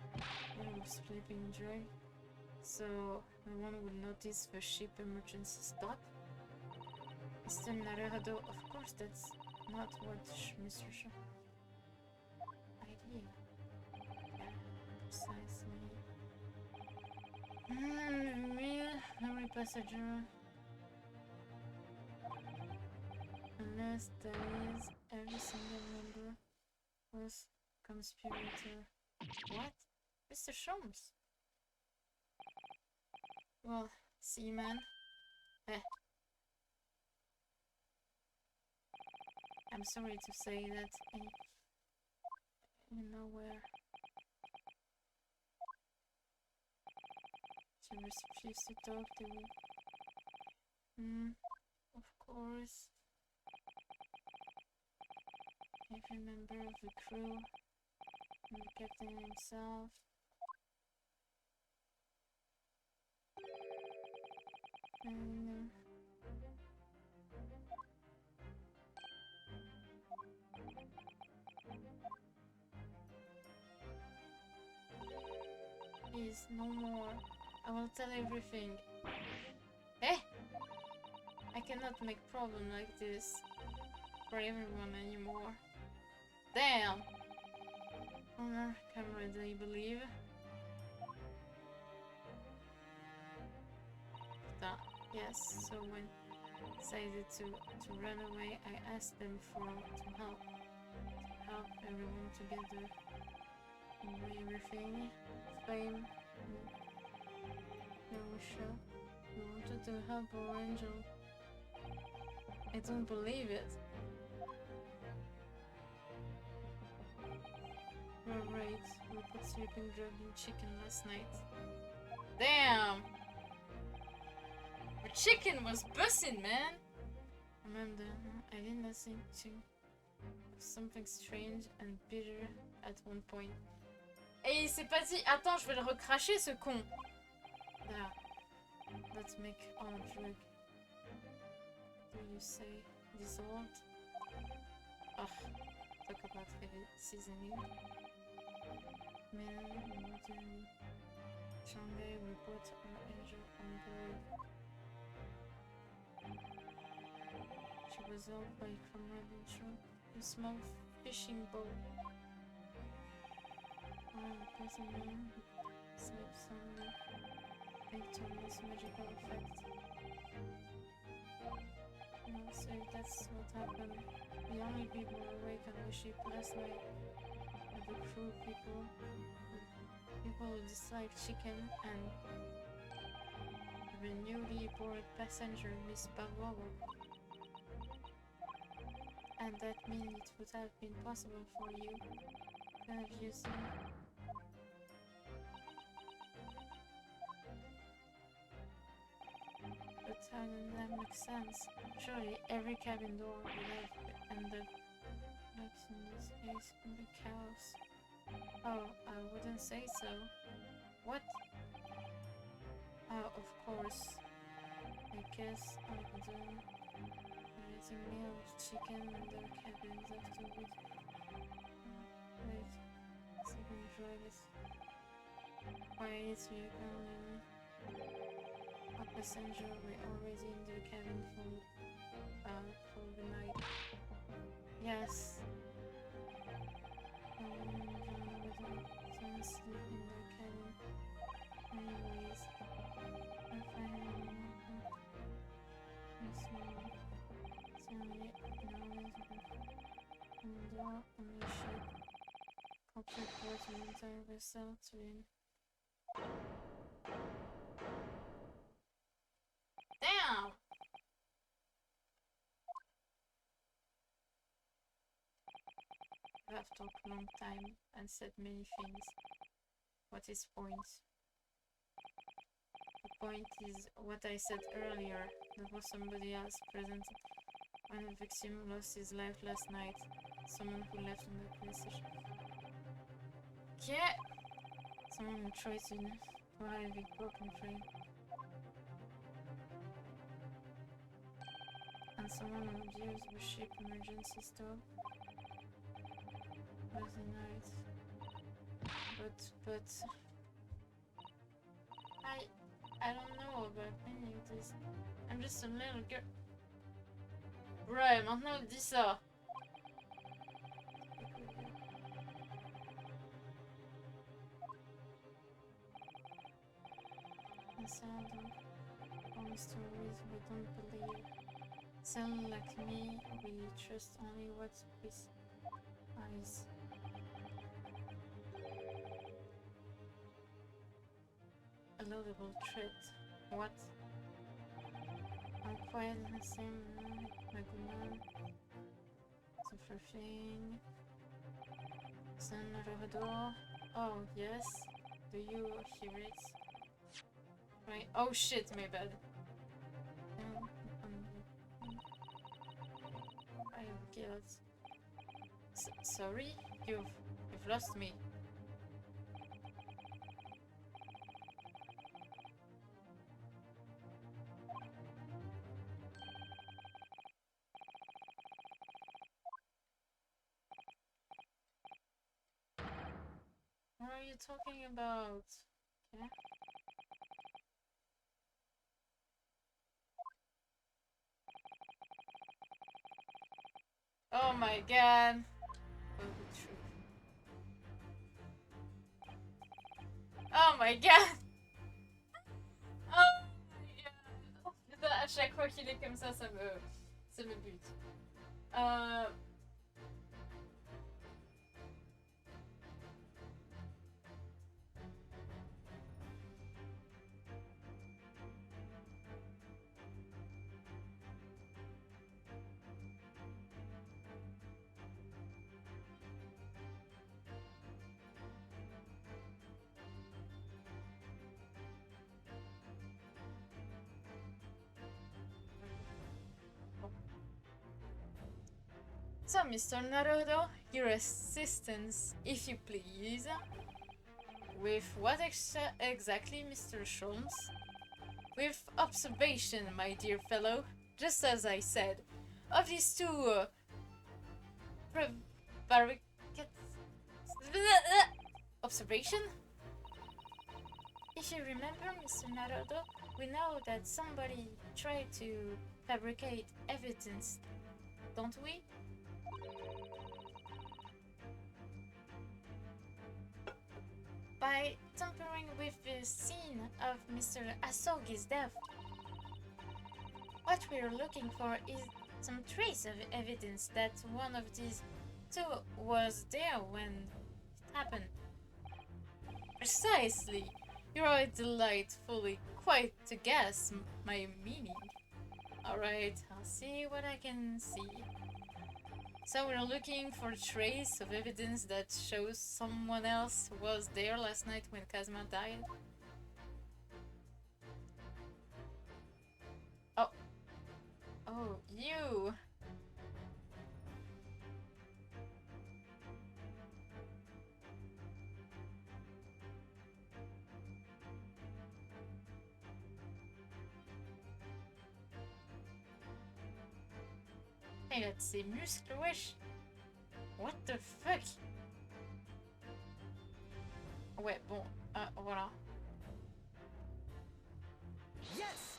sleeping drug? So no one will notice the ship emergency stop? Mr. Naruto, of course that's not what Mr. Shaw idea. Yeah, precisely. Every passenger, unless that is every single member was conspirator. What? Mr. Sholmes? Well, see, man. I'm sorry to say that in nowhere. She refused to talk to me. Of course. Every member of the crew, and the captain himself. And please, no more. I will tell everything. Eh? I cannot make problem like this for everyone anymore. Damn! Owner camera, do you believe? Yes, so when decided to run away, I asked them to help everyone together. Everything, fame, no show. We wanted to help our angel. I don't believe it. You're right. We put sleeping drug in chicken last night. Damn! The chicken was bussin', man! Remember, I didn't listen to something strange and bitter at one point. Et il s'est pas dit, attends, je vais le recracher ce con. Là. Let's make our drug. Do you say dissolved? Ugh, talk about heavy seasoning. Man, modern Shanghai report our angel on board. She was off by camaraderie. A small fishing boat. Person man sleeps soundly. Victorious magical effect. So if that's what happened, the only people awake on the ship last night are the crew people who dislike chicken and the newly boarded passenger, Miss Barrow. And that means it would have been possible for you to have used them. But how does that make sense? Surely every cabin door would have ended like in this case in the chaos. Oh, I wouldn't say so. What? Oh, of course. I guess I would raising meal of chicken in their cabins afterwards. Wait, second drive is quiet, so you can a passenger were already in the cabin for the night. Yes. Don't sleep in the cabin. Anyways, I find on the ship. Complete board the entire vessel to him. Damn! We have talked a long time and said many things. What is point? The point is what I said earlier. There was somebody else present when the victim lost his life last night. Someone who left on the police station. Yeah! Someone who tried to drive a broken train. And someone who abused the ship emergency stop. Last night. But I don't know about any of this. I'm just a little girl. Ouais, maintenant elle dit ça. Some stories we don't believe. Someone like me, we trust only what with eyes. A laudable threat. What? I'm quiet in the same room, like a man. So frustrating. Son door. Oh, yes. Do you hear it? Right. Oh shit, my bad. I have guilt. Sorry? You've lost me. What are you talking about? Okay. Oh my god. Oh my god! Oh my god! Putain, à chaque fois qu'il est comme ça me bute. So, Mr. Naruto, your assistance, if you please. With what exactly, Mr. Sholmes? With observation, my dear fellow. Just as I said. Of these two barricades. Observation? If you remember, Mr. Naruto, we know that somebody tried to fabricate evidence, don't we? By tampering with the scene of Mr. Asogi's death. What we're looking for is some trace of evidence that one of these two was there when it happened. Precisely! You are delightfully quite to guess my meaning. Alright, I'll see what I can see. So we're looking for a trace of evidence that shows someone else was there last night when Kazuma died. Oh. Oh, you! Hey, let's see, muscle wesh. What the fuck? Ouais, bon, voilà. Yes!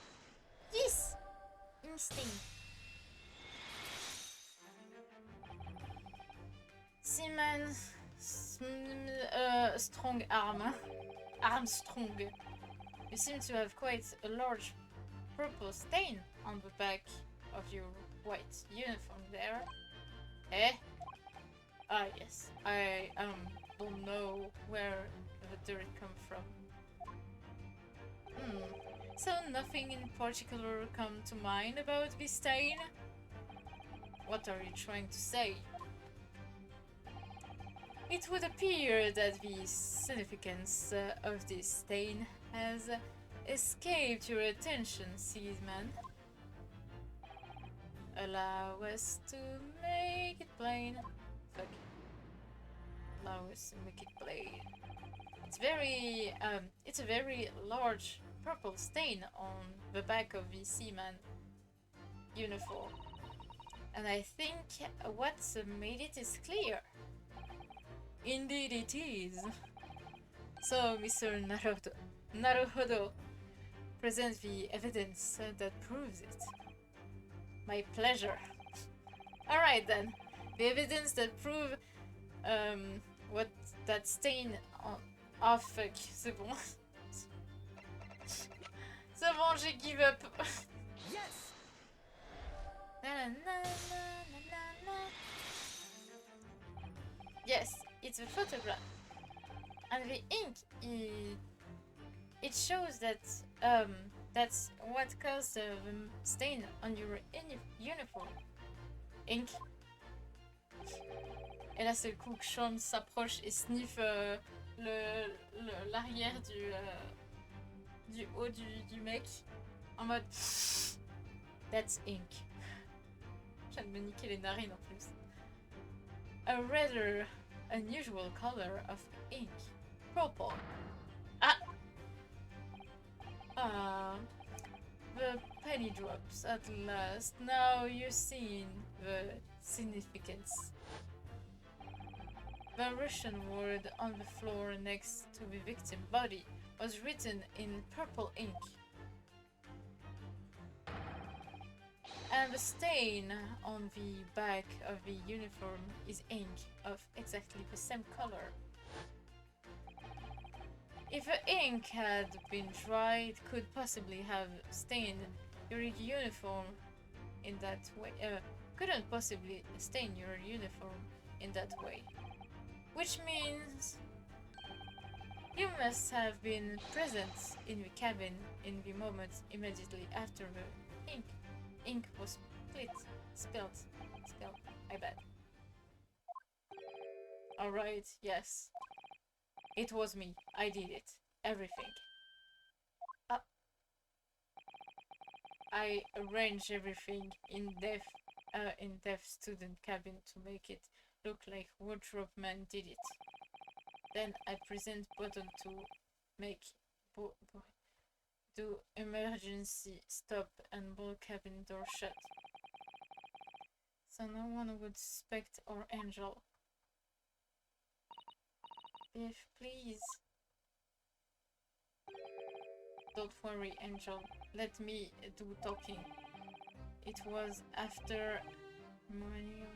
Yes! Instinct. Seaman, strong arm. Armstrong. You seem to have quite a large purple stain on the back of your white uniform there. Eh? Ah, yes. I don't know where the dirt come from. So nothing in particular come to mind about this stain? What are you trying to say? It would appear that the significance of this stain has escaped your attention, Seaman. Allow us to make it plain. Fuck. Allow us to make it plain. It's a very large purple stain on the back of the seaman uniform. And I think what made it is clear. Indeed it is. So, Mr. Naruhodo, present the evidence that proves it. My pleasure. Alright then. The evidence that prove what that stain on... Oh fuck, c'est bon. C'est bon, j'ai give up. Yes! Na, na, na, na, na, na. Yes, it's a photograph. And the ink, it shows that that's what caused the stain on your uniform. Ink. Et là, c'est le coup que Sean s'approche et sniffe l'arrière du haut du mec. En mode... That's ink. Je viens de me niquer les narines en plus. A rather unusual color of ink. Purple. The penny drops at last. Now you're seeing the significance. The Russian word on the floor next to the victim's body was written in purple ink. And the stain on the back of the uniform is ink of exactly the same color. If the ink had been dry, it could possibly have stained your uniform in that way. Couldn't possibly stain your uniform in that way. Which means you must have been present in the cabin in the moment immediately after the ink was spilled. I bet. Alright, yes. It was me. I did it. Everything. I arranged everything in Deaf student cabin to make it look like wardrobe man did it. Then I present button to make do emergency stop and ball cabin door shut. So no one would suspect our angel. Biff, please. Don't worry, Angel. Let me do talking. It was after morning.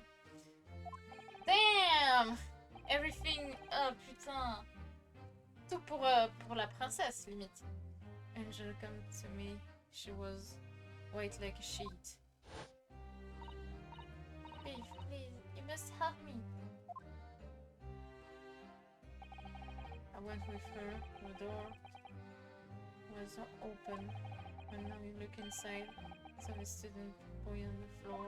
Damn! Everything. Oh putain. Tout pour la princesse, limite. Angel come to me. She was white like a sheet. Biff, please. You must help me. I went with her. The door was open. And now you look inside. So the student boy on the floor.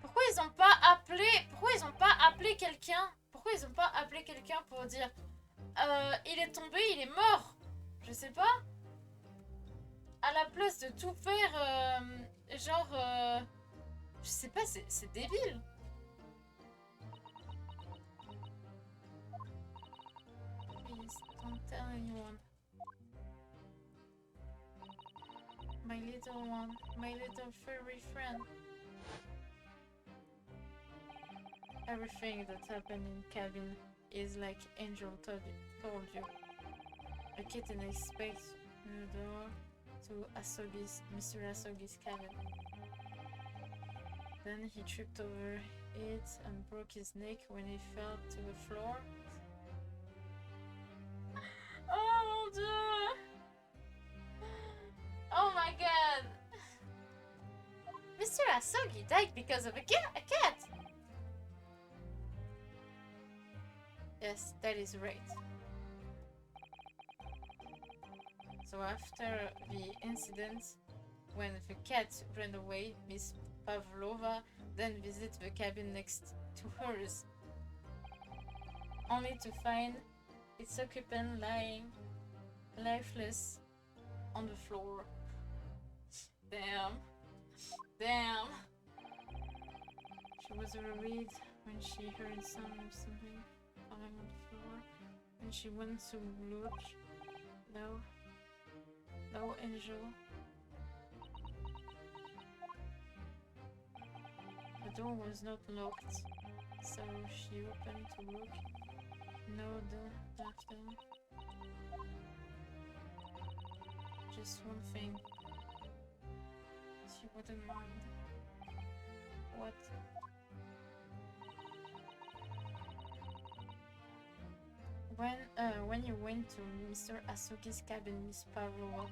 Pourquoi ils ont pas appelé? Pourquoi ils ont pas appelé quelqu'un? Pourquoi ils ont pas appelé quelqu'un pour dire il est tombé, il est mort? Je sais pas. À la place de tout faire, genre, je sais pas, c'est débile. Please don't tell anyone. My little one, my little furry friend. Everything that happened in cabin is like Angel told you. A kitten expects the door to Mr. Asogi's cabin. Then he tripped over it and broke his neck when he fell to the floor. Oh mon dieu! Oh my god! Mr. Asogi died because of a cat! Yes, that is right. So after the incident, when the cat ran away, Miss Pavlova then visits the cabin next to hers, only to find its occupant lying lifeless on the floor. Damn. Damn. She was worried when she heard something falling on the floor, and she went to look. No, Angel. The door was not locked, so she opened to look. No, the doctor. Just one thing. She wouldn't mind. What? When you went to Mr. Asuki's cabin, Miss Pavlova,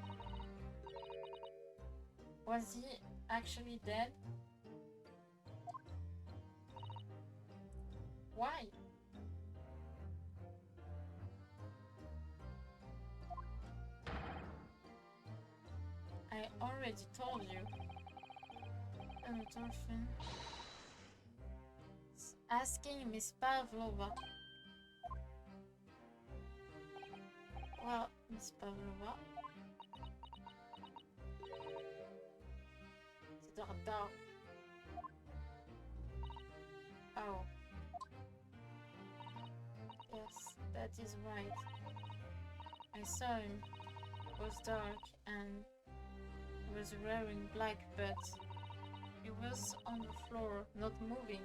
was he actually dead? Why? I already told you. Dolphin. Asking Miss Pavlova. Well, Miss Pavlova. Down. Oh. Yes, that is right. I saw him. It was dark and he was wearing black, but he was on the floor, not moving.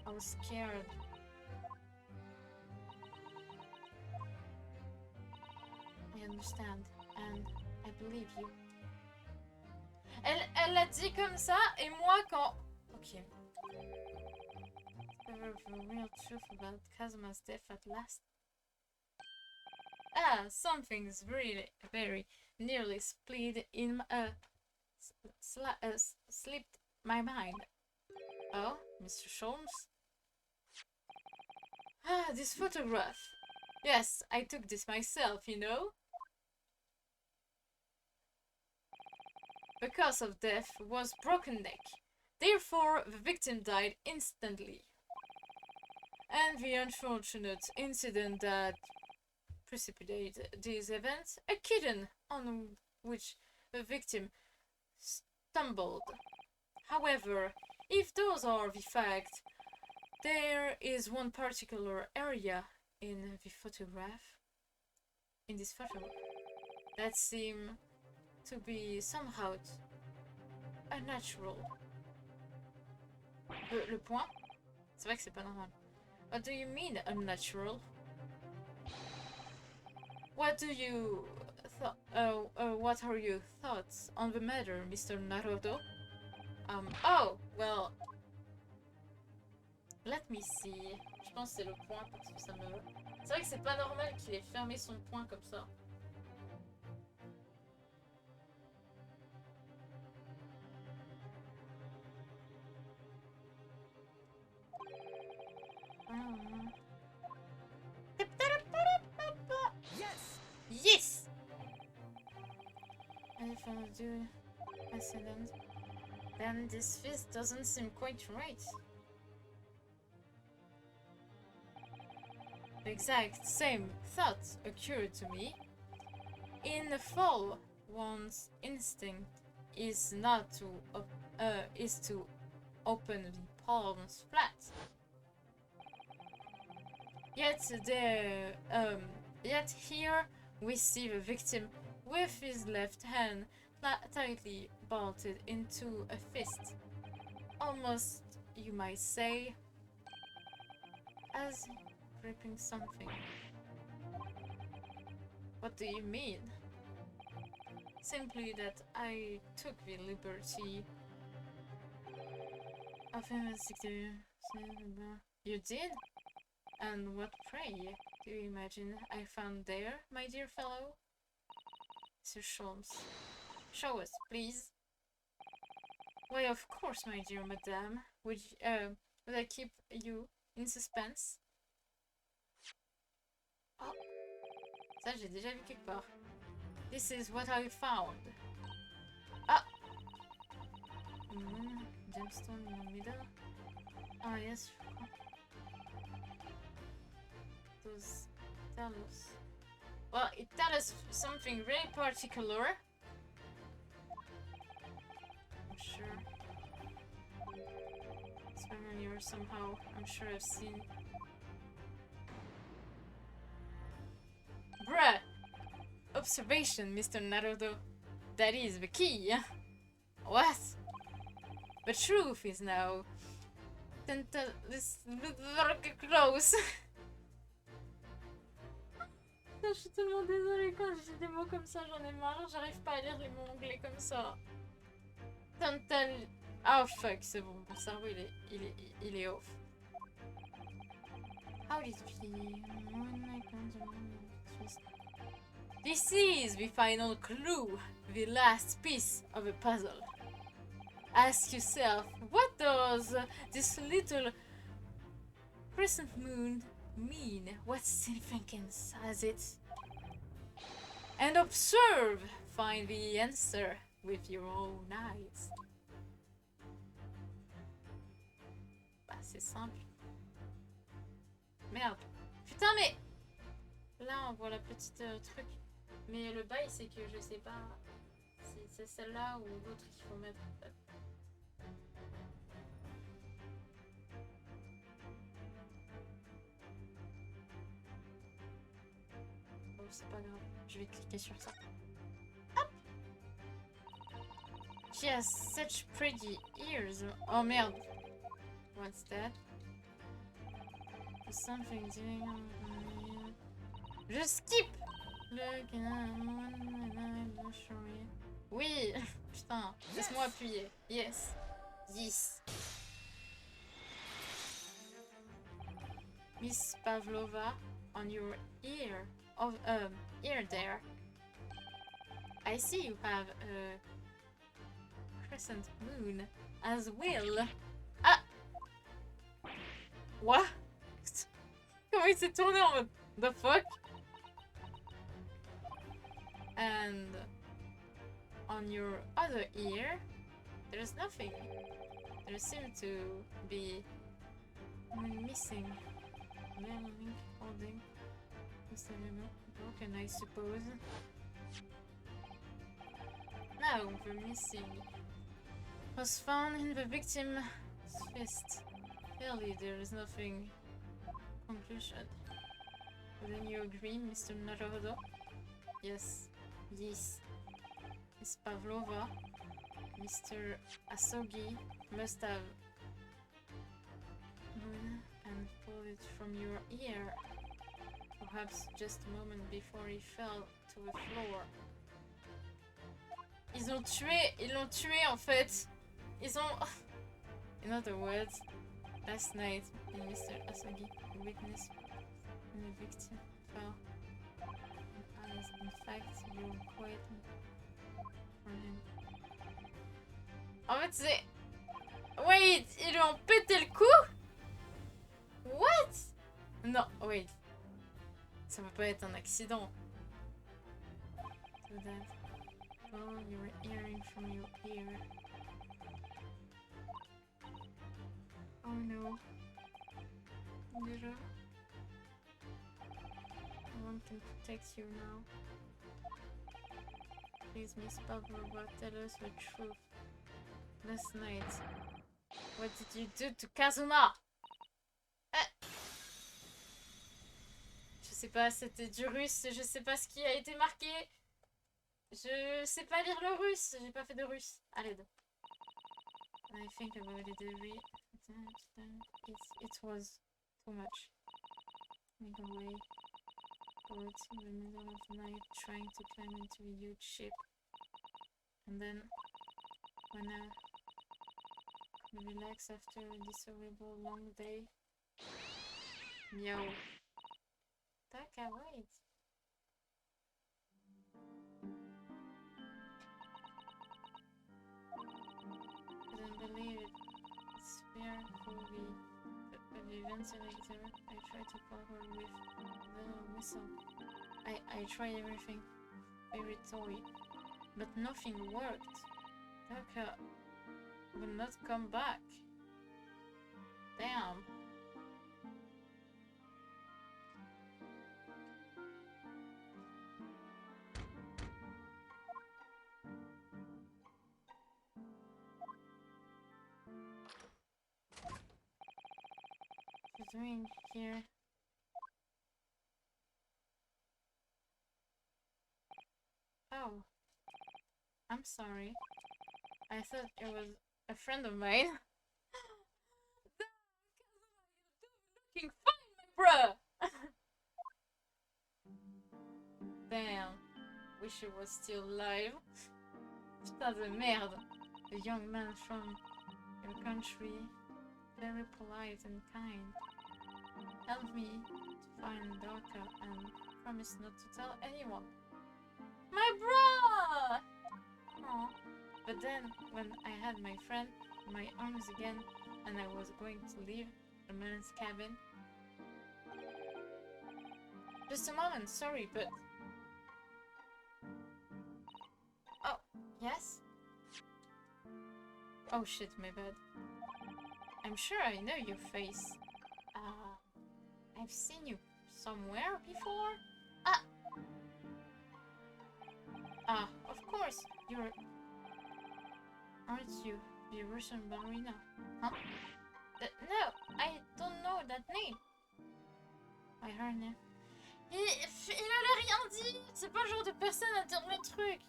I was scared. I understand, and I believe you. Elle l'a dit comme ça, et moi quand... Ok. The real truth about Kazuma's death at last. Ah, something's really very nearly split in slipped my mind. Oh, Mr. Sholmes? Ah, this photograph. Yes, I took this myself, you know. The cause of death was broken neck. Therefore, the victim died instantly. And the unfortunate incident that precipitated these events, a kitten on which the victim stumbled. However, if those are the facts, there is one particular area in the photograph, in this photograph, that seems to be somehow unnatural. Le point? C'est vrai que c'est pas normal. What do you mean unnatural? What are your thoughts on the matter, Mr. Naruto? Oh, well, let me see. Je pense que c'est le point parce que ça me... C'est vrai que c'est pas normal qu'il ait fermé son point comme ça. Yes! Yes! And if I do accident, then this fist doesn't seem quite right. The exact same thought occurred to me. In the fall, one's instinct is not to open the palms flat. Yet here we see the victim with his left hand tightly bolted into a fist. Almost, you might say, as gripping something. What do you mean? Simply that I took the liberty of investigating. You did? And what, pray, do you imagine I found there, my dear fellow? Sir Sholmes, show us, please. Why, of course, my dear madame. Would I keep you in suspense? Oh, ça j'ai déjà vu quelque part. This is what I found. Ah! Gemstone in the middle. Ah, yes. Those tell us. Well, it tells us something very particular. I'm sure. It's familiar somehow. I'm sure I've seen. Bruh! Observation, Mr. Naruto. That is the key. What? The truth is now. This close. Je suis tellement désolée quand je dis des mots comme ça, j'en ai marre, j'arrive pas à lire les mots anglais comme ça. Oh fuck, c'est bon, mon cerveau il est off. How did we... This is the final clue, the last piece of a puzzle. Ask yourself, what does this little crescent moon mean? What significance has it? And observe, find the answer with your own eyes. Bah, c'est simple. Merde. Putain, mais... Là, on voit la petite truc. Mais le bail, c'est que je sais pas si c'est celle-là ou l'autre qu'il faut mettre. En fait. Bon, c'est pas grave. Je vais cliquer sur ça. Hop! She has such pretty ears. Oh merde. What's that? Something doing... Je skip! Oui! Putain, laisse-moi appuyer. Yes. Yes. Miss Pavlova, on your ear. of ear there. I see you have a crescent moon as well. Ah! What? Comment il s'est tourné en mode the fuck? And on your other ear, there's nothing. There seems to be missing. Holding. Broken, I suppose. Now the missing was found in the victim's fist. Clearly, there is nothing. Conclusion. Wouldn't you agree, Mr. Naruhodo? Yes. Yes. Miss Pavlova, Mr. Asogi must have known and pulled it from your ear. Perhaps just a moment before he fell to the floor. Ils l'ont tué en fait. Ils ont... In other words, last night, Mr. Asogi witnessed the victim fell. As in fact, you were quite for him. En fait, c'est... Wait, ils lui ont pété le cou? What? Non, wait. Ça peut pas être un accident. So that... Oh, you were hearing from your ear. Oh no. Déjà. No one can protect you now. Please, Miss Pavlova, tell us the truth. Last night, what did you do to Kazuma? Je sais pas, c'était du russe, je sais pas ce qui a été marqué. Je sais pas lire le russe, j'ai pas fait de russe. À l'aide. I think about it every time. It was too much. Make a way towards in the middle of the night, trying to climb into a huge ship. And then, when I relax after this horrible long day. Meow. Taka, wait. Couldn't believe it. It's fair for the ventilator. I tried to call her with the whistle. I tried everything. Every toy. But nothing worked. Taka will not come back. Damn. What are you doing here? Oh. I'm sorry. I thought it was a friend of mine. Looking fine, my bruh! Damn. Wish he was still alive. Putain de merde. A young man from your country. Very polite and kind. Help me to find Daka and promise not to tell anyone. My bruh! Aww. But then, when I had my friend in my arms again, and I was going to leave the man's cabin... Just a moment, sorry, but... Oh, yes? Oh shit, my bad. I'm sure I know your face. I've seen you somewhere before? Of course, you're... Aren't you the Russian ballerina? Huh? No, I don't know that name. I heard name. Il allait rien dire. C'est pas le genre de personne à dire le truc.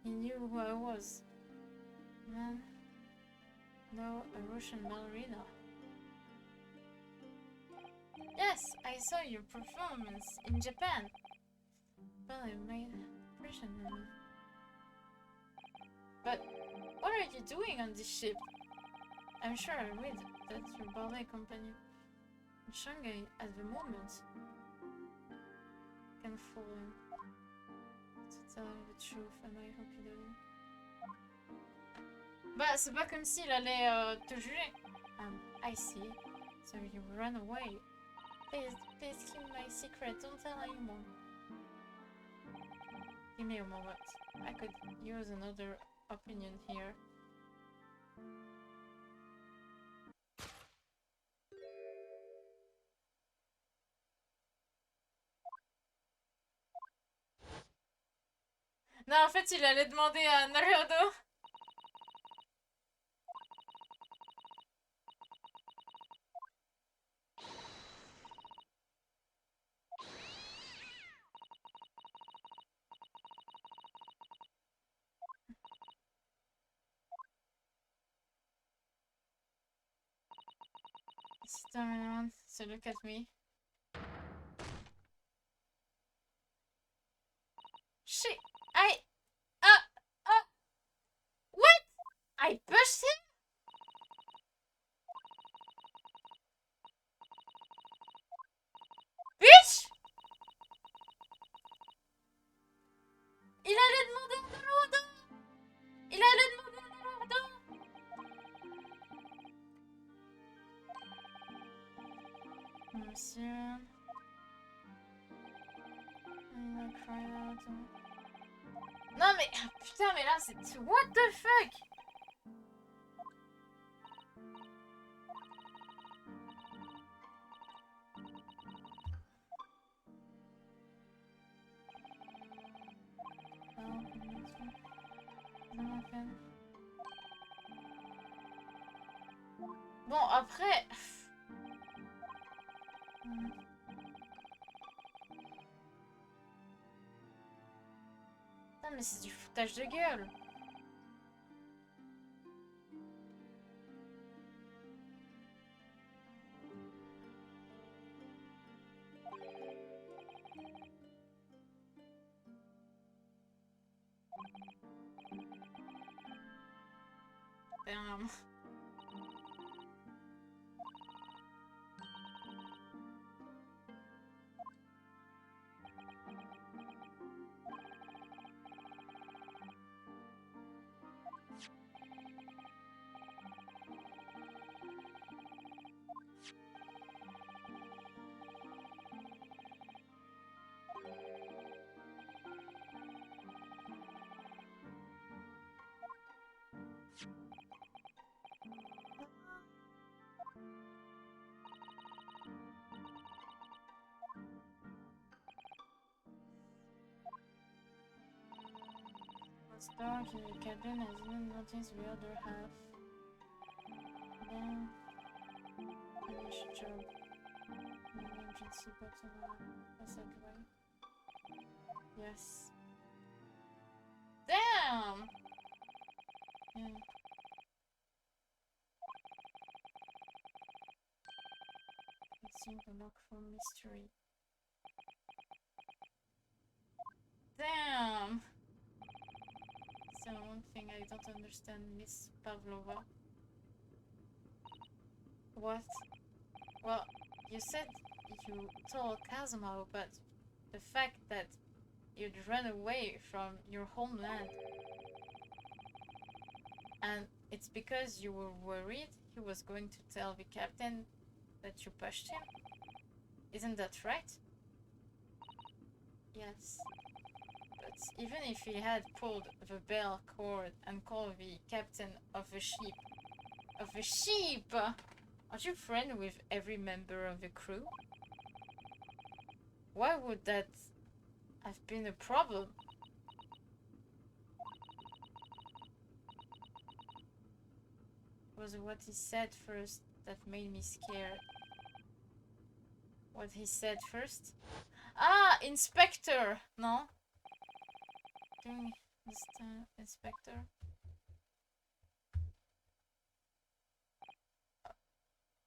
He knew who I was. Man. No, a Russian ballerina. Yes, I saw your performance in Japan. Ballet made an impression on me. But what are you doing on this ship? I'm sure I read that your ballet company in Shanghai at the moment. can fool him. To tell him the truth, and I hope he doesn't. Bah, c'est pas comme s'il allait te juger. I see. So you run away. Please keep my secret. Don't tell anyone. Give me a moment. I could use another opinion here. Non, en fait, il allait demander à Naruto. C'est un... So look at me. Shit! What? I pushed him? Bitch! Il allait demander à Naruto! Il allait demander à Naruto! Monsieur... Non mais... Putain mais là c'est... What the fuck? Bon après... Putain mais c'est du foutage de gueule. Damn. Dog in the cabin has even noticed the other half. Then finish job. Emergency button passageway. Yes. Damn! Yeah. It seemed to look for mystery. Damn! So one thing I don't understand, Miss Pavlova. What? Well, you said you told Kazuma, but the fact that you'd run away from your homeland, and it's because you were worried he was going to tell the captain that you pushed him? Isn't that right? Yes. But even if he had pulled the bell cord and called the captain of the ship... Of the ship! Aren't you friends with every member of the crew? Why would that have been a problem? Was it what he said first that made me scared? What he said first? Ah! Inspector! No? Doing this time, Inspector?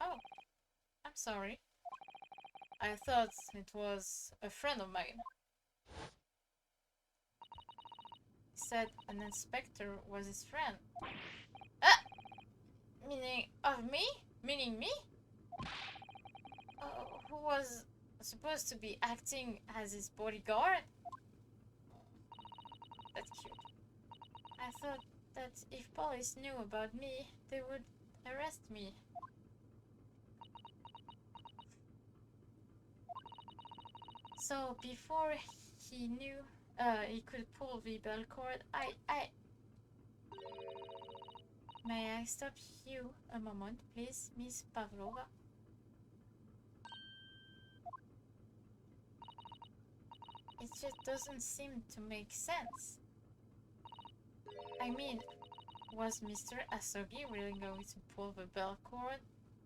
Oh, I'm sorry. I thought it was a friend of mine. He said an inspector was his friend. Ah! Meaning of me? Meaning me? Who was was supposed to be acting as his bodyguard. That's cute. I thought that if police knew about me, they would arrest me. So before he knew he could pull the bell cord, May I stop you a moment, please, Miss Pavlova? It just doesn't seem to make sense. I mean, was Mr. Asogi really going to pull the bell cord?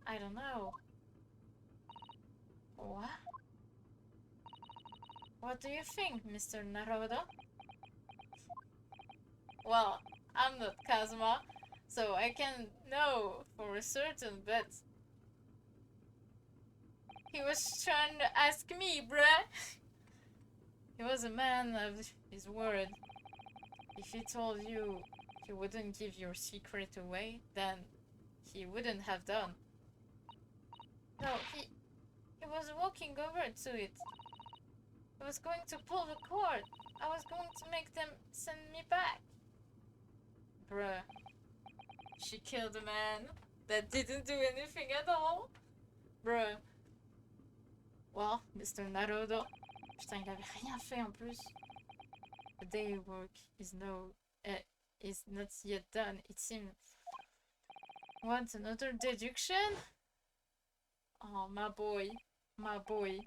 I don't know. What? What do you think, Mr. Narodo? Well, I'm not Kazuma, so I can know for a certain, but he was trying to ask me, bruh. He was a man of his word. If he told you he wouldn't give your secret away, then he wouldn't have done. No, he was walking over to it. He was going to pull the cord. I was going to make them send me back. Bruh. She killed a man that didn't do anything at all. Bruh. Well, Mr. Narodo. Putain, il avait rien fait en plus. The day work is not yet done, it seems. What, another deduction? Oh, my boy. My boy.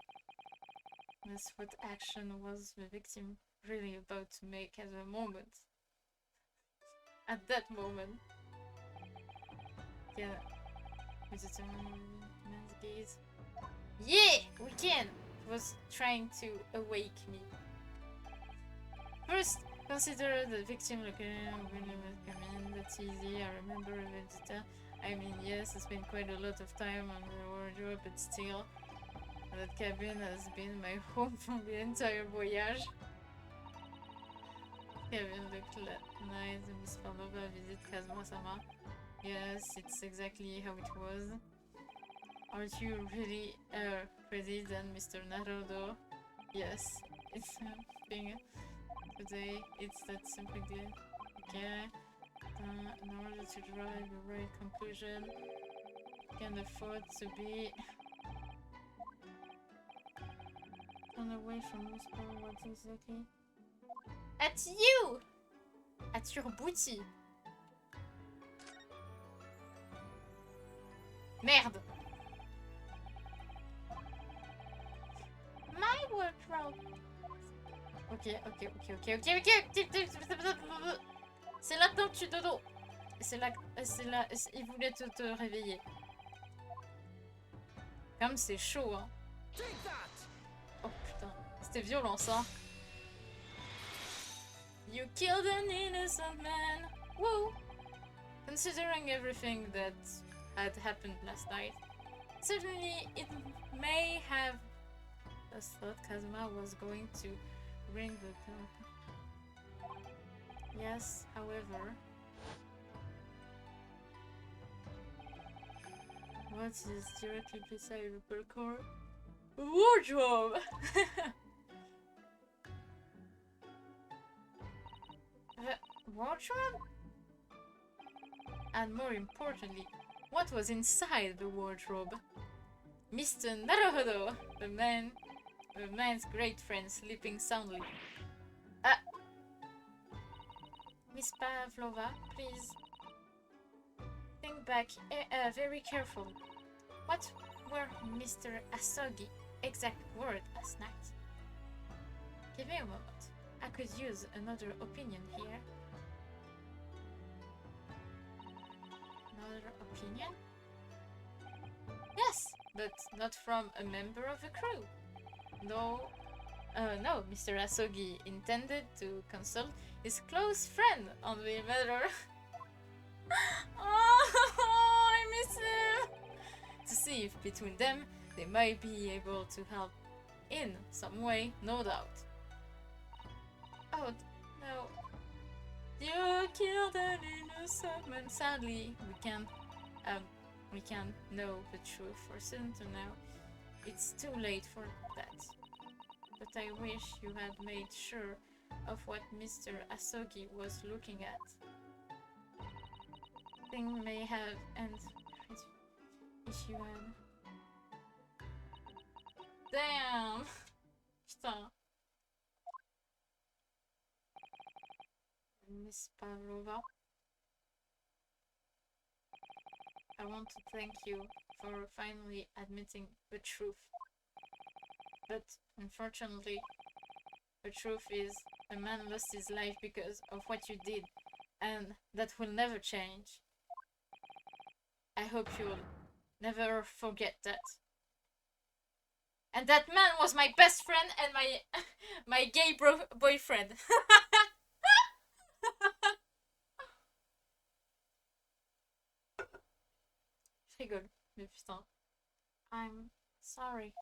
That's what action was the victim really about to make at the moment. At that moment. Yeah. Man's gaze. Yeah! We can! He was trying to awake me. First, consider the victim that's easy. I remember Vegeta. I mean, yes, it's been quite a lot of time on the wardrobe, but still, that cabin has been my home for the entire voyage. Cabin looked nice. Miss Pavlova visit Kazuma-sama. Yes, it's exactly how it was. Aren't you really pretty then, Mr. Naruto? Yes, it's something. Today, it's that simple game. Okay. In order to drive the right conclusion, can afford to be on the way from Moscow. What exactly? At you! At your booty. Merde! My wardrobe. Ok. C'est là-dedans que tu dodo. C'est là, il voulait te réveiller. Comme c'est chaud, hein. Oh putain, c'était violent ça. You killed an innocent man. Woo! Considering everything that had happened last night, certainly it may have. I thought Kazuma was going to ring the bell. Yes, however, what is directly beside the bell cord? Wardrobe! The wardrobe? And more importantly, what was inside the wardrobe? Mr. Naruhodo, the man's great friend, sleeping soundly. Miss Pavlova, please think back very carefully. What were Mr. Asogi's exact words last night? Give me a moment. I could use another opinion here. Another opinion? Yes, but not from a member of the crew. No, Mr. Asogi intended to consult his close friend on the matter. Oh, I miss him! To see if between them they might be able to help in some way, no doubt. Oh, no. You killed an innocent man. Sadly, we can't know the truth for certain now. it's too late for that. But I wish you had made sure of what Mr. Asogi was looking at. Thing may have ended if you had. Damn! Putain. Miss Pavlova, I want to thank you for finally admitting the truth. But unfortunately, the truth is a man lost his life because of what you did, and that will never change. I hope you'll never forget that. And that man was my best friend and my gay boyfriend. Je rigole, mais putain. I'm sorry.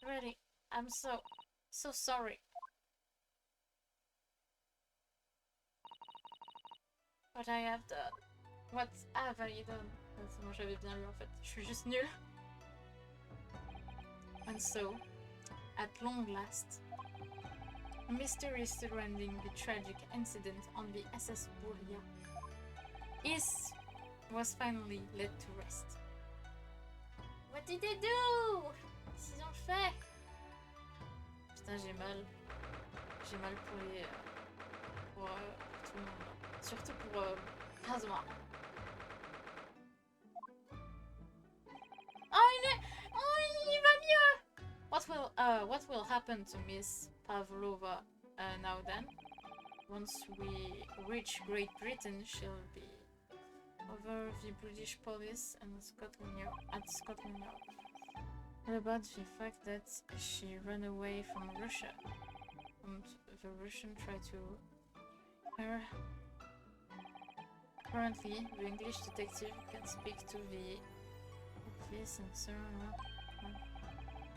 Really, I'm so sorry. What I have done. What have I done? Moi j'avais bien lu en fait. Je suis juste nulle. And so, at long last, a mystery surrounding the tragic incident on the SS Bulia was finally laid to rest. What did they do? Qu'est-ce qu'ils ont fait? Putain, j'ai mal. J'ai mal pour les... pour tout le monde. Surtout pour Kazuma. Oh, il va mieux! What will happen to Miss Pavlova now then? Once we reach Great Britain, she'll be over the British police and Scotland Yard. What about the fact that she ran away from Russia? And the Russian tried to her. Currently, the English detective can speak to the police and so on.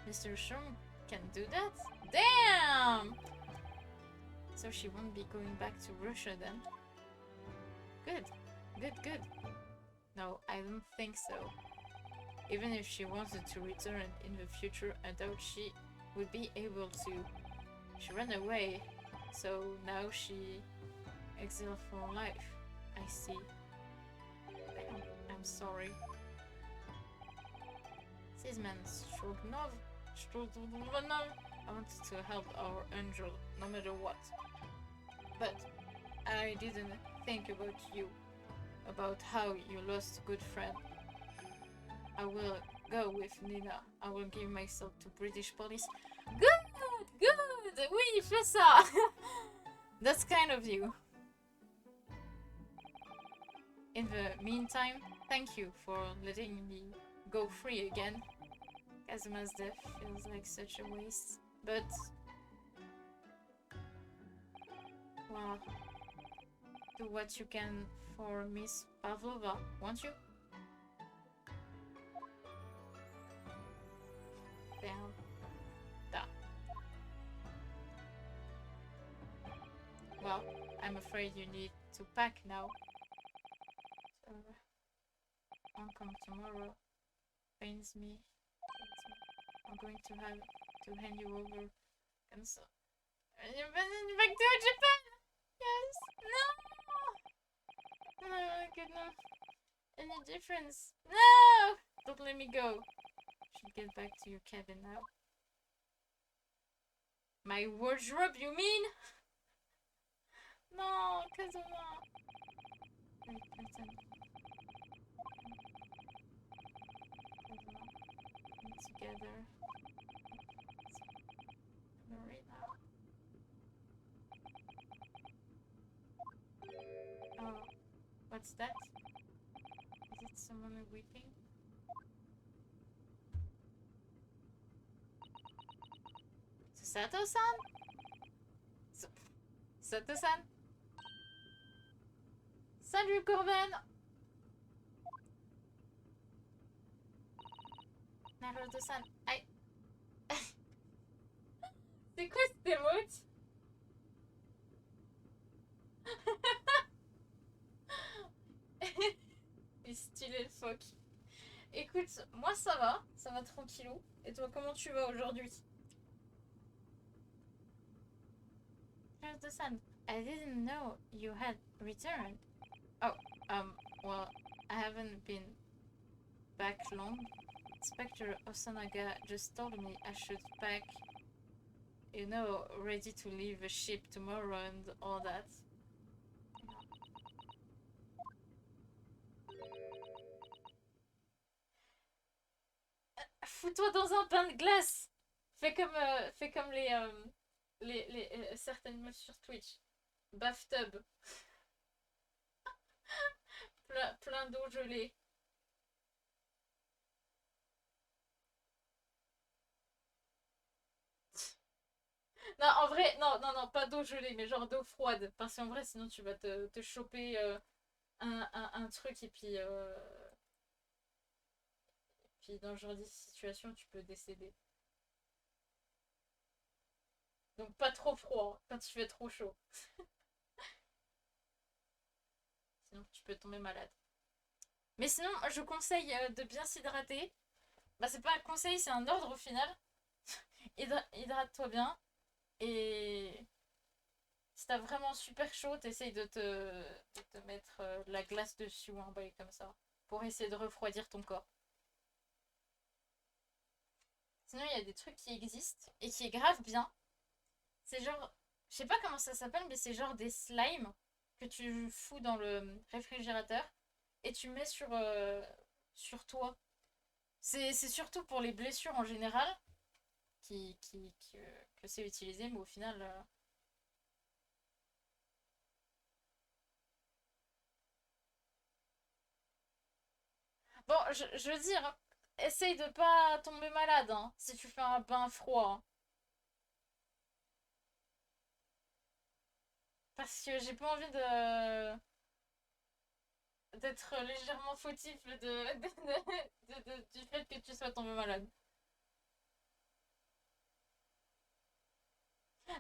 Mr. Shum can do that? Damn! So she won't be going back to Russia then? Good. No, I don't think so. Even if she wanted to return in the future, I doubt she would be able to. She ran away, so now she exiled for life. I see. I'm sorry. Sisman Stroganov. I wanted to help our angel no matter what. But I didn't think about you. About how you lost a good friend. I will go with Nina. I will give myself to British police. Good! Oui, fais ça! That's kind of you. In the meantime, thank you for letting me go free again. Kazuma's death feels like such a waste, but... well, do what you can for Miss Pavlova, won't you? Damn. Da. Well, I'm afraid you need to pack now. So, won't come tomorrow. Pains me. I'm going to have to hand you over. Cancel. Back to Japan! Yes! No! No, goodness. Any difference? No! Don't let me go. Should get back to your cabin now. My wardrobe, you mean? No, Kazuma. Great Britain. Together. Right now. Oh, what's that? Is it someone weeping? Sato-san? Sato-san? Salut Corben! Naruto-san, c'est quoi cette émote? Il est stylé le phoque. Écoute, moi ça va tranquillou. Et toi, comment tu vas aujourd'hui? Here's the sun. I didn't know you had returned. Oh, well, I haven't been back long. Inspector Osanaga just told me I should pack, you know, ready to leave the ship tomorrow and all that. Fous-toi dans un pain de glace. Fais comme certaines meufs sur Twitch. Bathtub. Plein d'eau gelée. Non, en vrai, non, pas d'eau gelée, mais genre d'eau froide. Parce qu'en vrai, sinon tu vas te choper un truc et puis dans ce genre de situation, tu peux décéder. Donc pas trop froid quand il fait trop chaud. Sinon tu peux tomber malade. Mais sinon, je conseille de bien s'hydrater. Bah c'est pas un conseil, c'est un ordre au final. Hydrate-toi bien. Et si t'as vraiment super chaud, t'essayes de te mettre de la glace dessus ou un bail comme ça. Pour essayer de refroidir ton corps. Sinon, il y a des trucs qui existent et qui est grave bien. C'est genre, je sais pas comment ça s'appelle, mais c'est genre des slimes que tu fous dans le réfrigérateur et tu mets sur toi. C'est surtout pour les blessures en général que c'est utilisé, mais au final. Bon, je veux dire, hein, essaye de pas tomber malade hein, si tu fais un bain froid, hein. Parce que j'ai pas envie d'être légèrement fautif du fait que tu sois tombé malade.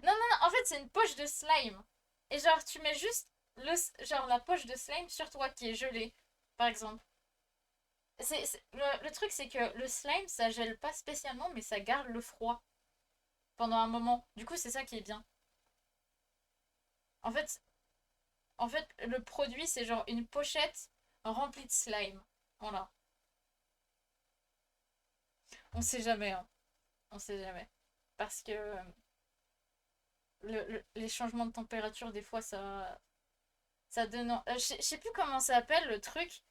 Non, en fait, c'est une poche de slime. Et genre, tu mets juste genre la poche de slime sur toi qui est gelée, par exemple. Le truc, c'est que le slime, ça gèle pas spécialement, mais ça garde le froid pendant un moment. Du coup, c'est ça qui est bien. En fait, en fait, le produit, c'est genre une pochette remplie de slime. Voilà. On sait jamais, hein. On sait jamais. Parce que les changements de température, des fois, ça donne. Je sais plus comment ça s'appelle le truc,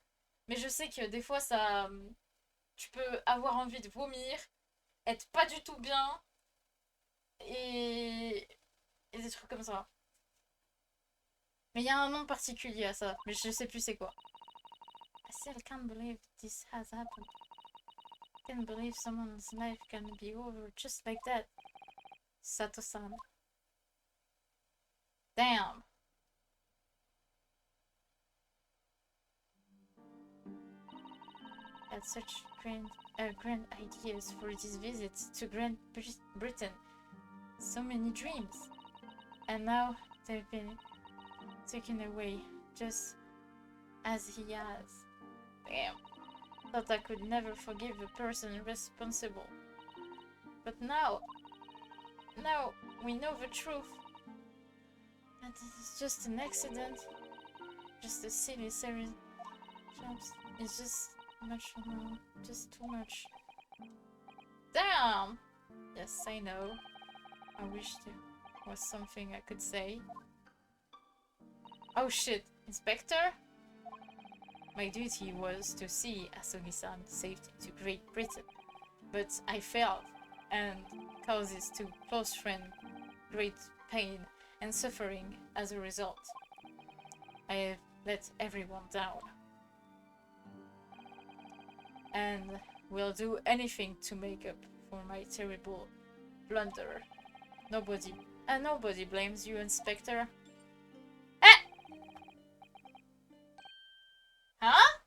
mais je sais que des fois, ça. Tu peux avoir envie de vomir, être pas du tout bien, et, et des trucs comme ça. Mais il y a un nom particulier à ça, mais je sais plus c'est quoi. I still can't believe this has happened. I can't believe someone's life can be over just like that. Sato-san. Damn. Had such grand ideas for this visit to Great Britain. So many dreams. And now they've been taken away, just as he has. Damn. Thought I could never forgive the person responsible. But now we know the truth. And this is just an accident. Just a silly series. It's just much more. Just too much. Damn! Yes, I know. I wish there was something I could say. Oh shit, Inspector? My duty was to see Asumi-san safely to Great Britain, but I failed and causes to close friend great pain and suffering as a result. I have let everyone down. And will do anything to make up for my terrible blunder. Nobody blames you, Inspector. Eh! Hein?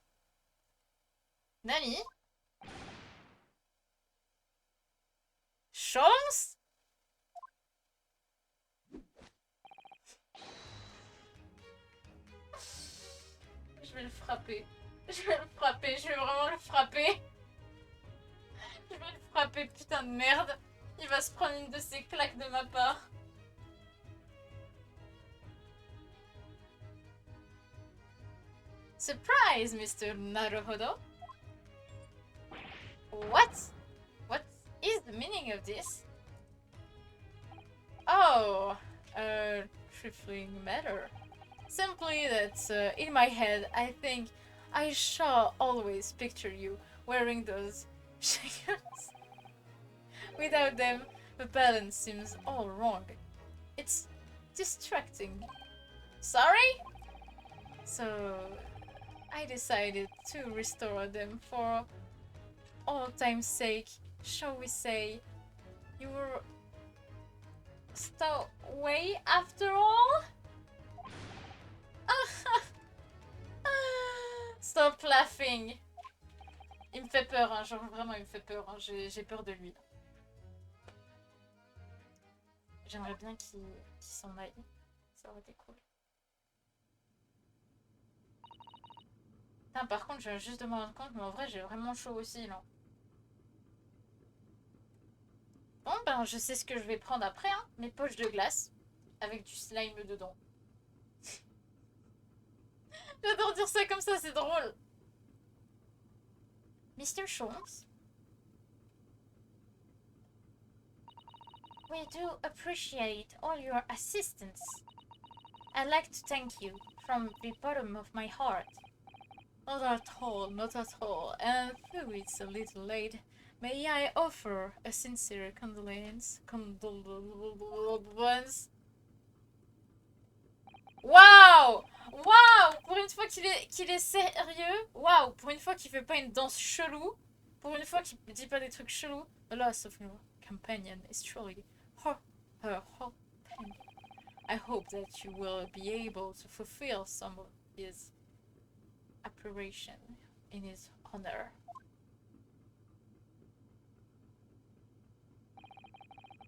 Nani? Chance? Je vais le frapper. Je vais le frapper, je vais vraiment le frapper. Je vais le frapper, putain de merde. Il va se prendre une de ces claques de ma part. Surprise, Mr. Naruhodo. What? What is the meaning of this? Oh, trifling matter. Simply that in my head, I think I shall always picture you wearing those shakers. Without them, the balance seems all wrong. It's distracting. Sorry? So, I decided to restore them for all time's sake. Shall we say, you were stowaway after all? Stop laughing. Il me fait peur, hein. Genre vraiment il me fait peur, hein. J'ai peur de lui. J'aimerais bien qu'il s'en aille. Ça aurait été cool. Putain, par contre, je viens juste de me rendre compte, mais en vrai, j'ai vraiment chaud aussi, là. Bon, ben, je sais ce que je vais prendre après, hein. Mes poches de glace. Avec du slime dedans. J'adore dire ça comme ça, c'est drôle. Mr. Sholmes? We do appreciate all your assistance. I'd like to thank you from the bottom of my heart. Not at all, not at all. And though it's a little late, may I offer a sincere condolence? Waouh! Waouh! Pour une fois qu'il est sérieux, waouh! Pour une fois qu'il fait pas une danse chelou, pour une fois qu'il dit pas des trucs chelous, the loss of your companion is truly her whole pain. I hope that you will be able to fulfill some of his aspiration in his honor.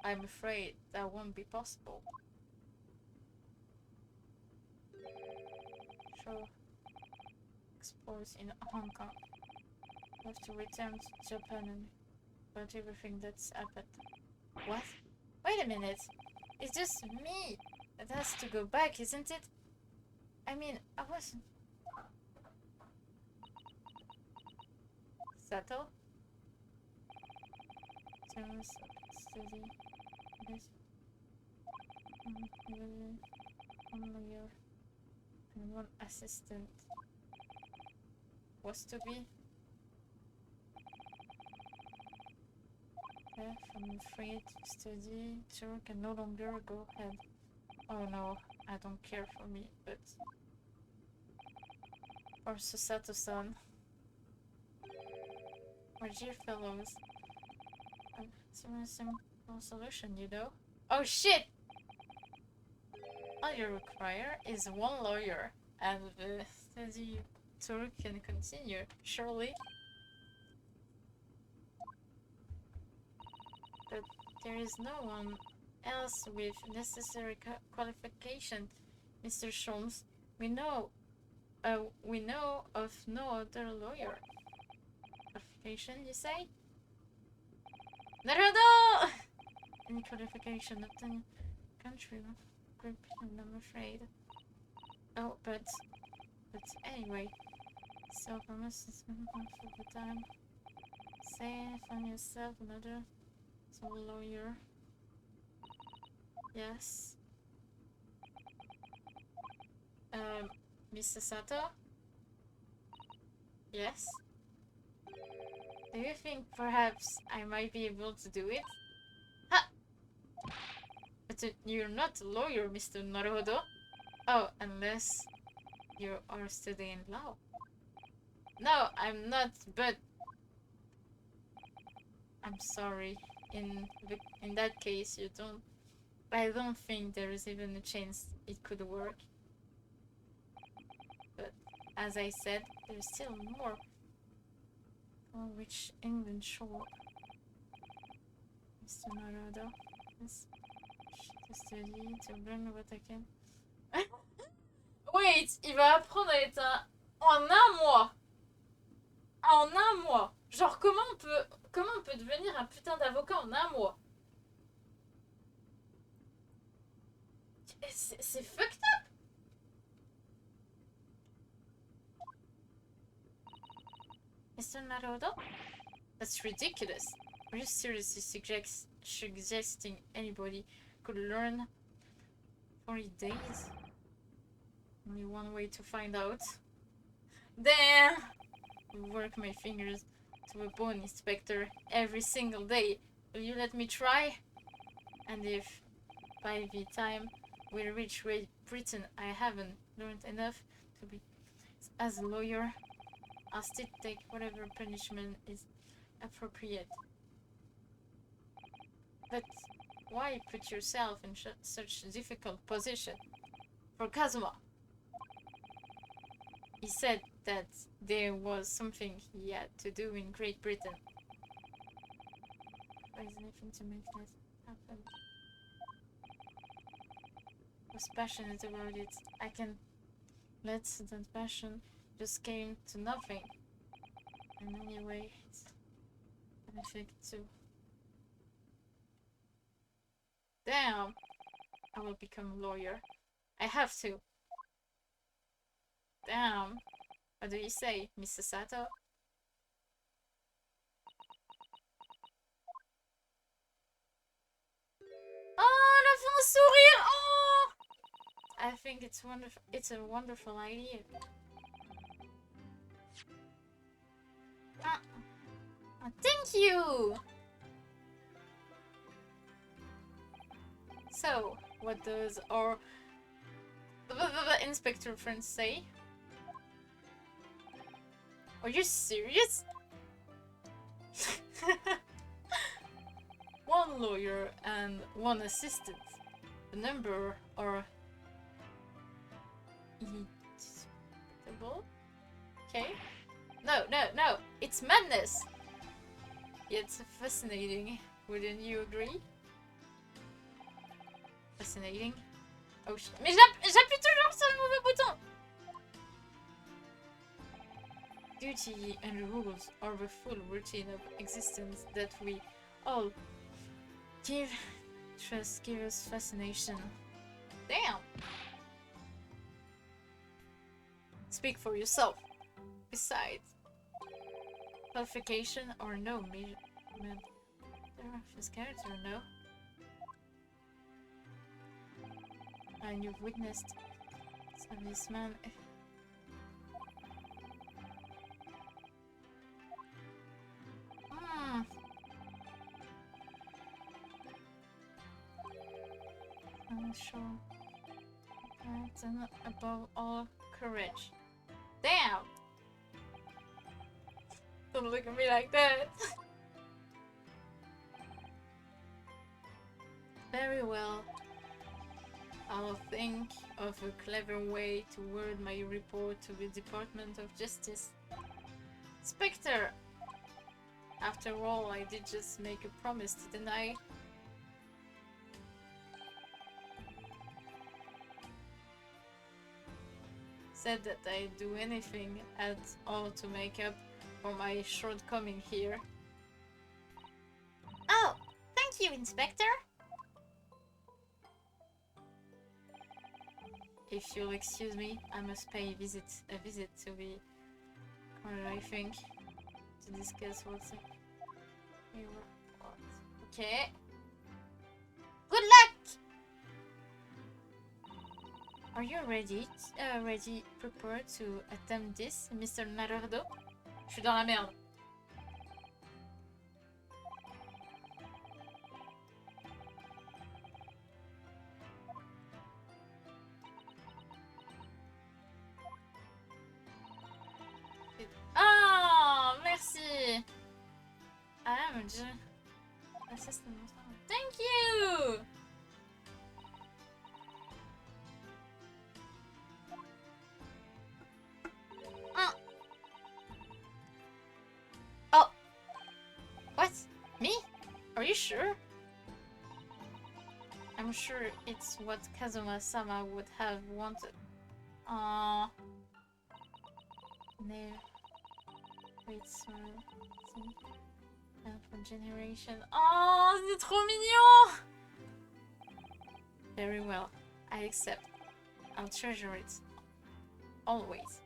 I'm afraid that won't be possible. Sure. Exposed in Hong Kong. I have to return to Japan and about everything that's happened. What? Wait a minute. It's just me that has to go back, isn't it? I mean, I wasn't. Sato? Terms steady. Yes. One lawyer and one assistant. Was to be? I'm afraid study tour can no longer go ahead. Oh no, I don't care for me, but for Susato-san. My dear fellows, it's a simple solution, you know? Oh shit! All you require is one lawyer, and the study tour can continue, surely. But there is no one else with necessary qualification, Mr. Sholmes. We know of no other lawyer. Qualification, you say? Naruto! Any qualification obtained country group, I'm afraid. Oh, but anyway. So promise is for the time. Say, find yourself another lawyer. Yes. Mr. Sato? Yes? Do you think perhaps I might be able to do it? Ha! But you're not a lawyer, Mr. Naruhodo. Oh, unless you are studying law. No, I'm not, but I'm sorry. In that case, I don't think there is even a chance it could work. But as I said, there's still more on which England shore. Mr. Naruhodo, yes, to study, to learn what I can. Wait, il va apprendre à être en un mois. En un mois. Genre, comment on peut devenir un putain d'avocat en un mois? C'est fucked up. Mr. Naruto? That's ridiculous. Are you seriously suggesting anybody could learn 40 days? Only one way to find out. Damn! I work my fingers to a bone, Inspector, every single day. Will you let me try? And if by the time we reach Great Britain I haven't learned enough to be as a lawyer, I'll still take whatever punishment is appropriate. But why put yourself in such a difficult position? For Kazuma. He said that there was something he had to do in Great Britain. Why is anything to make that happen? I was passionate about it. I can let that passion just came to nothing. And anyway, it's an effect too. Damn! I will become a lawyer. I have to. Damn. What do you say, Mr. Sato? Oh, elle a fait un sourire! Oh! I think it's wonderful. It's a wonderful idea. Thank you! So, what does our inspector friend say? Are you serious? One lawyer and one assistant. The number are indisputable. Okay. No, it's madness. Yet fascinating. Wouldn't you agree? Fascinating. Oh shit. Mais j'appuie toujours sur le mauvais bouton. Duty and rules are the full routine of existence that we all give us fascination. Damn! Speak for yourself. Besides, qualification or no measurement of his character, no? And you've witnessed this man. I'm sure. And above all, courage. Damn! Don't look at me like that. Very well. I'll think of a clever way to word my report to the Department of Justice. Inspector! After all, I did just make a promise, didn't I? Said that I'd do anything at all to make up for my shortcoming here. Oh, thank you, Inspector! If you'll excuse me, I must pay a visit to the corner, I think, to discuss what's it. Okay. Good luck! Are you ready? Prepared to attempt this, Mr. Naruto? Je suis dans la merde. Oh, merci. Ah, mon dieu. Thank you. Oh. What? Me? Are you sure? I'm sure it's what Kazuma-sama would have wanted. No. Great smile. For generation. Oh, c'est trop mignon! Very well. I accept. I'll treasure it. Always.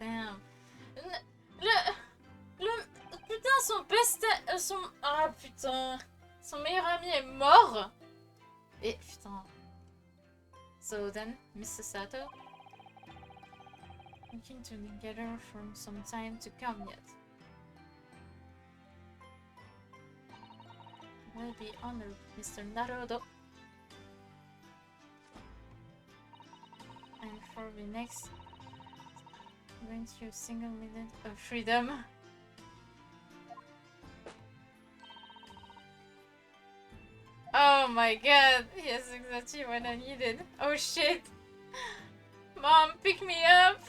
Damn. Putain, son best... Ah, putain. Son meilleur ami est mort. Et, putain. So then, Mr. Sato? Looking to together from some time to come yet. Will be honored, Mr. Naruto. And for the next, grant you a single minute of freedom. Oh my god, yes, exactly what I needed. Oh shit! Mom, pick me up!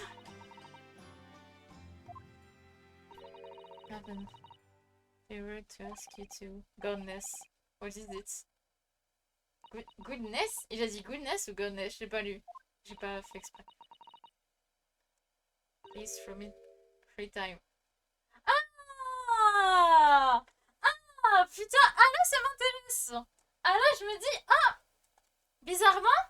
Heaven. They were to ask you to goodness. What is it? Goodness? Il a dit goodness ou goodness? J'ai pas lu. J'ai pas fait exprès. Please from it. Free time. Ah! Ah! Putain! Ah là, ça m'intéresse! Ah là, je me dis... Ah! Bizarrement,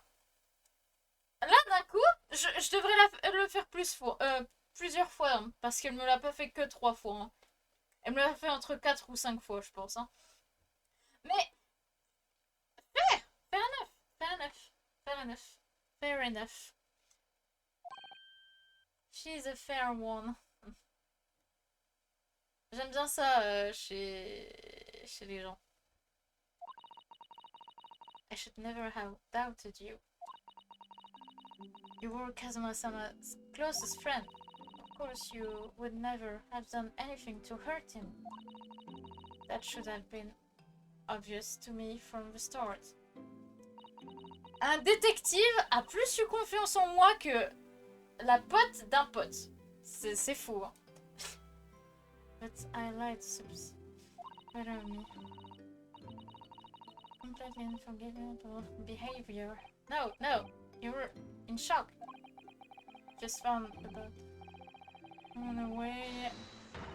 là, d'un coup, je devrais le faire plusieurs fois. Hein, parce qu'elle me l'a pas fait que 3 fois. Hein. Elle me l'a fait entre 4 ou 5 fois, je pense. Hein. Mais... Fair enough. Fair enough. Fair enough. Fair enough. She's a fair one. J'aime bien ça chez les gens. I should never have doubted you. You were Kazuma-sama's closest friend. Of course, you would never have done anything to hurt him. That should have been obvious to me from the start. Un détective a plus eu confiance en moi que la pote d'un pote. C'est fou. Hein. But I lied to better me. Completely unforgivable behavior. No, you were in shock. Just found about on a way.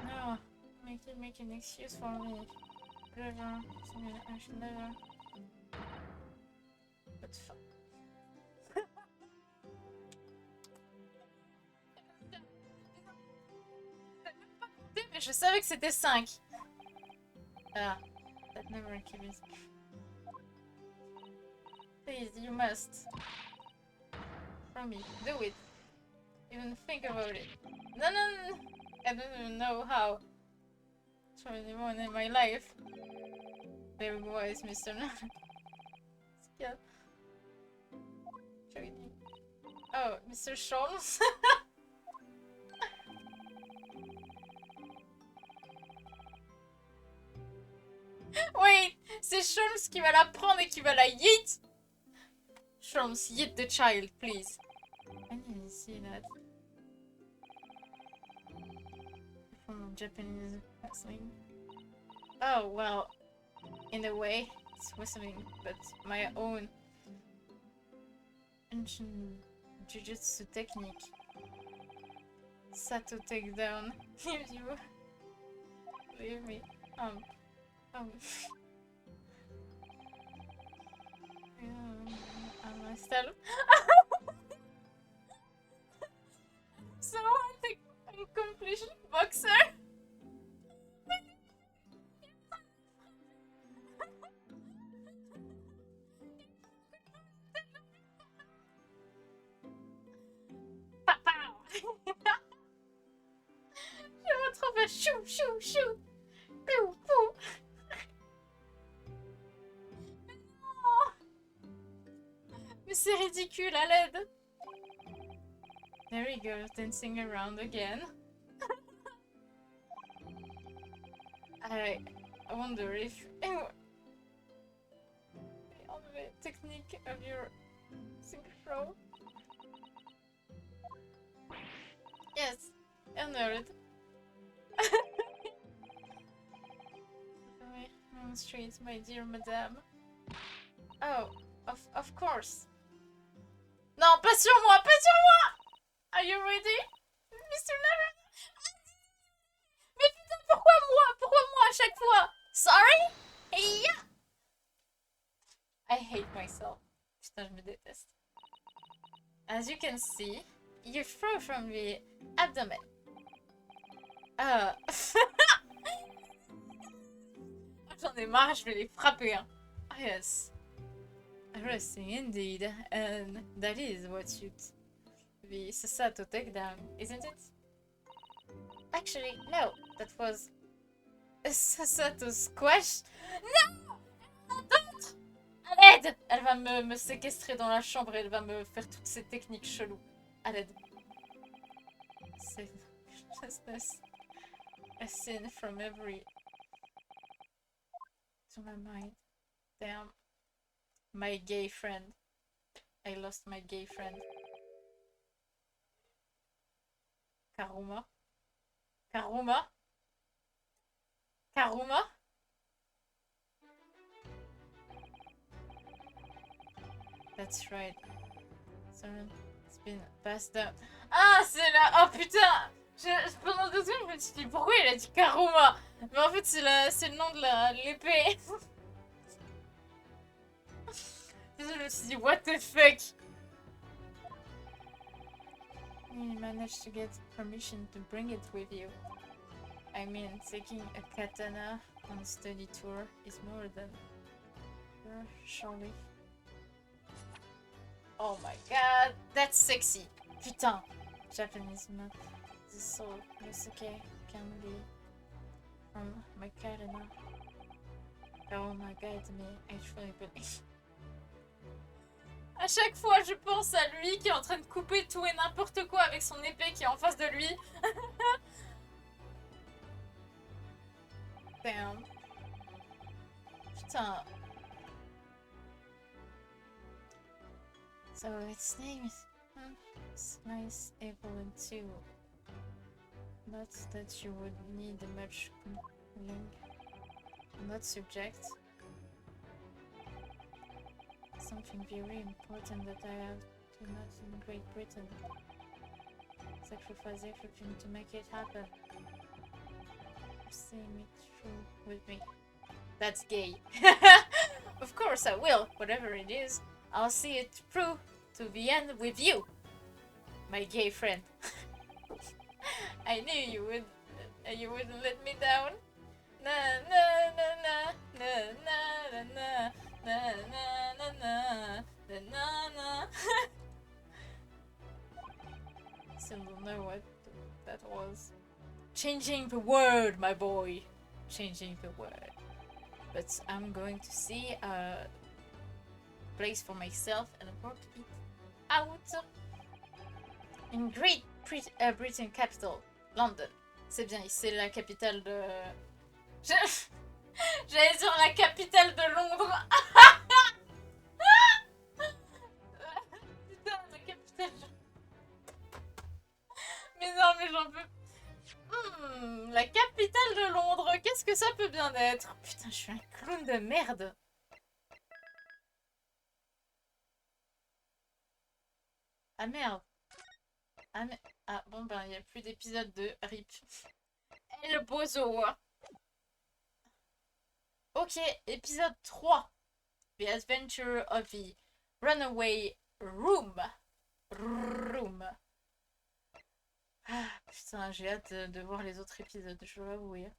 No, make an excuse for me. Whatever. I should never. But fuck. Mais je savais que c'était 5. Ah, that never kills. Please, you must. From me, do it. Even think about it. No. I don't even know how. Try anyone in my life. Very wise, Mr. Yeah. Oh, Mr. Scholz. Wait, c'est Scholz qui va la prendre et qui va la yeet. Scholz, yeet the child, please. I didn't see that. From Japanese wrestling. Oh, well, in a way, it's wrestling, but my own ancient jujutsu technique. Sato takedown. If you believe me. Myself. So I'm a complete boxer. Je retrouve un chou. Pou, pou. Mais c'est ridicule à l'aide. There he goes, dancing around again. I wonder if on the technique of your synchro. Yes, a nerd. Demonstrate, my dear madame. Oh, of course. Non, pas sur moi, pas sur moi! Are you ready, Mr. Naruto? Pourquoi moi à chaque fois? Sorry? Yeah. I hate myself. Putain, je me déteste. As you can see, you throw from the abdomen. J'en ai marre, je vais les frapper. Hein. Ah, yes. Interesting indeed. And that is what you... The Sasato takedown, isn't it? Actually, no. That was... a Sasato squash. No! Don't! À l'aide! Elle va me séquestrer dans la chambre et elle va me faire toutes ces techniques cheloues. À l'aide. C'est... Just a sin from every... to my mind. Damn. My gay friend. I lost my gay friend. Karuma? Karuma? Karuma? That's right. Someone has been passed down. Ah, c'est là! Oh putain! Pendant 2 secondes, je me suis dit pourquoi il a dit Karuma? Mais en fait, c'est le nom de l'épée. Je me suis dit, what the fuck? You managed to get permission to bring it with you. I mean, taking a katana on a study tour is more than... surely. Oh my god, that's sexy. Putain. Japanese man. The soul, Yosuke, can be from my katana. Oh my god, me, I truly believe. À chaque fois, je pense à lui qui est en train de couper tout et n'importe quoi avec son épée qui est en face de lui. Damn. Putain. So its name is Slice Able and 2. Not that you would need much link. Not subject. Something very important that I have to not in Great Britain. Sacrifice everything to make it happen. Seeing it through with me. That's gay. Of course I will, whatever it is. I'll see it through to the end with you, my gay friend. I knew you wouldn't let me down. Na na na na na na na na na na na na na. Still don't know what that was. Changing the word, my boy. Changing the word. But I'm going to see a place for myself and work it out in Great Britain capital, London. C'est bien, c'est la capitale de... J'allais dire la capitale de Londres. Putain, la capitale de... Mais non, mais j'en peux... la capitale de Londres, qu'est-ce que ça peut bien être? Putain, je suis un clown de merde. Ah merde. Ah, mais... ah bon ben il n'y a plus d'épisode de RIP. Et le bozo. Ok, épisode 3. The Adventure of the Runaway Room. Ah putain, j'ai hâte de voir les autres épisodes, je dois avouer.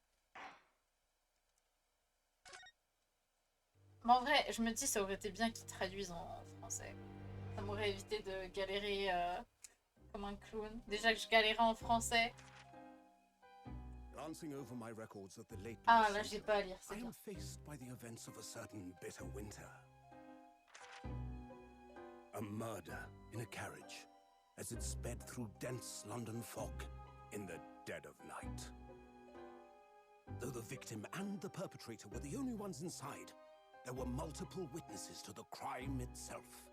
Mais en vrai, je me dis ça aurait été bien qu'ils traduisent en français. Ça m'aurait évité de galérer comme un clown. Déjà que je galérais en français. Ah là j'ai pas à lire, c'est bien. A murder in a carriage as it sped through dense London fog in the dead of night. Though the victim and the perpetrator were the only ones inside, there were multiple witnesses to the crime itself.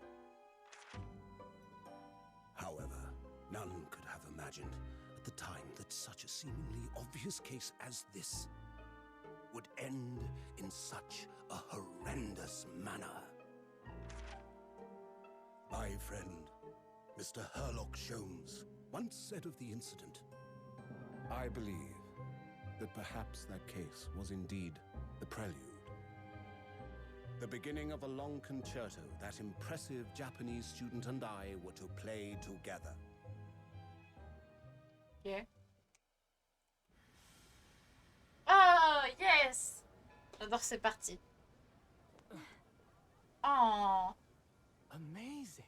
However, none could have imagined at the time that such a seemingly obvious case as this would end in such a horrendous manner. My friend, Mr. Herlock Sholmes, once said of the incident, I believe that perhaps that case was indeed the prelude. The beginning of a long concerto that impressive Japanese student and I were to play together. Yeah. Oh, yes! J'adore ces parties. Oh. Amazing.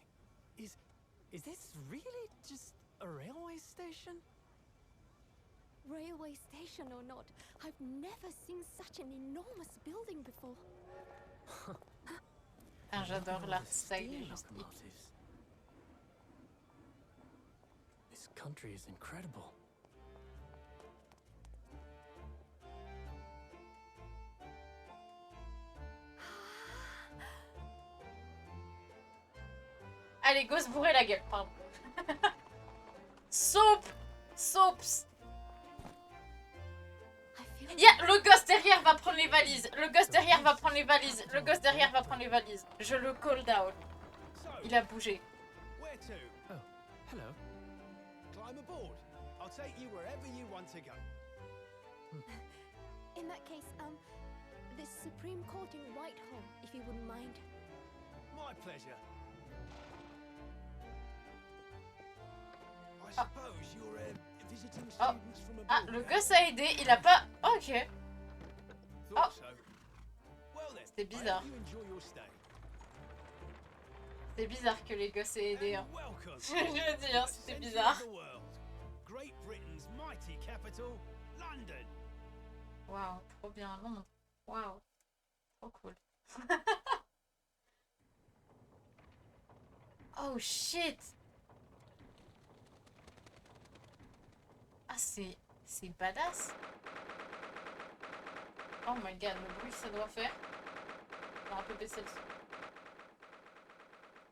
Is this really just a railway station? Railway station or not, I've never seen such an enormous building before. Ah, j'adore l'art style. Steam locomotives. This country is incredible. Allez, go se bourrer la gueule, pardon. Soup! Soups! Le gosse derrière va prendre les valises. Le gosse derrière va prendre les valises. Le gosse derrière va prendre les valises. Je le call down. Il a bougé. Where to? Oh, hello. Climb aboard. I'll take you wherever you want to go. In that case, the Supreme Court in Whitehall, if you wouldn't mind. My pleasure. I suppose you're visiting students from abroad. Ah, le gosse a aidé. Il a pas... Ok. Thought so. Well then, C'est bizarre. I hope you enjoy your stay. C'est bizarre que les gosses aient aidé. Hein. And welcome Je veux to dire, the c'était centre bizarre. of the world, Great Britain's mighty capital, London. Waouh, trop bien. Londres. Waouh. Trop cool. Oh shit. Ah, c'est badass. Oh my god, le bruit que ça doit faire. On va un peu baisser le son.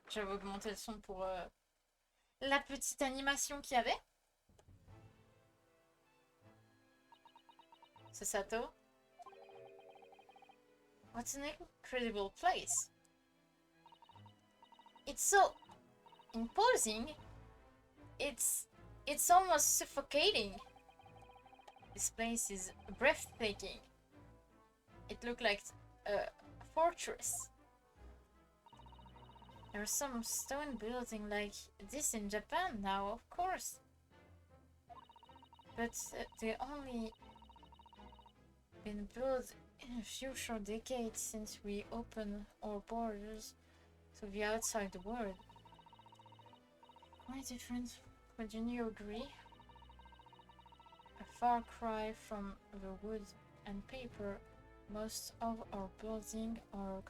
J'avais augmenté le son pour la petite animation qu'il y avait. C'est Sato. What an incredible place. It's so imposing. It's almost suffocating. This place is breathtaking. It looked like a fortress. There are some stone buildings like this in Japan now, of course. But they only been built in a few short decades since we opened our borders to the outside world. Quite different, wouldn't you agree? A far cry from the wood and paper most of our buildings are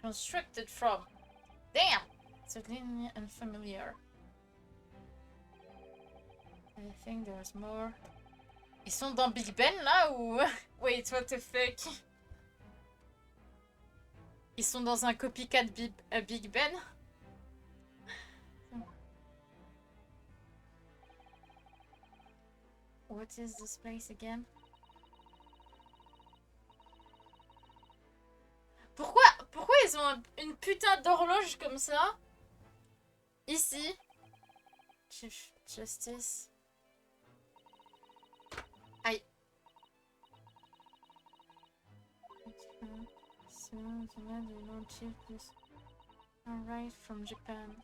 constructed from. Damn! Certainly unfamiliar. I think there's more. Ils sont dans Big Ben là ou... Wait, what the fuck? Ils sont dans un copycat Big Ben? What is this place again? Pourquoi ils ont une putain d'horloge comme ça? Ici. Chief Justice. Aïe. So, the Lord Chief is arrived from Japan.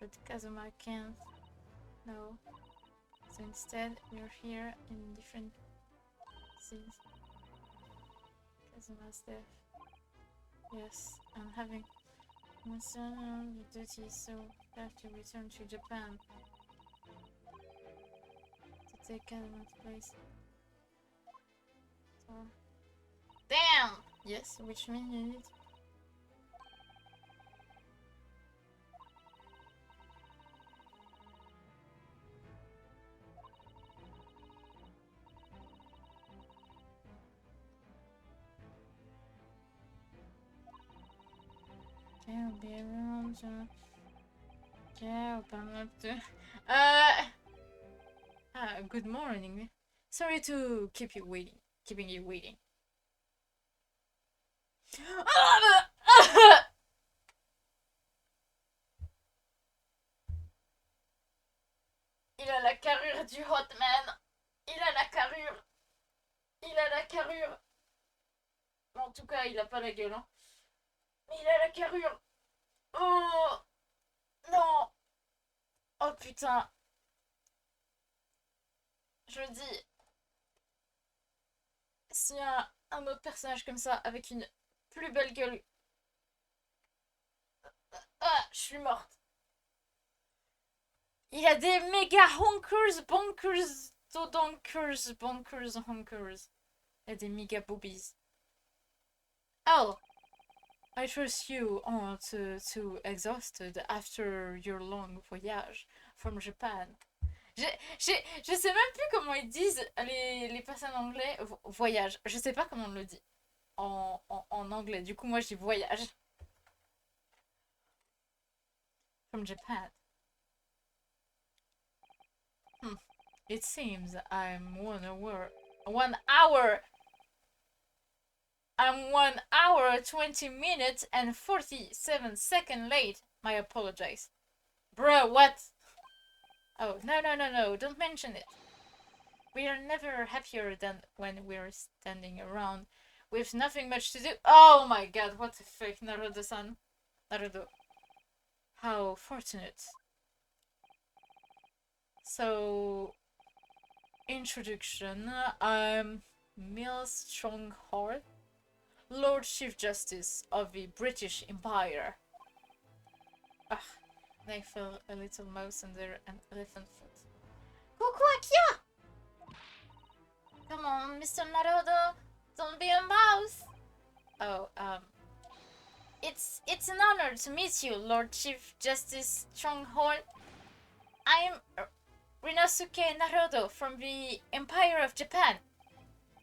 But Kazuma can't. No. So instead, we're here in different scenes. Kazuma's death. Yes, I'm having the duty, so I have to return to Japan to take Kazuma's place. So, damn! Yes, which means you need. I'll be around. Yeah, open up to. Good morning. Sorry to keep you waiting. Keeping you waiting. Il a la carrure du Hotman. Il a la carrure. Il a la carrure. En tout cas, il a pas la gueule, hein. Mais il a la carrure. Oh non. Oh putain. Je me dis, s'il y a un autre personnage comme ça, avec une plus belle gueule... Ah, je suis morte. Il y a des méga honkers, bonkers, dodonkers, bonkers, honkers. Il y a des méga boobies. Oh, I trust you aren't too exhausted after your long voyage from Japan. Je sais même plus comment ils disent les personnes anglais voyage. Je sais pas comment on le dit en anglais. Du coup, moi, je dis voyage. From Japan. It seems I'm 1 hour. 1 hour! I'm 1 hour, 20 minutes, and 47 seconds late. My apologies. Bruh, what? Oh, no, don't mention it. We are never happier than when we're standing around with nothing much to do. Oh my god, what the fuck, Naruto-san. Naruto. How fortunate. So, introduction. I'm Mill Strongheart, Lord Chief Justice of the British Empire. Ugh, they feel a little mouse under an elephant foot. Coucou Akia! Come on, Mr. Naruto, don't be a mouse! Oh, it's an honor to meet you, Lord Chief Justice Strongheart. I'm Rinosuke Naruto from the Empire of Japan.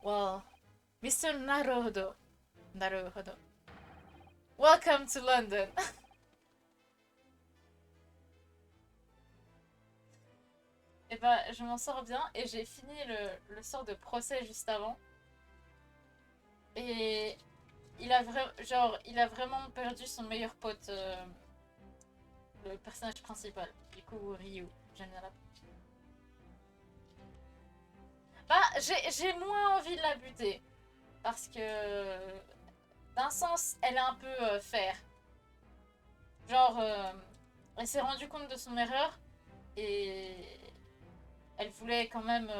Well, Mr. Naruto. Welcome to London. Et bah, je m'en sors bien et j'ai fini le sort de procès juste avant. Et il a vraiment perdu son meilleur pote, le personnage principal. Du coup, Ryu. J'aime bien la... Bah, j'ai moins envie de la buter. Parce que, d'un sens, elle est un peu fair. Genre, elle s'est rendue compte de son erreur et elle voulait quand même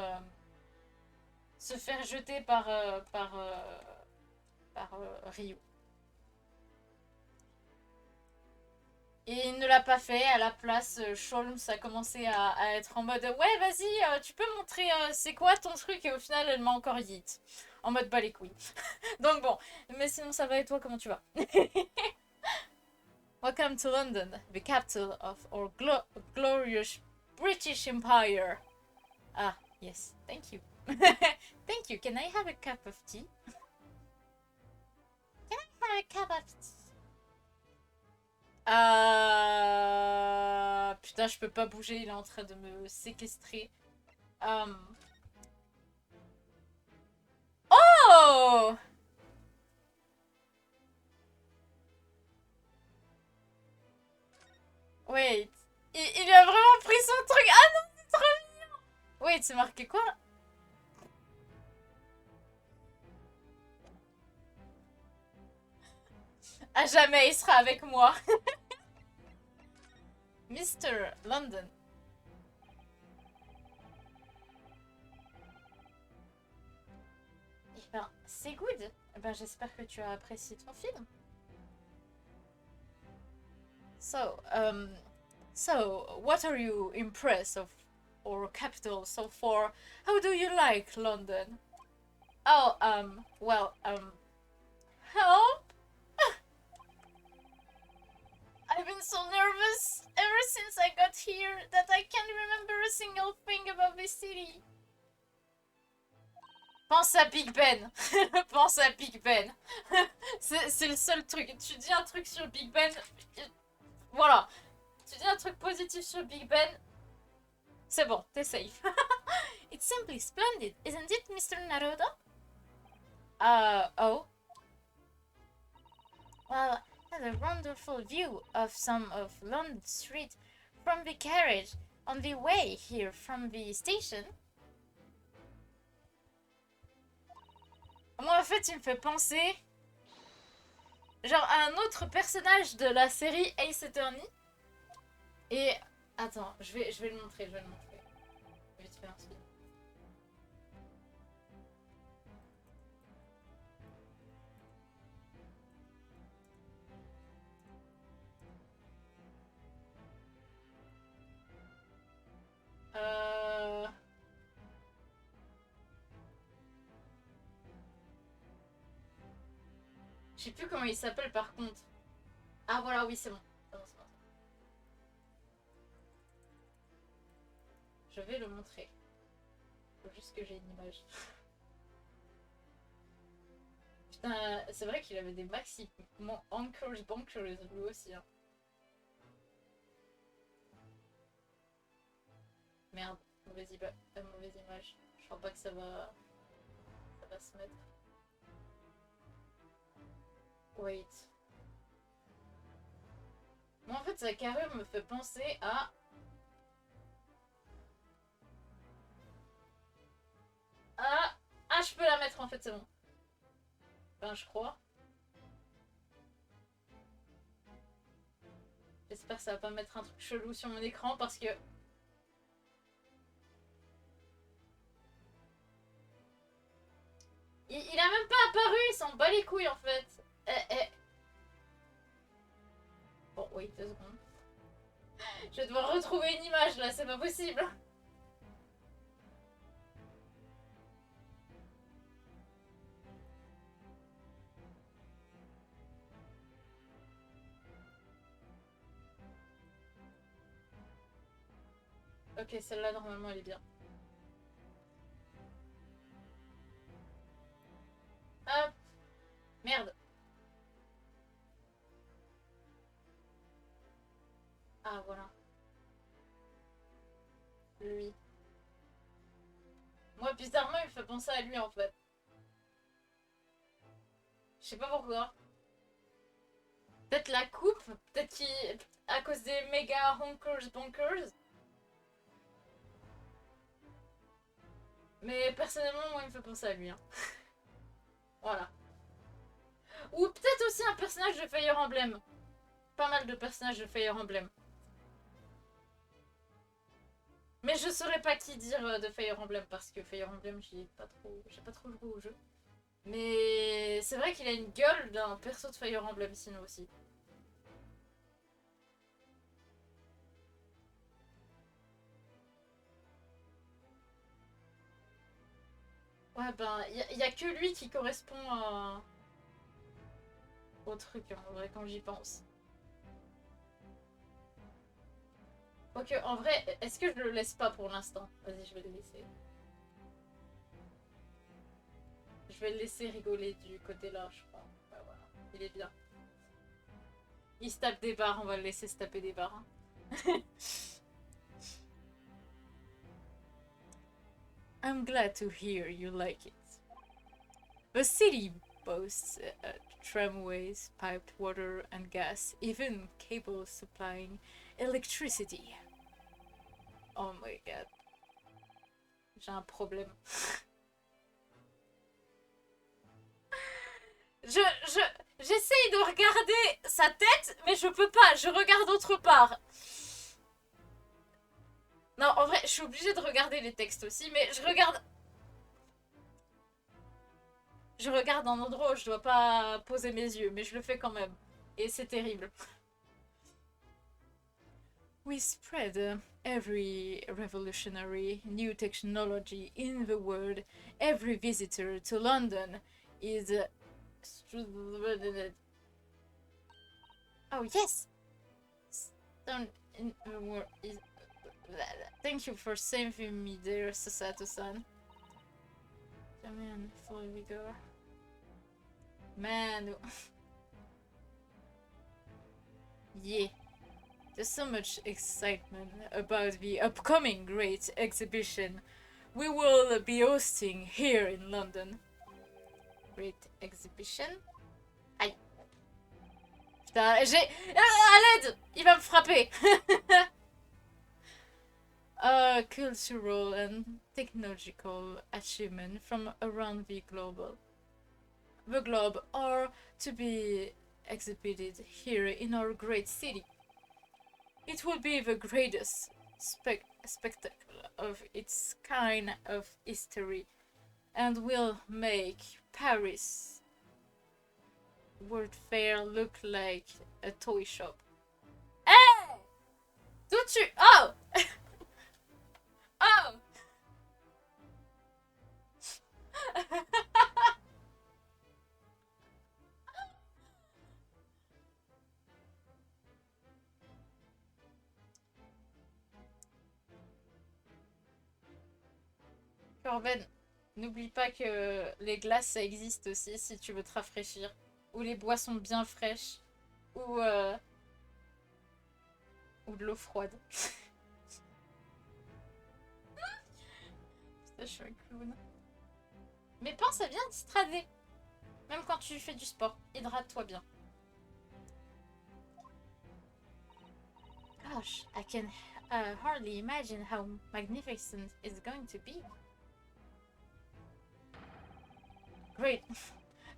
se faire jeter par Ryu. Et il ne l'a pas fait. À la place, Sholmes a commencé à être en mode ouais, vas-y, tu peux montrer c'est quoi ton truc. Et au final, elle m'a encore yeet. En mode bas les couilles. Donc bon, mais sinon ça va et toi, comment tu vas? Welcome to London, the capital of our glorious British Empire. Ah, yes, thank you. Thank you. Can I have a cup of tea? Can I have a cup of tea? Putain, je peux pas bouger, il est en train de me séquestrer. Oh! Wait. Il a vraiment pris son truc. Ah non, c'est trop mignon. Wait, c'est marqué quoi? À jamais, il sera avec moi. Mr. London. Eh ben, c'est good. Eh ben, j'espère que tu as apprécié ton film. So, what are you impressed of our capital so far? How do you like London? Oh, help? I've been so nervous ever since I got here that I can't remember a single thing about this city. Pense à Big Ben. Pense à Big Ben. C'est le seul truc. Tu dis un truc sur Big Ben. Voilà. Tu dis un truc positif sur Big Ben. C'est bon, t'es safe. It's simply splendid, isn't it, Mr. Naruto? Oh. Well, I had a wonderful view of some of London Street from the carriage on the way here from the station. Moi, en fait, il me fait penser... genre à un autre personnage de la série Ace Attorney. Et... attends, je vais le montrer, Vite fait, ensuite. Je sais plus comment il s'appelle par contre. Ah voilà, oui, c'est bon. C'est bon, c'est bon. Je vais le montrer. Faut juste que j'ai une image. Putain, c'est vrai qu'il avait des maxi Ankers Bonkers lui aussi. Hein. Merde, mauvaise image. Je crois pas que ça va se mettre. Wait. Moi en fait sa carrure me fait penser à... Ah, je peux la mettre en fait, c'est bon. Enfin, je crois. J'espère que ça va pas mettre un truc chelou sur mon écran parce que... Il a même pas apparu, il s'en bat les couilles en fait. Bon, wait 2 secondes. Je vais devoir retrouver une image là, c'est pas possible. Ok, celle-là normalement elle est bien. Hop. Merde. Ah voilà. Lui. Moi bizarrement il me fait penser à lui en fait. Je sais pas pourquoi. Peut-être la coupe, peut-être qu'il... à cause des méga honkers bonkers. Mais personnellement moi il me fait penser à lui. Hein. Voilà. Ou peut-être aussi un personnage de Fire Emblem. Pas mal de personnages de Fire Emblem. Mais je saurais pas qui dire de Fire Emblem parce que Fire Emblem j'ai pas trop joué au jeu. Mais c'est vrai qu'il a une gueule d'un perso de Fire Emblem sinon aussi. Ouais ben y a que lui qui correspond au truc en vrai quand j'y pense. Ok, en vrai, est-ce que je le laisse pas pour l'instant? Vas-y, je vais le laisser. Je vais le laisser rigoler du côté là, je crois. Ouais, voilà. Il est bien. Il se tape des barres, on va le laisser se taper des barres. Hein. I'm glad to hear you like it. The city boasts tramways, piped water and gas, even cables supplying electricity. Oh my god. J'ai un problème. J'essaye de regarder sa tête, mais je peux pas, je regarde autre part. Non, en vrai, je suis obligée de regarder les textes aussi, mais je regarde... Je regarde un endroit où je dois pas poser mes yeux, mais je le fais quand même. Et c'est terrible. We spread every revolutionary new technology in the world. Every visitor to London is... Oh, yes! Thank you for saving me there, Sasato-san. Man, before we go. Man. Yeah. There's so much excitement about the upcoming Great Exhibition we will be hosting here in London. Great Exhibition? Aïe. Putain, j'ai... À l'aide! Il va me frapper! Cultural and technological achievement from around the global. the globe are to be exhibited here in our great city. It will be the greatest spectacle of its kind of history and will make Paris World Fair look like a toy shop. Hey! Don't you? Oh! Oh! Corben, n'oublie pas que les glaces ça existe aussi si tu veux te rafraîchir. Ou les boissons bien fraîches. Ou de l'eau froide. Putain, je suis un clown. Mais pense à bien t'hydrater. Même quand tu fais du sport, hydrate-toi bien. Gosh, I can hardly imagine how magnificent it's going to be. Great.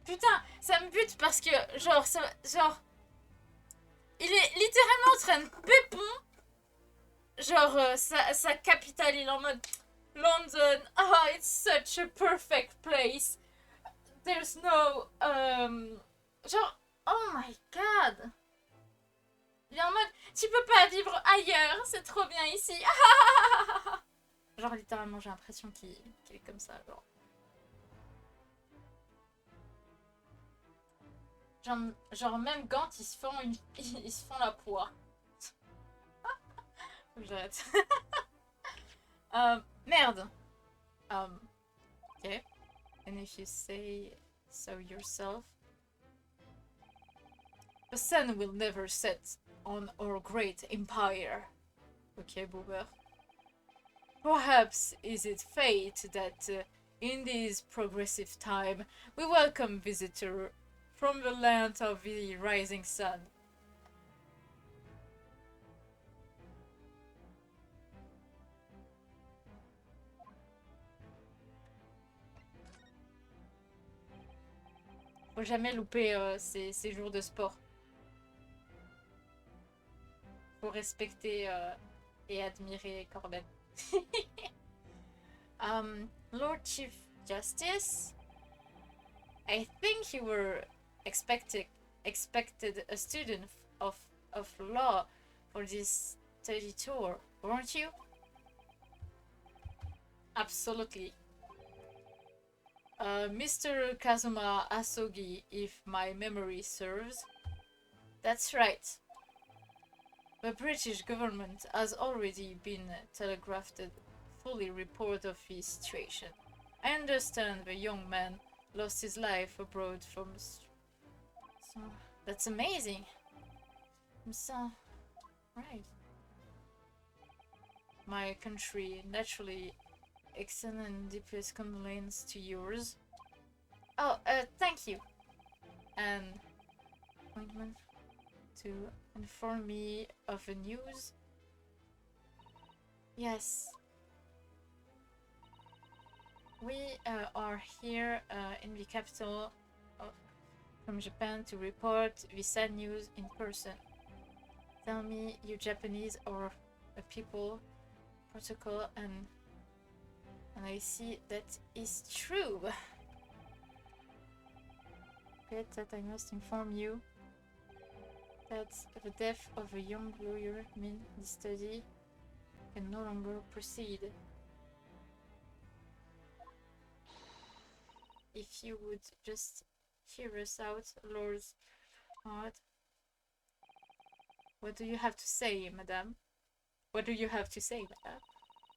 Putain, ça me bute parce que, genre, il est littéralement en train de pépon. Genre, sa capitale, il est en mode London, oh, it's such a perfect place. There's no, genre, oh my god. Il est en mode, tu peux pas vivre ailleurs, c'est trop bien ici. Genre, littéralement, j'ai l'impression qu'il est comme ça, genre. Genre même Gant, ils se font la poire. Faut que j'arrête. Merde. Okay. And if you say so yourself. The sun will never set on our great empire. Okay, Boober. Perhaps is it fate that in this progressive time we welcome visitors from the land of the rising sun. Faut jamais louper ces jours de sport. Faut respecter et admirer Corben. Lord Chief Justice, I think you were expected a student of law for this study tour, weren't you? Absolutely. Mr. Kazuma Asogi, if my memory serves. That's right. The British government has already been telegraphed a fully report of his situation. I understand the young man lost his life abroad from... So, that's amazing. So, right. My country naturally extends and deepest condolence to yours. Oh, thank you. An appointment to inform me of the news? Yes. We are here in the capital from Japan to report the sad news in person. Tell me, you Japanese are a people protocol, and I see that is true. Yet that I must inform you that the death of a young lawyer means the study can no longer proceed. If you would just hear us out, Lord Hard. What do you have to say, madame? What do you have to say, madame?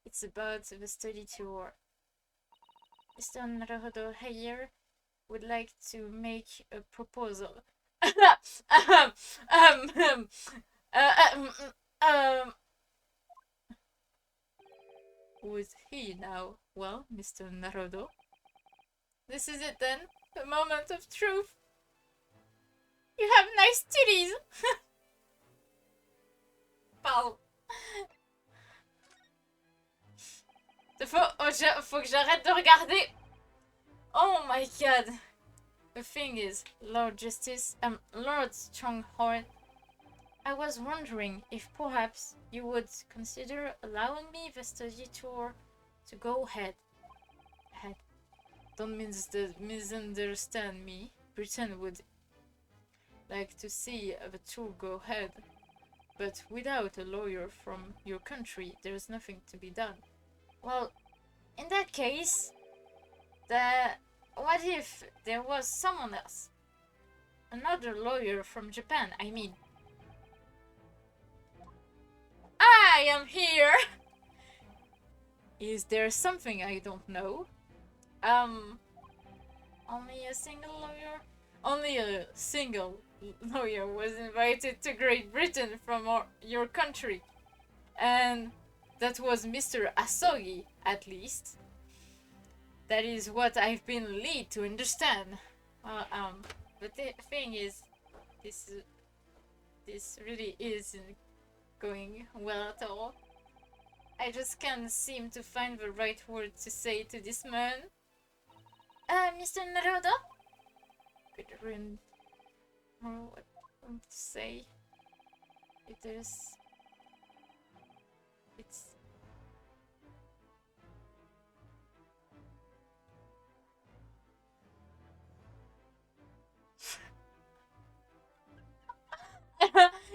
It's about the study tour. Mr. Naruhodo here would like to make a proposal. Who is he now? Well, Mr. Naruhodo. This is it then, the moment of truth. You have nice titties. Pardon. Faut que j'arrête de regarder. Oh my god. the thing is, Lord Strongheart, I was wondering if perhaps you would consider allowing me the study tour to go ahead. Don't misunderstand me. Britain would like to see the tour go ahead, but without a lawyer from your country, there's nothing to be done. Well, in that case, what if there was someone else? Another lawyer from Japan, I mean. I am here! Is there something I don't know? Only a single lawyer? Only a single lawyer was invited to Great Britain from your country. And that was Mr. Asogi, at least. That is what I've been led to understand. But the thing is, this really isn't going well at all. I just can't seem to find the right word to say to this man. Mr. Naruto? Could you know what to say? It's...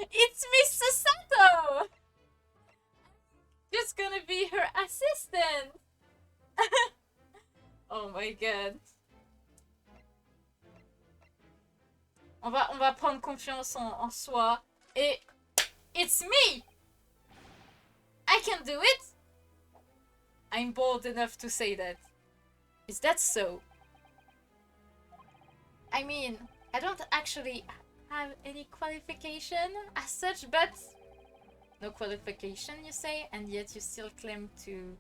It's Mr. Sato! Just gonna be her assistant! Oh my god. On va prendre confiance en soi. Et... It's me! I can do it! I'm bold enough to say that. Is that so? I mean, I don't actually have any qualification as such, but... No qualification, you say, and yet you still claim to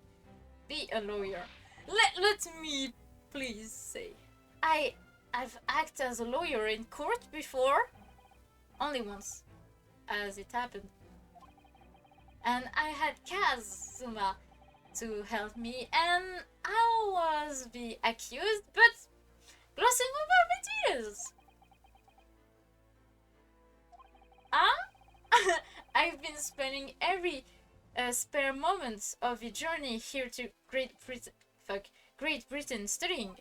be a lawyer. Let me please say. I've acted as a lawyer in court before. Only once, as it happened. And I had Kazuma to help me, and I was the accused, but glossing over the details. I've been spending every spare moment of the journey here to Great Britain studying.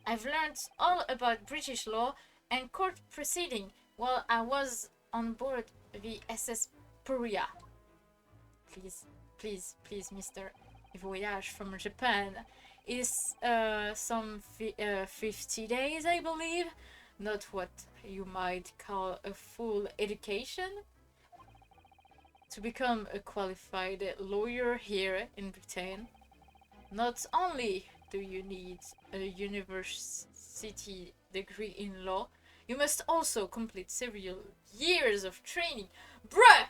I've learned all about British law and court proceeding while I was on board the SS Puria. Please, Mr. Voyage from Japan is some 50 days, I believe. Not what you might call a full education. To become a qualified lawyer here in Britain, not only do you need a university degree in law, you must also complete several years of training. Bruh!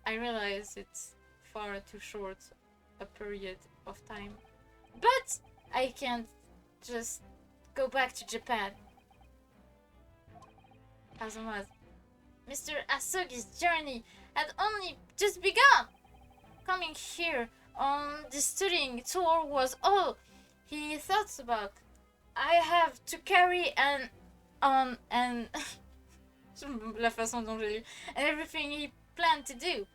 I realize it's far too short a period of time, but I can't just go back to Japan. Kazuma's Mr. Asogi's journey had only just begun. Coming here on the studying tour was all he thought about. I have to carry on and la façon dont j'ai lu, and everything he planned to do.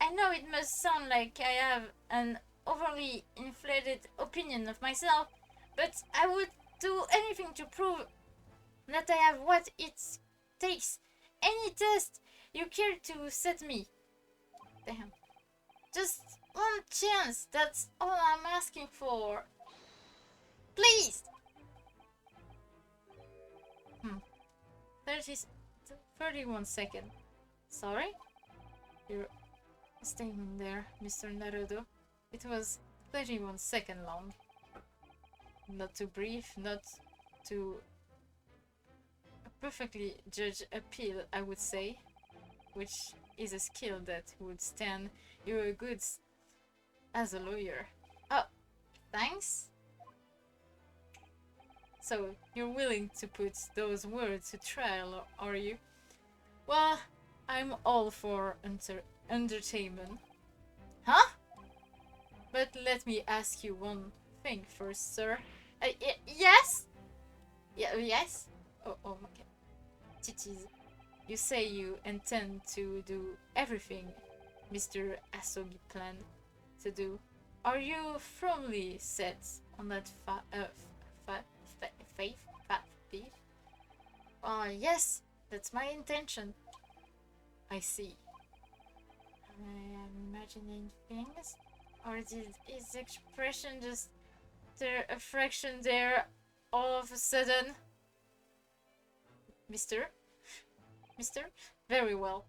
I know it must sound like I have an overly inflated opinion of myself, but I would do anything to prove that I have what it takes. Any test you care to set me. Damn. Just one chance, that's all I'm asking for. Please! 31 seconds. Sorry? You're staying there, Mr. Naruto. It was 31 seconds long. Not too brief, not too perfectly judge appeal, I would say, which is a skill that would stand you a good as a lawyer. Oh, thanks. So, you're willing to put those words to trial, are you? Well, I'm all for entertainment. Huh? But let me ask you one think first, sir. Yes? Yeah, yes? Oh, okay. Titties. You say you intend to do everything Mr. Asogi planned to do. Are you firmly set on that faith? Yes, that's my intention. I see. I am imagining things? Or is his expression just there a fraction there all of a sudden? Mister? Mister? Very well.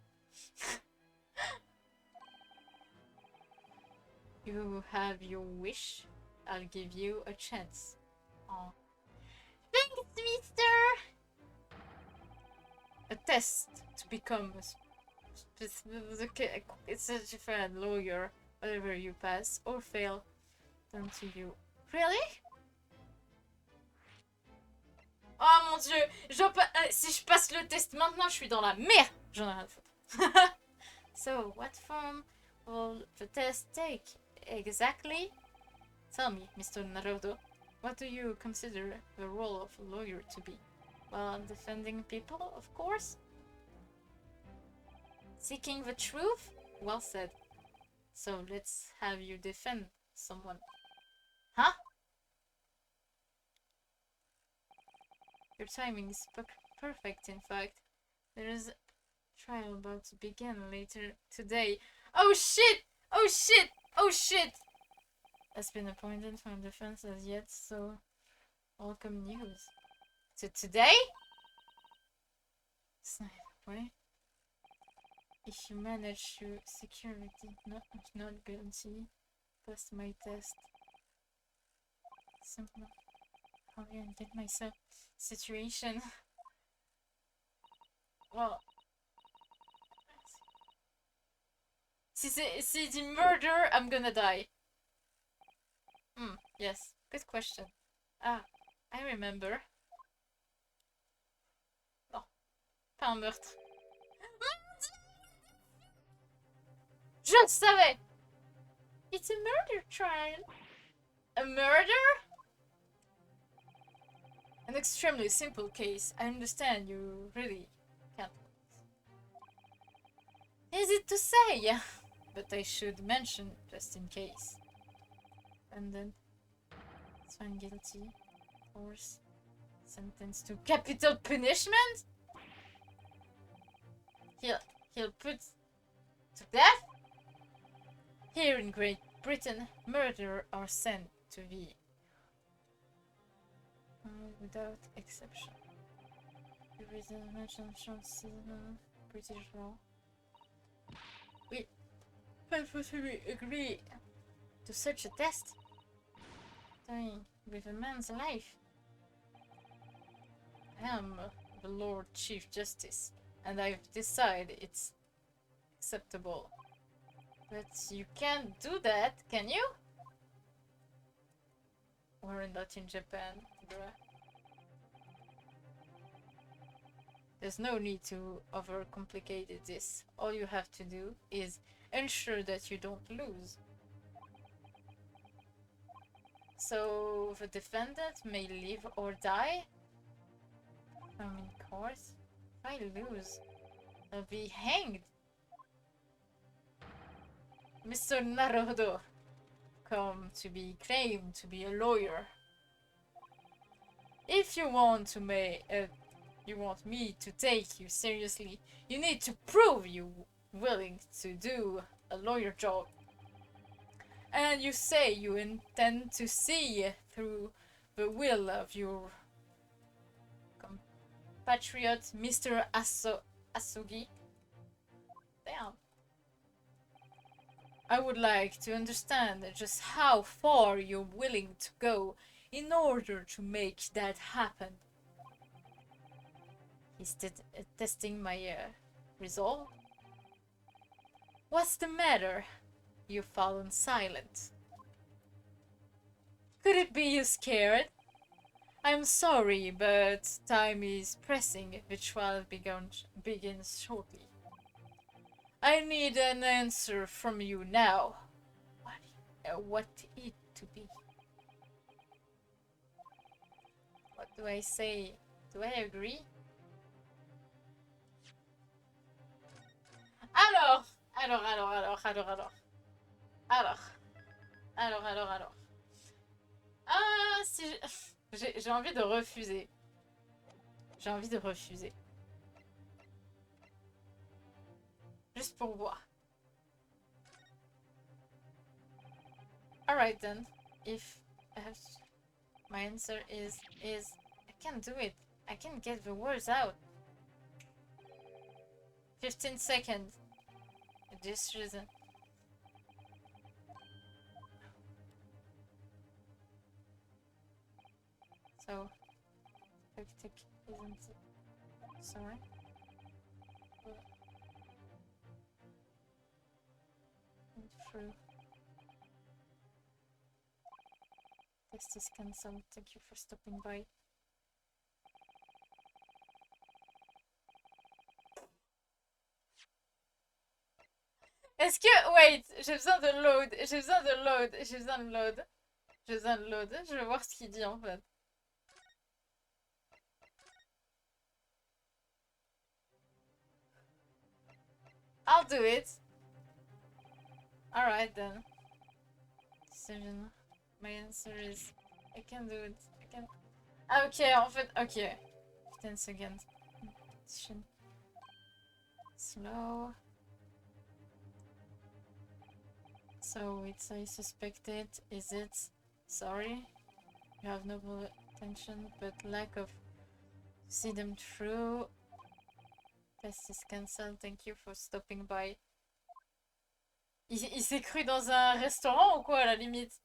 You have your wish. I'll give you a chance. Oh. Thanks, mister! A test to become a certified lawyer. Whatever you pass or fail, done to you. Really? Oh mon dieu! Si je passe le test maintenant, je suis dans la merde! J'en ai rien à foutre. So, what form will the test take? Exactly? Tell me, Mr. Naruto, what do you consider the role of a lawyer to be? Well, defending people, of course. Seeking the truth? Well said. So let's have you defend someone. Huh? Your timing is perfect, in fact. There is a trial about to begin later today. Oh shit! Oh shit! Oh shit! Has been appointed for defense as yet, so welcome news. Today? Right? If you manage to secure not guilty, pass my test. Simple. How do I get myself situation? Well, si it's murder, I'm gonna die. Yes, good question. Ah, I remember. Oh, pas un meurtre. Je le savais! It's a murder trial. A murder? An extremely simple case. I understand you really can't. Easy to say, but I should mention just in case. And then it's found guilty, of course. Sentenced to capital punishment? He'll put to death? Here in Great Britain, murderers are sent to be without exception. The reason mentioned British law. We unfortunately agree to such a test. Dying with a man's life. I am the Lord Chief Justice, and I've decided it's acceptable. But you can't do that, can you? We're not in Japan, bruh. There's no need to overcomplicate this. All you have to do is ensure that you don't lose. So the defendant may live or die. I'm in court. If I lose, I'll be hanged. Mr. Naruto, come to be claimed to be a lawyer. If you want me to take you seriously, you need to prove you're willing to do a lawyer job. And you say you intend to see through the will of your compatriot, Mr. Asogi. Damn. I would like to understand just how far you're willing to go in order to make that happen. He's testing my resolve. What's the matter? You've fallen silent. Could it be you're scared? I'm sorry, but time is pressing. The trial begins shortly. I need an answer from you now. What it to be? Do I say... Do I agree? Alors, alors, alors, alors, alors, alors. Alors. Alors, alors, alors. Ah, si j'ai envie de refuser. J'ai envie de refuser. Juste pour voir. Alright then. If I have to, my answer is I can't do it. I can't get the words out. 15 seconds. This reason. So, tactic isn't it? Sorry. And through. Test is cancelled. Thank you for stopping by. Est-ce que... Wait, j'ai besoin de load. J'ai besoin de load. J'ai besoin de load. J'ai besoin de load. Je vais voir ce qu'il dit en fait. I'll do it. Alright then. Decision. My answer is I can do it. I can. Ah, ok, en fait, ok. 10 seconds. Decision. Slow. So it's I suspected. Is it? Sorry. You have no intention, but lack of see them through. Test is cancelled. Thank you for stopping by. Il s'est cru dans un restaurant ou quoi à la limite?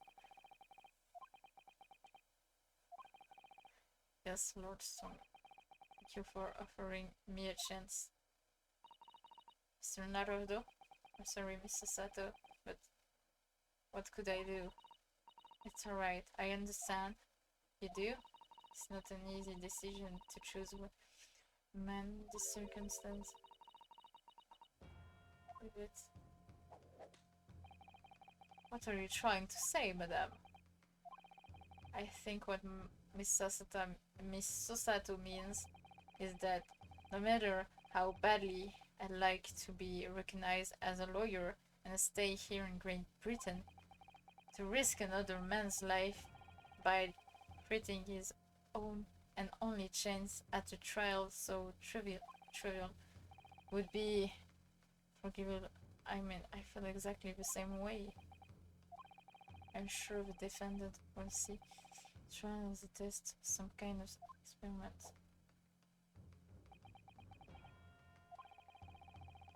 Yes, Lord Stone. Thank you for offering me a chance. Mr. Naruto. I'm sorry, Mr. Sato, but what could I do? It's alright, I understand. You do? It's not an easy decision to choose one man in this circumstance. Leave it. What are you trying to say, madame? I think what Miss Sosato means is that no matter how badly I'd like to be recognized as a lawyer and stay here in Great Britain, to risk another man's life by treating his own and only chance at a trial so trivial would be forgivable. I mean, I feel exactly the same way. I'm sure the defendant will see trial as a test, some kind of experiment.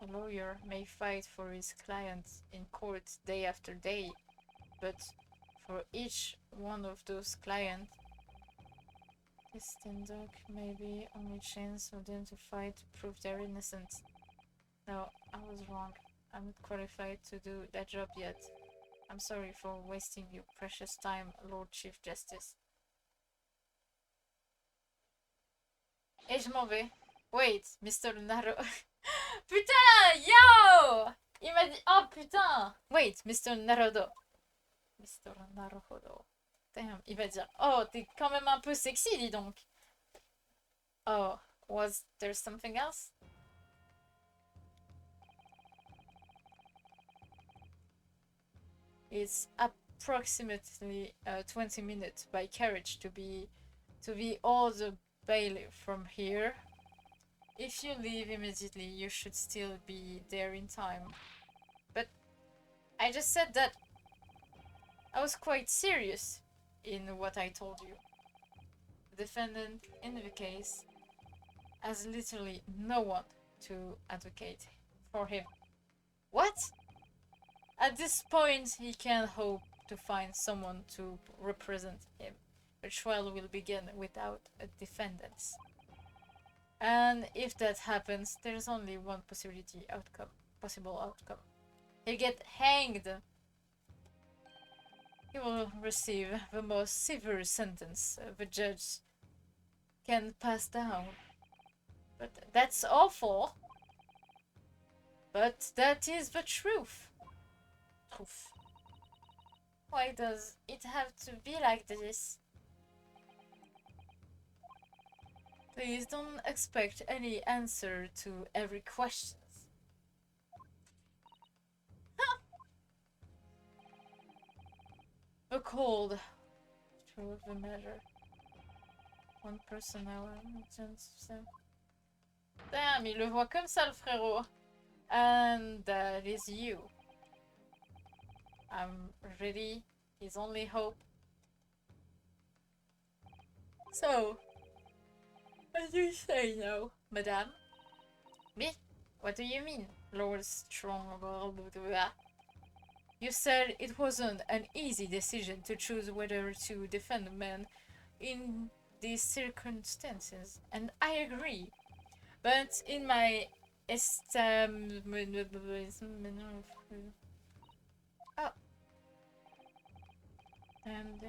A lawyer may fight for his client in court day after day, but for each one of those clients, this doc may be only chance for them to fight to prove they're innocent. No, I was wrong. I'm not qualified to do that job yet. I'm sorry for wasting your precious time, Lord Chief Justice. Et je m'en vais. Wait, Mr. Naro. Putain, yo! Il m'a dit, oh putain! Wait, Mr. Naruto. Mr. Naruto. Damn, il va dire, oh, t'es quand même un peu sexy, dis donc. Oh, was there something else? It's approximately 20 minutes by carriage to be all the bail from here. If you leave immediately, you should still be there in time. But I just said that I was quite serious in what I told you. The defendant in the case has literally no one to advocate for him. What? At this point, he can hope to find someone to represent him. The trial will begin without a defendant. And if that happens, there's only one possible outcome. He'll get hanged. He will receive the most severe sentence the judge can pass down. But that's awful. But that is the truth. Why does it have to be like this? Please don't expect any answer to every question. A cold. True of the matter. One person hour. Damn, il le voit comme ça le frérot. And that is you. I'm really his only hope. So, what do you say now, madame? Me? What do you mean, Lord Strong? You said it wasn't an easy decision to choose whether to defend a man in these circumstances, and I agree. But in my oh, and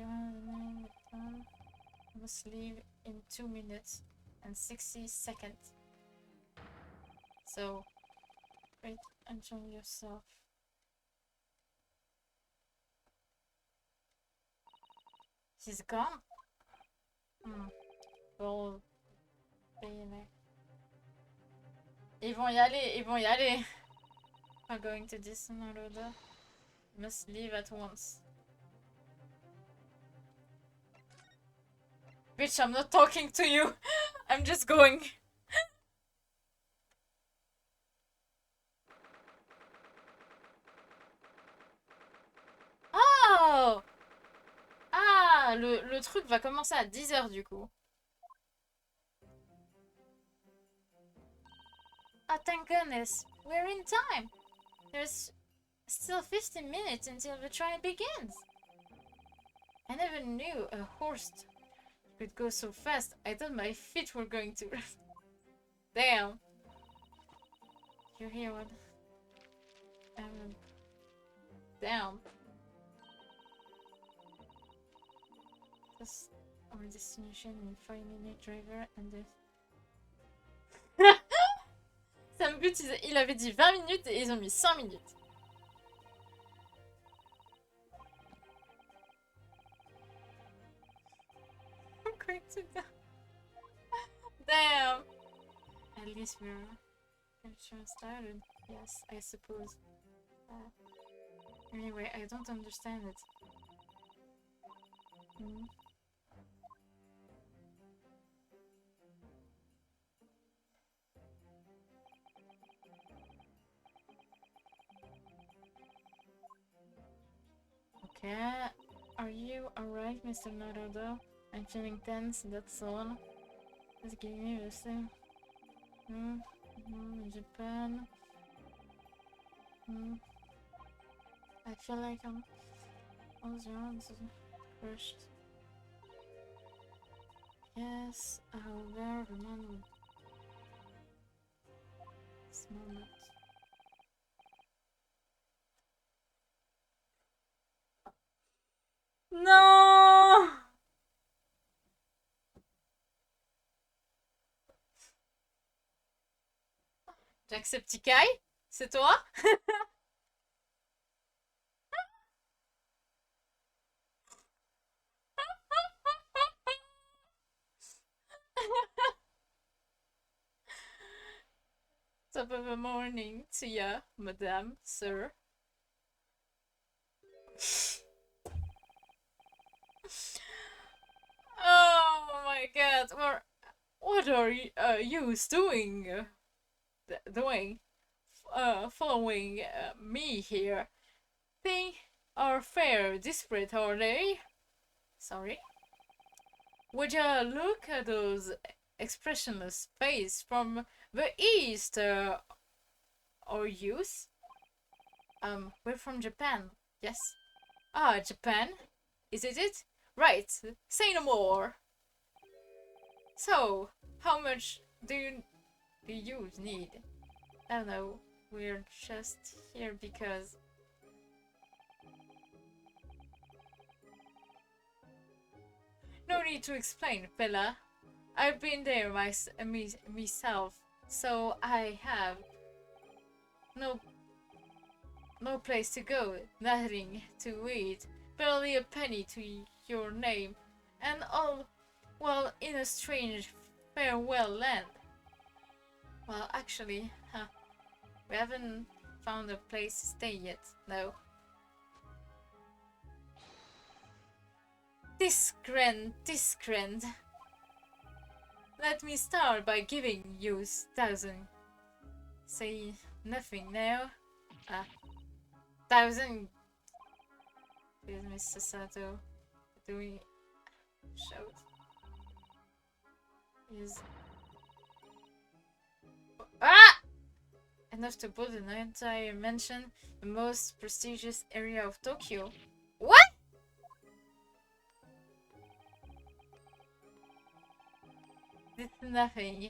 I must leave in 2 minutes and 60 seconds. So, wait, enjoy yourself. He's gone? Bon, bene. Ils vont y aller, ils vont y aller. I'm going to this order. Must leave at once. Bitch, I'm not talking to you. I'm just going. Oh! Ah, le truc va commencer à 10 h du coup. Oh, thank goodness. We're in time. There's still 15 minutes until the trial begins. I never knew a horse could go so fast. I thought my feet were going to... Damn. You hear what? Damn. That's our destination in 5-minute driver and the... Ça me bute, il avait dit 20 minutes et ils ont mis 5 minutes. I'm going to die. Damn. At least we're started. Yes, I suppose. Anyway, I don't understand it. Okay, are you alright, Mr. Naruto? I'm feeling tense, that's all. Just give me a thing. Japan. I feel like I'm all around crushed. Yes, I'll wear the man this moment. Non! Jacksepticeye? C'est toi? Top of the morning to ya, madame, sir. Oh my god, what are you doing? Following me here? They are fair desperate, are they? Sorry? Would you look at those expressionless face from the east, or youth? We're from Japan, yes. Ah, Japan? Is it? Right, say no more. So, how much do you need? I don't know, we're just here because... No need to explain, fella. I've been there myself, so I have no place to go, nothing to eat, barely a penny to your name, and all, well, in a strange Farewell land. Well, actually, we haven't found a place to stay yet, no. Discrend. Let me start by giving you 1,000. Say nothing now. 1,000. Please, Mr. Sato. Doing shout. Is enough to build an entire mansion, the most prestigious area of Tokyo. What? It's nothing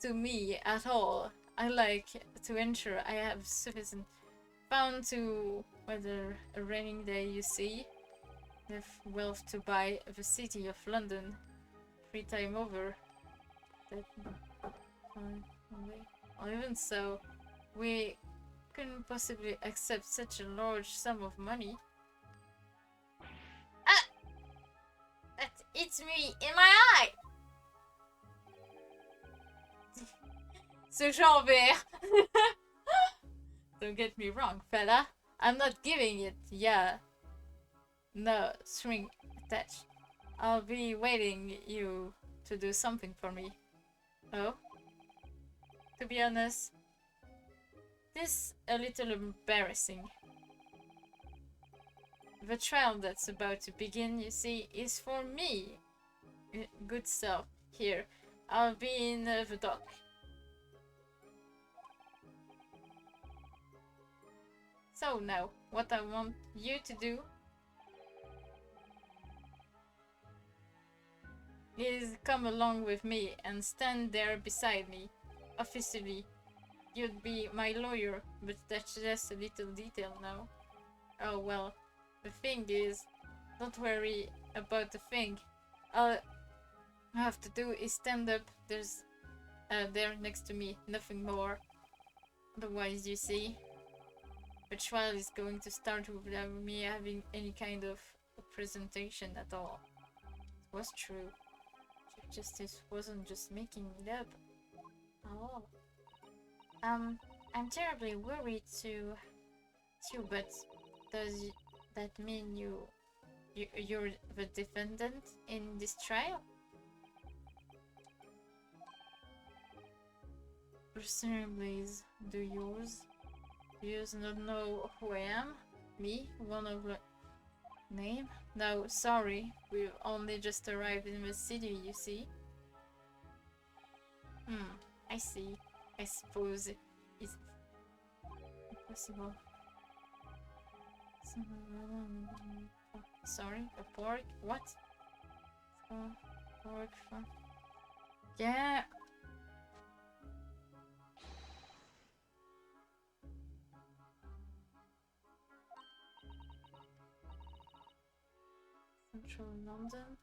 to me at all. I like to ensure I have sufficient fund to weather a raining day, you see. Have wealth to buy the city of London 3 times over. Or even so, we couldn't possibly accept such a large sum of money. That eats me in my eye! Ce Jean-Vert! Don't get me wrong, fella. I'm not giving it, yeah. No string attached. I'll be waiting you to do something for me. Oh? To be honest, this a little embarrassing. The trial that's about to begin, you see, is for me. Good self. Here, I'll be in the dock. So now, what I want you to do is come along with me and stand there beside me. Officially, you'd be my lawyer, but that's just a little detail now. Oh well. The thing is, don't worry about the thing. All I have to do is stand up. There's there next to me, nothing more. Otherwise, you see, the trial is going to start without me having any kind of presentation at all. It was true. Chief Justice wasn't just making it up. Oh. I'm terribly worried too, but does that mean you're the defendant in this trial? Presumably, do yours? Do you not know who I am? Me? One of the name? No, sorry. We've only just arrived in the city, you see. I see. I suppose it's impossible. Sorry, a pork? What? Pork from... Yeah! Central London?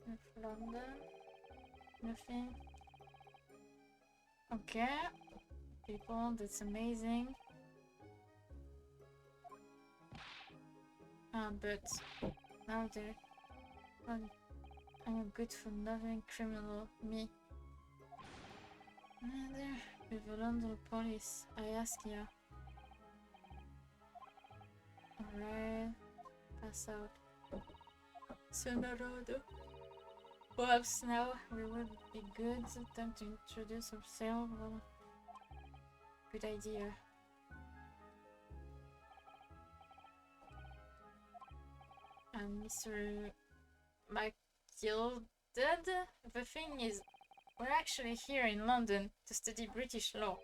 North London? Nothing? Okay. People, that's amazing. But now I'm a good for nothing criminal, me. There, with the London police, I ask ya. Alright, pass out. Sonarado. Perhaps now we would be good time to introduce ourselves. Well, good idea. And Mr. McGilded, the thing is, we're actually here in London to study British law.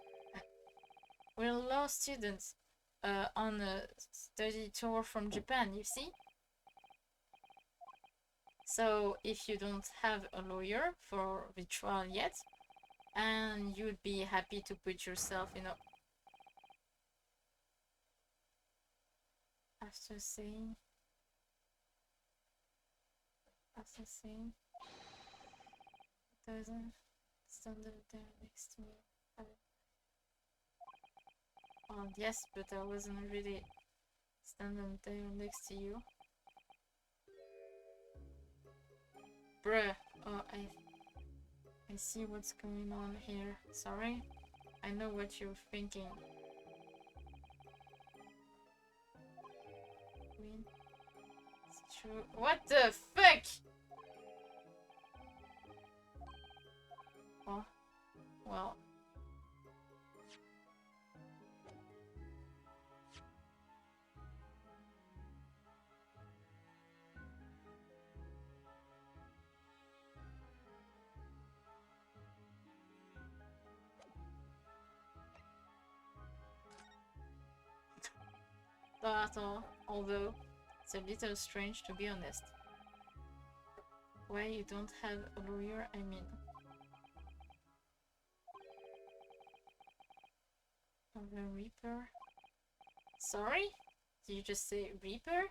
We're law students on a study tour from Japan, you see? So if you don't have a lawyer for the trial yet, and you'd be happy to put yourself in a... After saying... doesn't stand there next to me. Oh yes, but I wasn't really stand on the table next to you. Bruh. Oh, I see what's going on here. Sorry. I know what you're thinking. Queen. It's true. What the fuck? Oh. Well. Not at all, although it's a little strange to be honest. Why you don't have a lawyer, I mean. The Reaper? Sorry? Did you just say Reaper?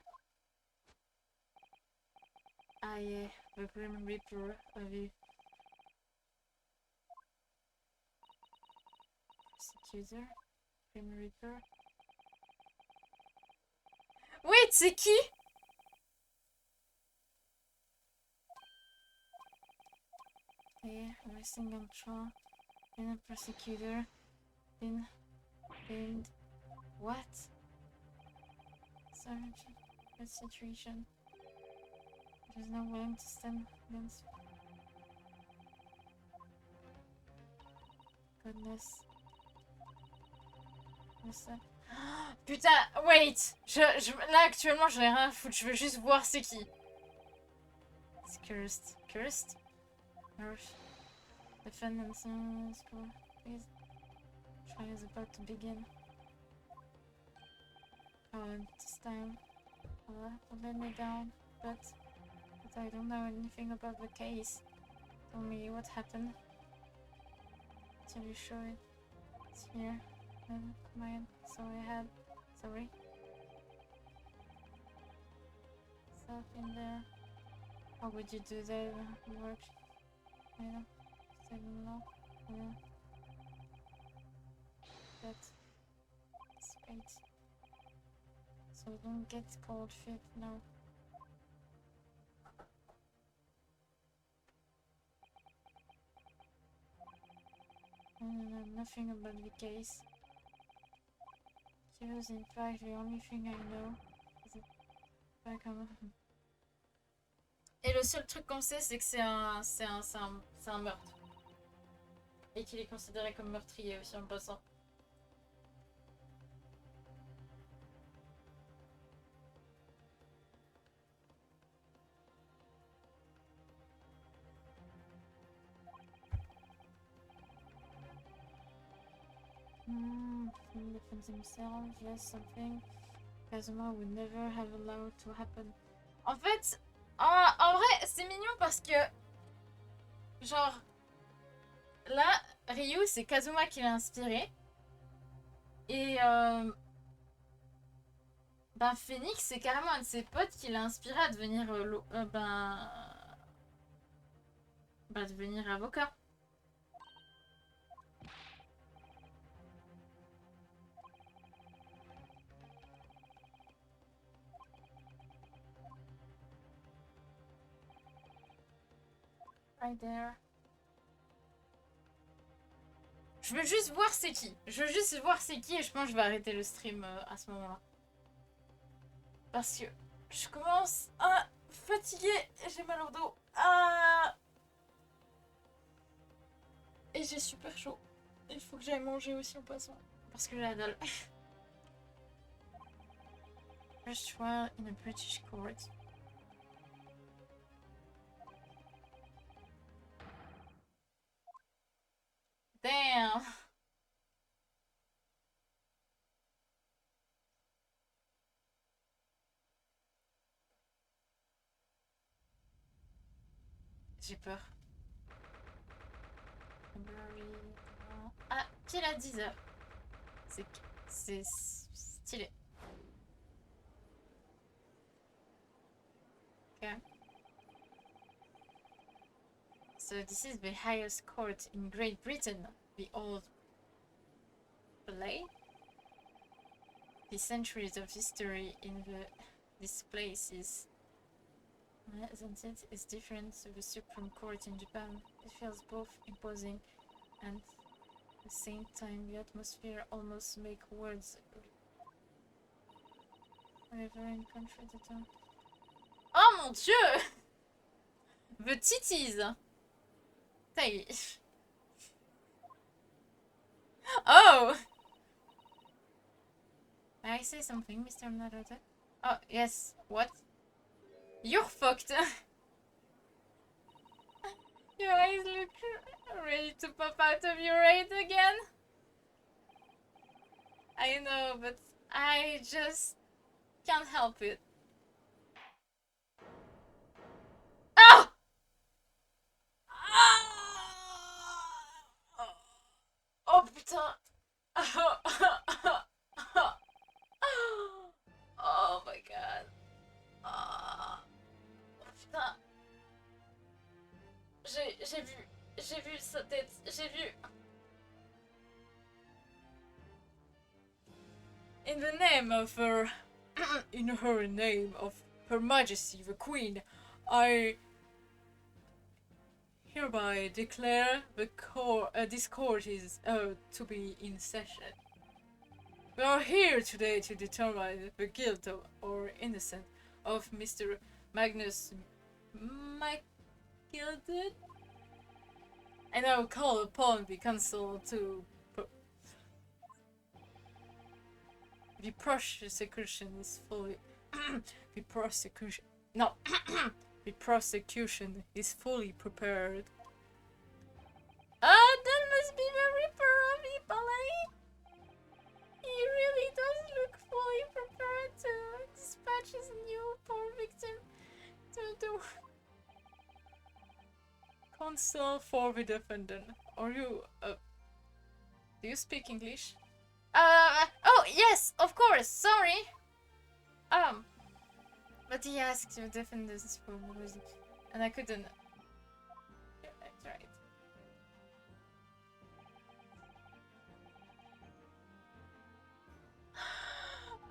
Ah yeah, the Grim Reaper of you. Persecutor? Grim Reaper? Wait, c'est qui? Yeah, resting on trial. Been a persecutor. Been what? Savage that situation. There's no willing to stand against. Goodness. What's that? Putain, wait! Là actuellement j'en ai rien à foutre, je veux juste voir c'est qui. It's cursed. Cursed? Earth. Defendants school. Please. Trial is about to begin. Oh, this time. Don't let me down. But I don't know anything about the case. Tell me what happened. Till you show it. It's here. Mine. So I had. Sorry. Stuff in there. How would you do that? Work. I don't know. Yeah. That's space. So don't get cold feet now. I know nothing about the case. Curious, in fact, the only thing I know is that back on. Et le seul truc qu'on sait, c'est que c'est un meurtre. Et qu'il est considéré comme meurtrier aussi en passant. He defends himself, yes, something Kazuma would never have allowed to happen. En fait, en vrai, c'est mignon parce que, genre, là, Ryu, c'est Kazuma qui l'a inspiré. Et, ben, Phoenix, c'est carrément un de ses potes qui l'a inspiré à devenir, devenir avocat. Right there. Je veux juste voir c'est qui. Je veux juste voir c'est qui et je pense que je vais arrêter le stream à ce moment-là. Parce que je commence à fatiguer et j'ai mal au dos. Et j'ai super chaud. Il faut que j'aille manger aussi en passant. Parce que j'ai la dalle. First trial in a British court. Damn. J'ai peur. Ah, pile à 10h. C'est stylé. Okay. So this is the highest court in Great Britain. The old play. The centuries of history in this place is, isn't it? Is different to the Supreme Court in Japan. It feels both imposing and at the same time the atmosphere almost make words. Whatever in country the town. Oh mon dieu! The titties! Hey. Oh! May I say something, Mr. Naruto? Oh, yes. What? You're fucked! Your eyes look ready to pop out of your head again? I know, but I just can't help it. Ah! Oh putain! Oh my god. Oh putain. J'ai vu sa tête. J'ai vu. In the name of her, in her name of Her Majesty the Queen, I hereby declare this court is to be in session. We are here today to determine the guilt or innocence of Mr. Magnus Gilded. And I will call upon the council to the prosecution is fully the prosecution is fully prepared. That must be very Reaper, eh? He really does look fully prepared to dispatch his new poor victim to the counsel for the defendant. Are you, do you speak English? Oh, yes, of course, sorry. But he asked to defend this for music, and I couldn't. Yeah, that's right.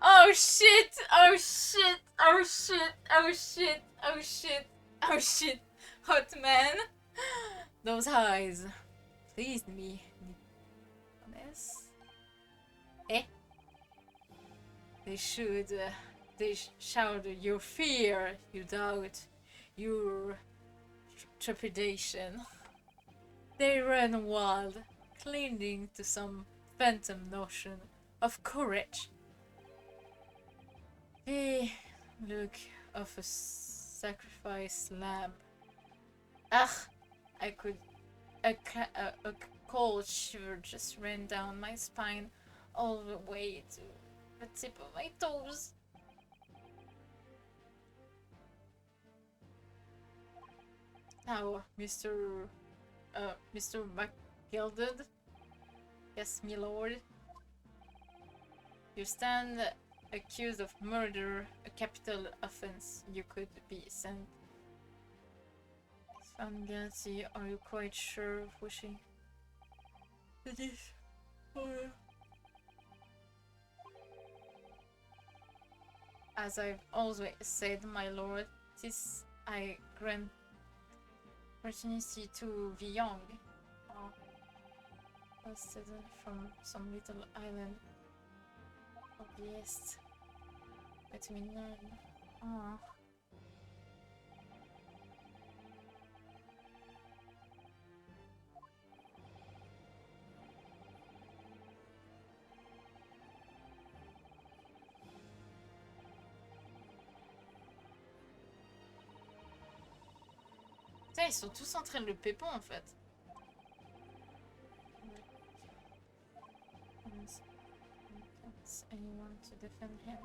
Oh shit! Oh shit! Oh shit! Oh shit! Oh shit! Oh shit! Hot man! Those eyes pleased me. Yes. Eh? They should. They shout your fear, your doubt, your trepidation. They run wild, clinging to some phantom notion of courage. The look of a sacrificed lamb. Ah, I could. A cold shiver just ran down my spine, all the way to the tip of my toes. Now, Mr. McGilded. Yes, my lord. You stand accused of murder, a capital offense. You could be sent. If I'm guilty, are you quite sure of wishing this for? As I've always said, my lord, this I grant opportunity to the young. A student from some little island of the east. Between none. Putain, ils sont tous en train de le pépon en fait. Anyone to defend him?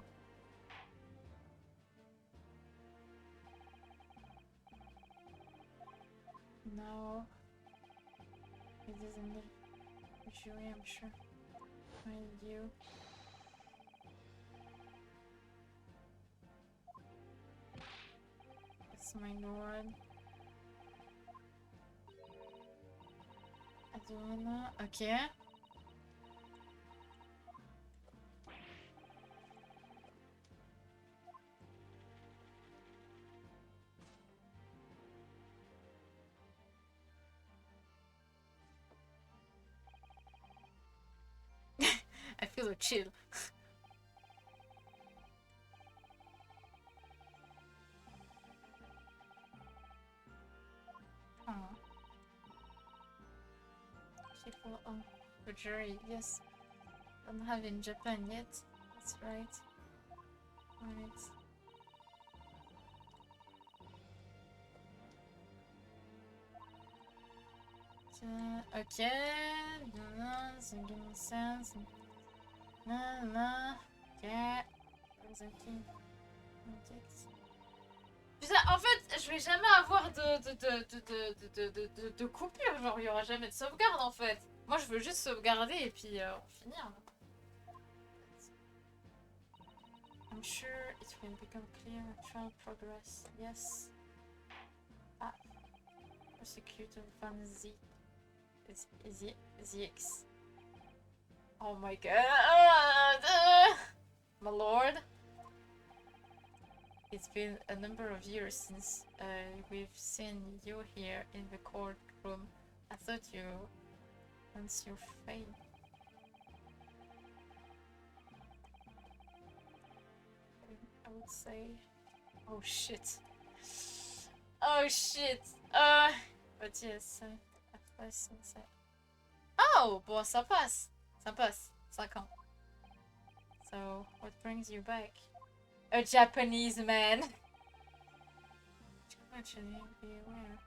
No. It isn't the jury, I'm sure. Mind you. It's my lord. Adona. Okay. So chill. Oh. People on the jury, yes. Don't have in Japan yet. That's right. Right. Okay. Ça give me sense. Okay. Putain, en fait, je vais jamais avoir de coupure, genre il y aura jamais de sauvegarde en fait. Moi je veux juste sauvegarder et puis finir. I'm sure it will become clear trial progress. Yes. Ah. Prosecutor Van Z. ZX. Oh my god. My lord. It's been a number of years since we've seen you here in the courtroom. I thought you once your fame. I would say, oh shit. Oh shit. But yes, après since oh, bon, ça passe. Ça passe. 5 ans. So, what brings you back? A Japanese man. Actually, be aware.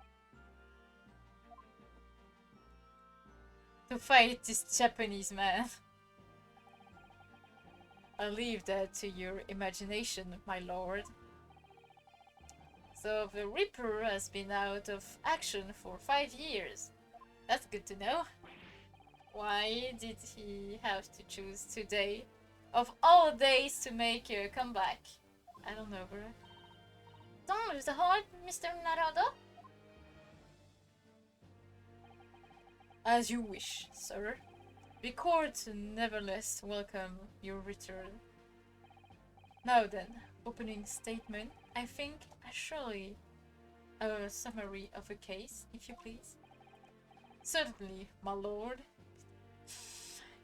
To fight this Japanese man. I'll leave that to your imagination, my lord. So the Reaper has been out of action for 5 years. That's good to know. Why did he have to choose today, of all days, to make a comeback? I don't know, bro. Don't lose the heart, Mr. Narada. As you wish, sir. The court nevertheless welcome your return. Now then, opening statement. I think surely a summary of a case, if you please. Certainly, my lord.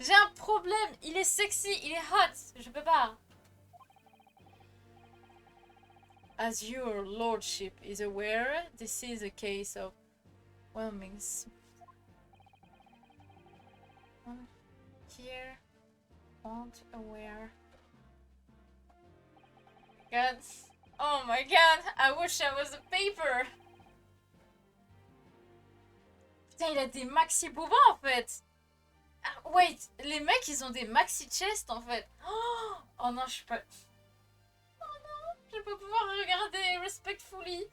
J'ai un problème, il est sexy, il est hot, je peux pas. As your lordship is aware, this is a case of whelming. Here, aren't aware. God. Oh my god, I wish I was a paper. Putain, il a des maxi boobas en fait. Ah, wait, les mecs ils ont des maxi chest en fait. Oh non, je suis pas. Oh non, je vais pas pouvoir regarder respectfully.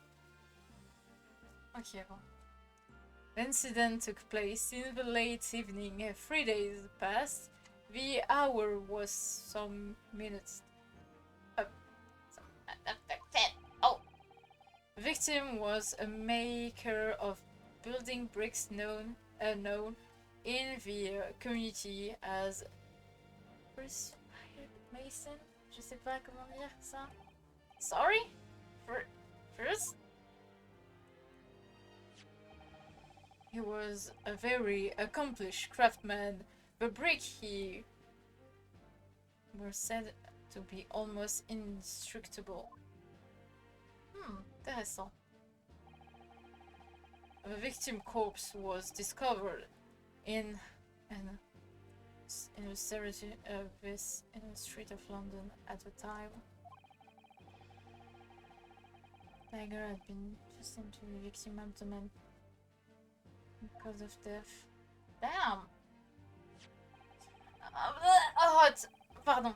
Ok, bon. The incident took place in the late evening. 3 days passed. The hour was some minutes. Oh. The victim was a maker of building bricks known in the community as Perspired Mason. Je sais pas comment dire ça. Sorry? First? He was a very accomplished craftsman. The brick he were said to be almost indestructible. Intéressant. The victim corpse was discovered in a cemetery in a street of London at the time. Dagger had been just into the victim's abdomen because of death. Damn! Hot! Pardon.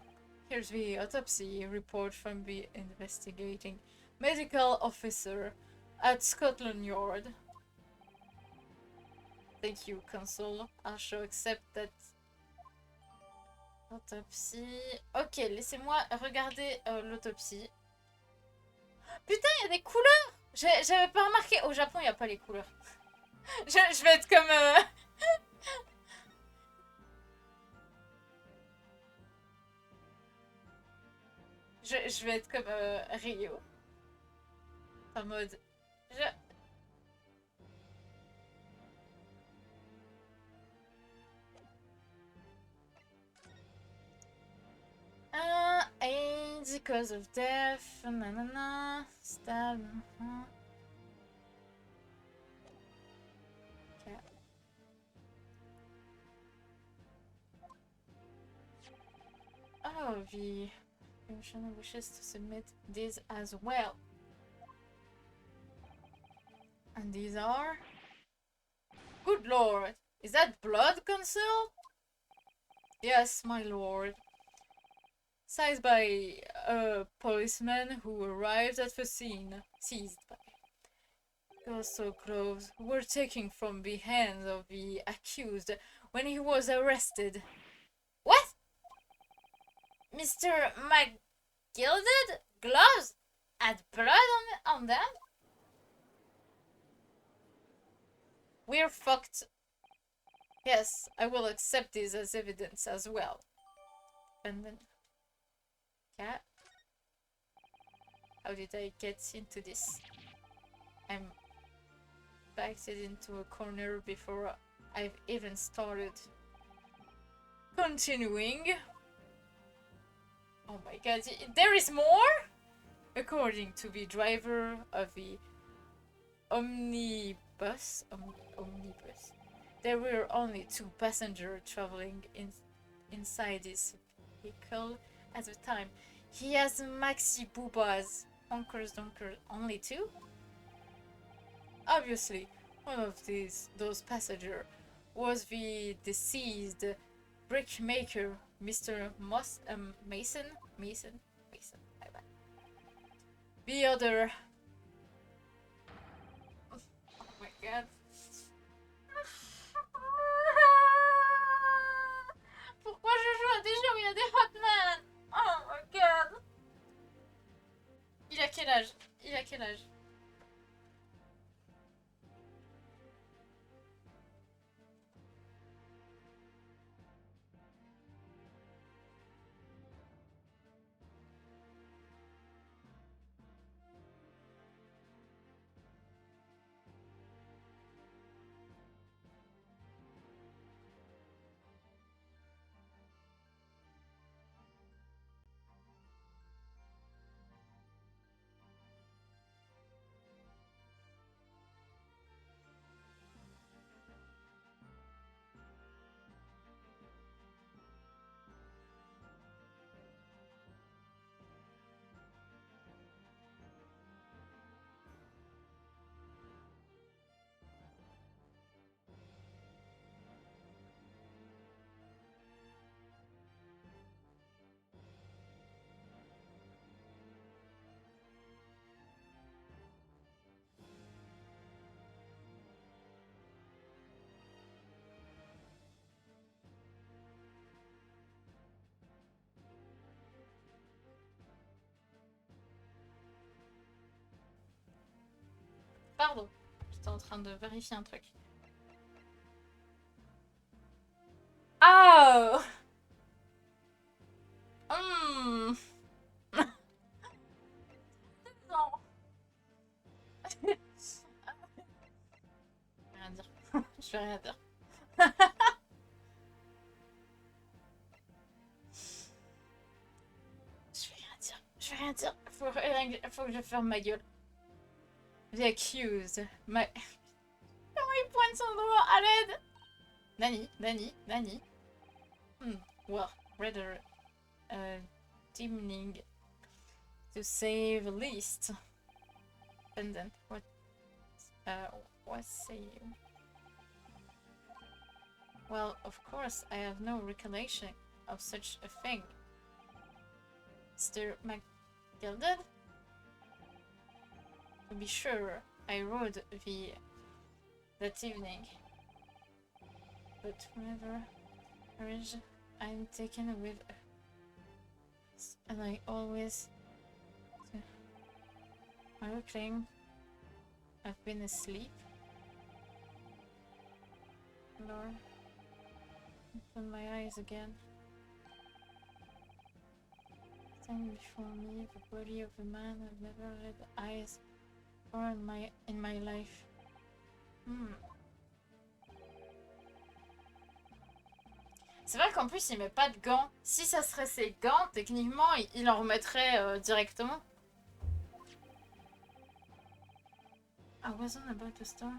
Here's the autopsy report from the investigating medical officer at Scotland Yard. Thank you, Consul. I shall accept that autopsie. Ok, laissez-moi regarder l'autopsie. Putain, il y a des couleurs! J'avais pas remarqué. Au Japon, il n'y a pas les couleurs. Je vais être comme... je vais être comme Rio. En mode... cause of death, na na na, stab, Okay. Oh, the commissioner wishes to submit these as well. And these are... Good lord! Is that blood, Consul? Yes, my lord. Seized by a policeman who arrived at the scene. Seized by. Also clothes were taken from the hands of the accused when he was arrested. What? Mr. McGilded? Gloves? Had blood on them? We're fucked. Yes, I will accept this as evidence as well. And then... Yeah. How did I get into this? I'm backed into a corner before I've even started. Continuing. Oh my god, there is more? According to the driver of the omnibus, there were only 2 passengers traveling inside this vehicle at the time. He has Maxi Boobas, honkers, donkers, only 2? Obviously, one of those passengers was the deceased brickmaker, Mr. Mason. The other... Oh my god. Pourquoi je joue à des jeux où il y a des Hotman? Oh my god. Il a quel âge? Il a quel âge? Pardon, j'étais en train de vérifier un truc. Oh! Hmm. Non. Je vais rien dire. Je vais rien dire. Je vais rien dire. Faut que je ferme ma gueule. The accused. Comment il pointe son doigt à l'aide? Nani. Well, rather demeaning to say the least. Pendant. What say you? Well, of course, I have no recollection of such a thing. Mr. McGilded? To be sure, I rode that evening. But whenever courage I'm taken with, and I always I claim I've been asleep. Lord, open my eyes again. Stand before me the body of a man I've never had eyes for in my life. C'est vrai qu'en plus, il met pas de gants. Si ça serait ses gants, techniquement, il en remettrait directement. I wasn't about to start.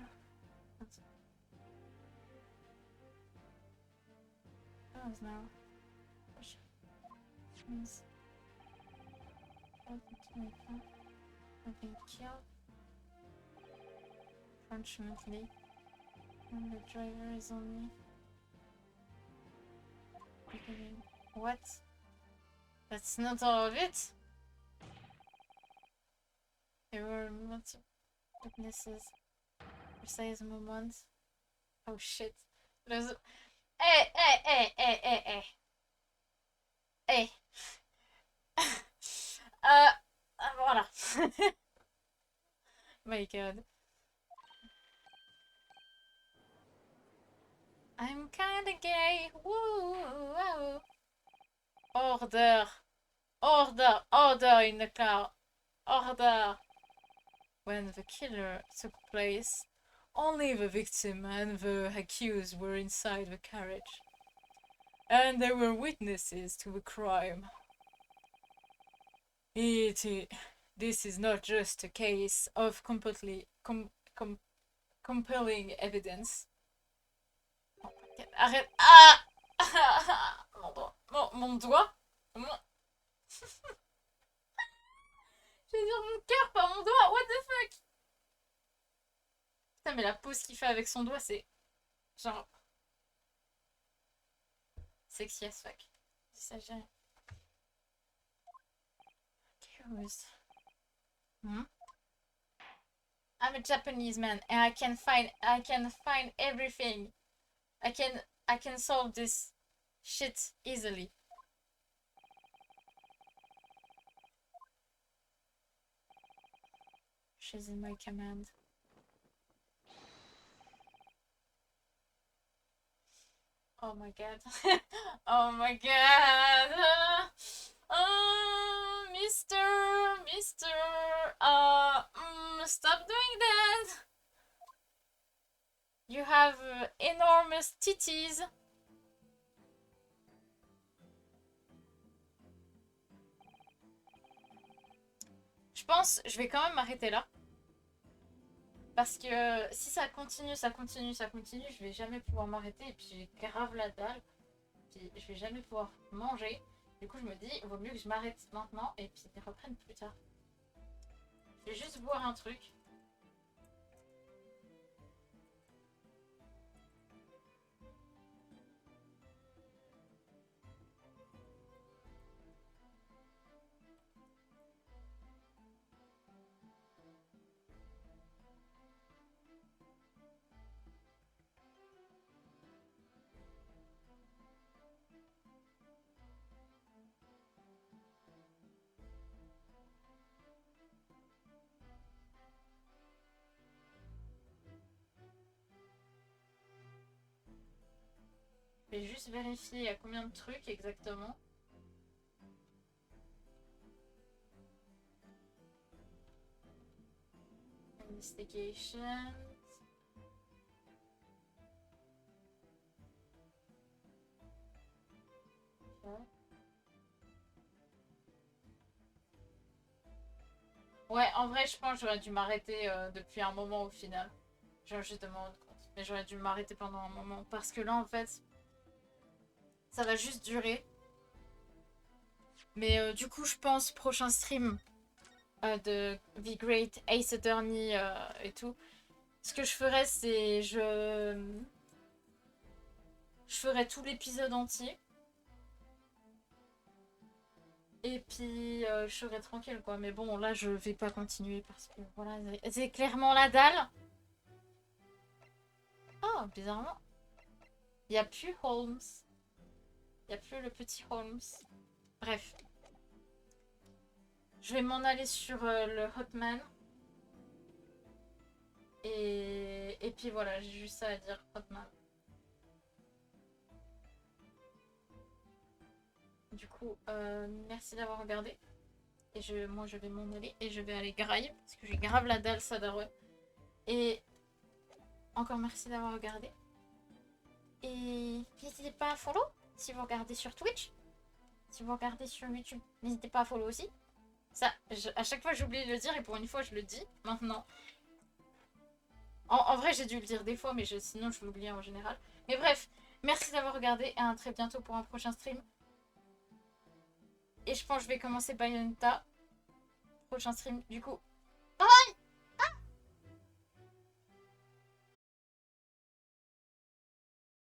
Now. I've been killed. Unfortunately. And the driver is on me. What? That's not all of it? There were multiple witnesses. Precise moments. Oh shit. There's... Hey, hey, hey, hey, hey, hey. Hey. Voilà. My god. I'm kinda gay. Woo, woo. Order. Order. Order in the car. Order. When the killer took place, only the victim and the accused were inside the carriage. And they were witnesses to the crime. This is not just a case of completely compelling evidence. Oh my god, arrête! Ah! Mon doigt. Mon doigt? J'ai dire mon cœur, pas mon doigt. What the fuck? Putain, mais la pose qu'il fait avec son doigt, c'est genre sexy as fuck. Ça gêne. Curious. I'm a Japanese man and I can find everything. I can solve this shit easily. She's in my command. Oh my god. Oh my god. Mister, stop doing that. You have enormous titties. Je pense, je vais quand même m'arrêter là. Parce que si ça continue, je vais jamais pouvoir m'arrêter. Et puis j'ai grave la dalle. Puis je vais jamais pouvoir manger. Du coup, je me dis, il vaut mieux que je m'arrête maintenant et puis reprenne plus tard. Je vais juste boire un truc. Je vais juste vérifier il y a combien de trucs exactement. Investigation. Okay. Ouais, en vrai, je pense que j'aurais dû m'arrêter depuis un moment au final. J'ai juste de me rendre compte. Mais j'aurais dû m'arrêter pendant un moment. Parce que là, en fait, ça va juste durer. Mais du coup, je pense, prochain stream de The Great Ace Attorney et tout. Ce que je ferais, c'est je ferais tout l'épisode entier. Et puis je serai tranquille quoi. Mais bon, là je vais pas continuer parce que voilà, c'est clairement la dalle. Oh, bizarrement. Il n'y a plus Holmes. Il n'y a plus le petit Holmes. Bref. Je vais m'en aller sur le Hotman. Et puis voilà, j'ai juste ça à dire, Hotman. Du coup, merci d'avoir regardé. Et moi, je vais m'en aller et je vais aller graille. Parce que j'ai grave la dalle, ça daronne. Et encore merci d'avoir regardé. Et n'hésitez pas à follow. si vous regardez sur Twitch. Si vous regardez sur YouTube, n'hésitez pas à follow aussi. Ça, à chaque fois j'oublie de le dire et pour une fois je le dis maintenant. En vrai j'ai dû le dire des fois mais sinon je l'oublie en général. Mais bref, merci d'avoir regardé et à très bientôt pour un prochain stream. Et je pense que je vais commencer Bayonetta. Prochain stream du coup.